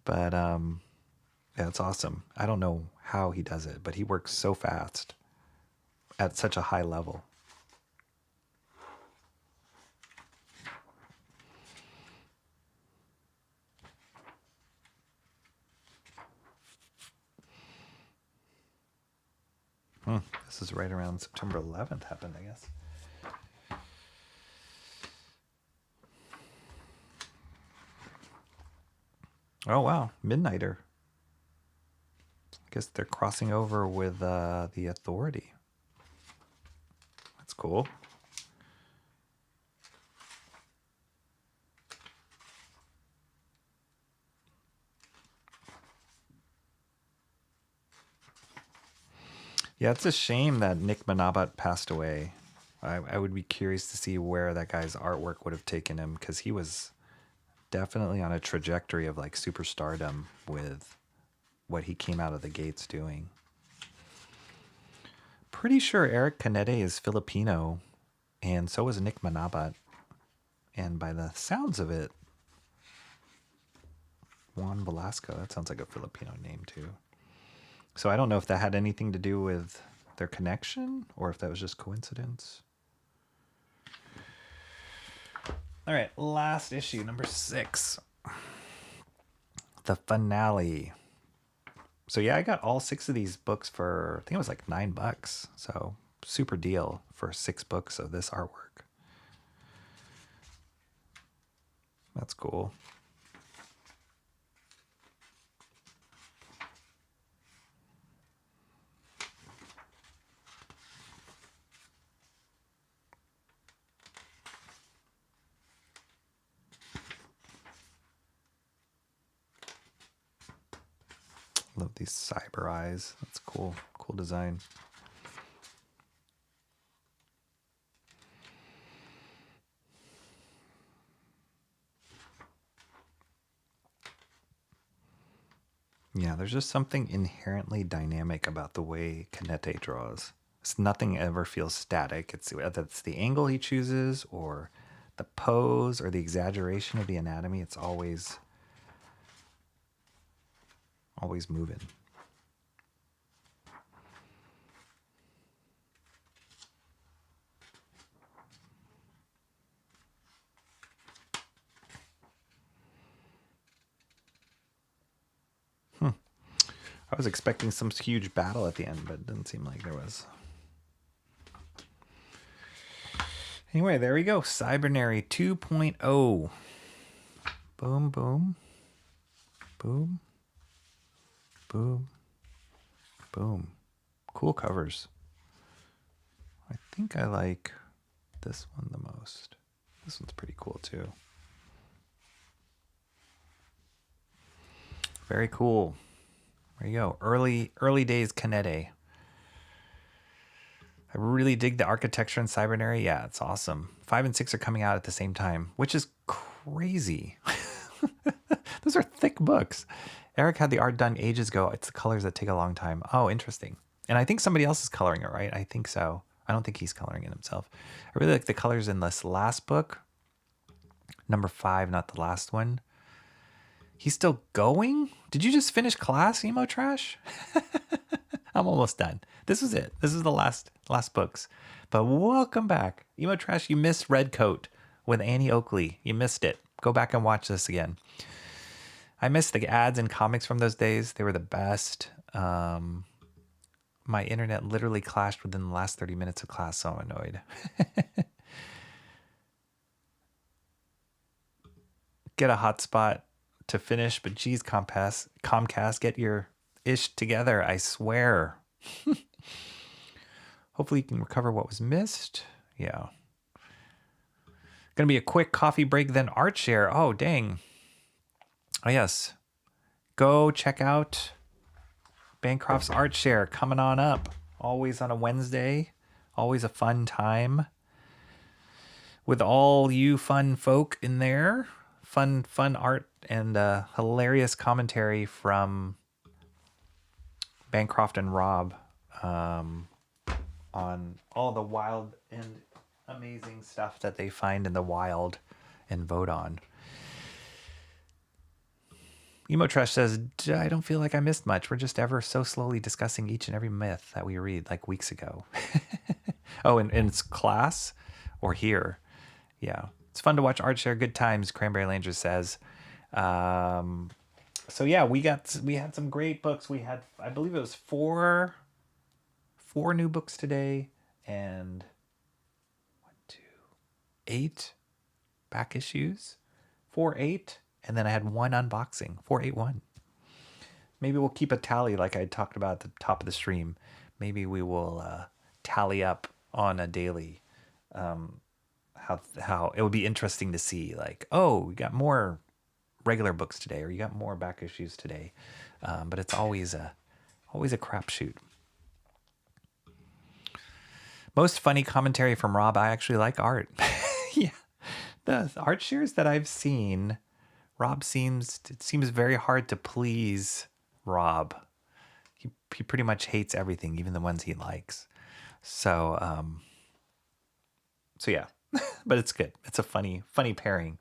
But yeah, it's awesome. I don't know how he does it, but he works so fast at such a high level. This is right around September 11th happened, I guess. Oh, wow. Midnighter. I guess they're crossing over with the Authority. That's cool. Yeah, it's a shame that Nick Manabat passed away. I would be curious to see where that guy's artwork would have taken him, because he was definitely on a trajectory of like superstardom with what he came out of the gates doing. Pretty sure Eric Kanede is Filipino, and so is Nick Manabat. And by the sounds of it, Juan Velasco, that sounds like a Filipino name too. So I don't know if that had anything to do with their connection or if that was just coincidence. All right, last issue, number 6. The finale. So yeah, I got all 6 of these books for, I think it was like $9. So super deal for 6 books of this artwork. That's cool. Love these cyber eyes. That's cool. Cool design. Yeah, there's just something inherently dynamic about the way Kanete draws. Nothing ever feels static. It's whether it's the angle he chooses or the pose or the exaggeration of the anatomy. It's always moving. I was expecting some huge battle at the end, but it didn't seem like there was. Anyway, there we go. Cybernary 2.0. Boom, boom. Boom. Boom. Boom. Cool covers. I think I like this one the most. This one's pretty cool too. Very cool. There you go. Early days Kanete. I really dig the architecture in Cybernary. Yeah, it's awesome. 5 and 6 are coming out at the same time, which is crazy. Those are thick books. Eric had the art done ages ago. It's the colors that take a long time. Oh, interesting. And I think somebody else is coloring it, right? I think so. I don't think he's coloring it himself. I really like the colors in this last book. Number 5, not the last one. He's still going? Did you just finish class, Emo Trash? I'm almost done. This is it. This is the last books. But welcome back. Emo Trash, you missed Redcoat with Annie Oakley. You missed it. Go back and watch this again. I miss the ads and comics from those days. They were the best. My internet literally clashed within the last 30 minutes of class, so I'm annoyed. Get a hotspot to finish, but geez, Comcast, get your ish together, I swear. Hopefully you can recover what was missed. Yeah. Gonna be a quick coffee break, then art share. Oh, dang. Oh, yes. Go check out Bancroft's art share coming on up. Always on a Wednesday. Always a fun time. With all you fun folk in there. Fun art and hilarious commentary from Bancroft and Rob on all the wild and amazing stuff that they find in the wild and vote on. Emo Trash says, I don't feel like I missed much. We're just ever so slowly discussing each and every myth that we read like weeks ago. Oh, in it's class or here. Yeah. It's fun to watch art share. Good times, Cranberry Langer says. So yeah, we had some great books. We had, I believe it was four new books today and 8 back issues. 8, and then I had 1 unboxing. 481. Maybe we'll keep a tally like I talked about at the top of the stream. Maybe we will tally up on a daily. How it would be interesting to see, like, oh, we got more regular books today, or you got more back issues today. But it's always a crapshoot. Most funny commentary from Rob. I actually like art. Yeah, the art shares that I've seen, it seems very hard to please Rob. He pretty much hates everything, even the ones he likes. So yeah, but it's good. It's a funny pairing.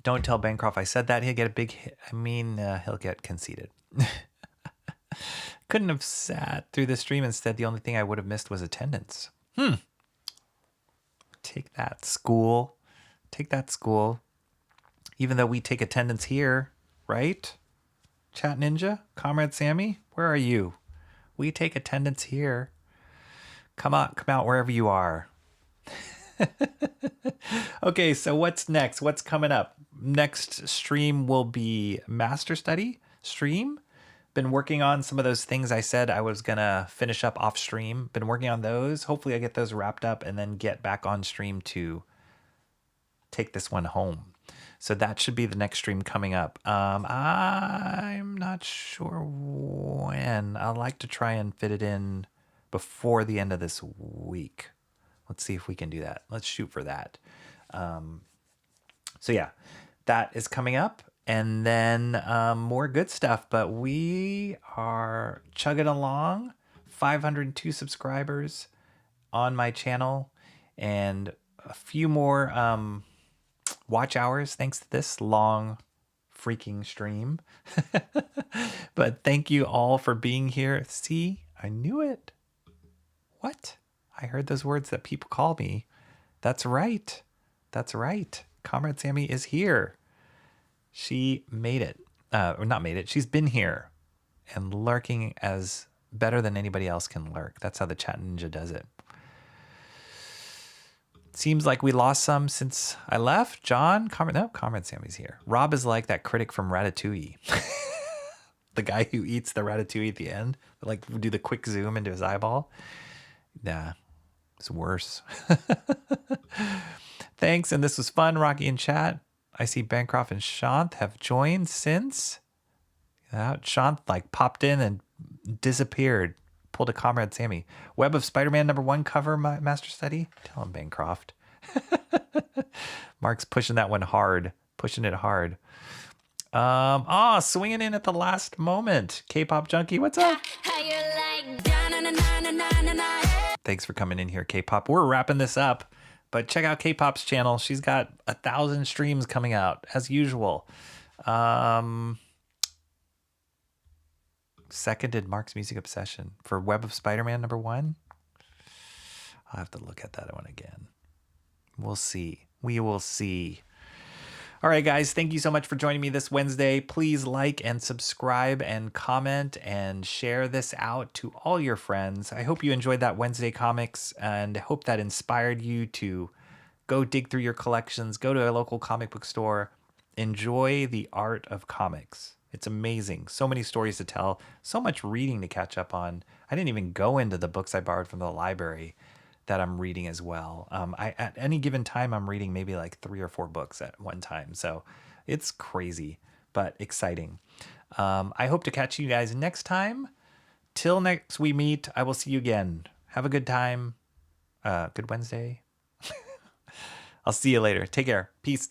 Don't tell Bancroft I said that. He'll get a big hit. He'll get conceited. Couldn't have sat through the stream. Instead, the only thing I would have missed was attendance. Take that, school. Even though we take attendance here, right? Chat Ninja, Comrade Sammy, where are you? We take attendance here. Come out wherever you are. Okay, so what's next? What's coming up? Next stream will be Master Study stream. Been working on some of those things I said I was going to finish up off stream. Been working on those. Hopefully I get those wrapped up and then get back on stream to take this one home. So that should be the next stream coming up. I'm not sure when. I'd like to try and fit it in before the end of this week. Let's see if we can do that. Let's shoot for that. So yeah, that is coming up. and then more good stuff. But we are chugging along. 502 subscribers on my channel, and a few more watch hours thanks to this long freaking stream. But thank you all for being here. See, I knew it. What? I heard those words that people call me. That's right. That's right. Comrade Sammy is here. She made it. Or not made it. She's been here and lurking as better than anybody else can lurk. That's how the Chat Ninja does it. Seems like we lost some since I left. John, Comrade Sammy's here. Rob is like that critic from Ratatouille. The guy who eats the ratatouille at the end. Like, do the quick zoom into his eyeball. Nah, it's worse. Thanks, and this was fun. Rocky in chat. I see Bancroft and Shant have joined since. Shant like popped in and disappeared. Pulled a Comrade Sammy. Web of Spider-Man #1 cover, Master Study. Tell him, Bancroft. Mark's pushing that one hard. Pushing it hard. Swinging in at the last moment. K-pop junkie, what's up? Thanks for coming in here, K-pop. We're wrapping this up, but check out K-pop's channel. She's got 1,000 streams coming out as usual. Seconded Mark's Music Obsession for Web of Spider-Man #1. I'll have to look at that one again. We'll see. We will see. All right, guys, thank you so much for joining me this Wednesday. Please like and subscribe and comment and share this out to all your friends. I hope you enjoyed that Wednesday comics and hope that inspired you to go dig through your collections, go to a local comic book store, enjoy the art of comics. It's amazing. So many stories to tell, so much reading to catch up on. I didn't even go into the books I borrowed from the library that I'm reading as well. At any given time, I'm reading maybe like 3 or 4 books at one time. So it's crazy, but exciting. I hope to catch you guys next time. Till next we meet, I will see you again. Have a good time. Good Wednesday. I'll see you later. Take care. Peace.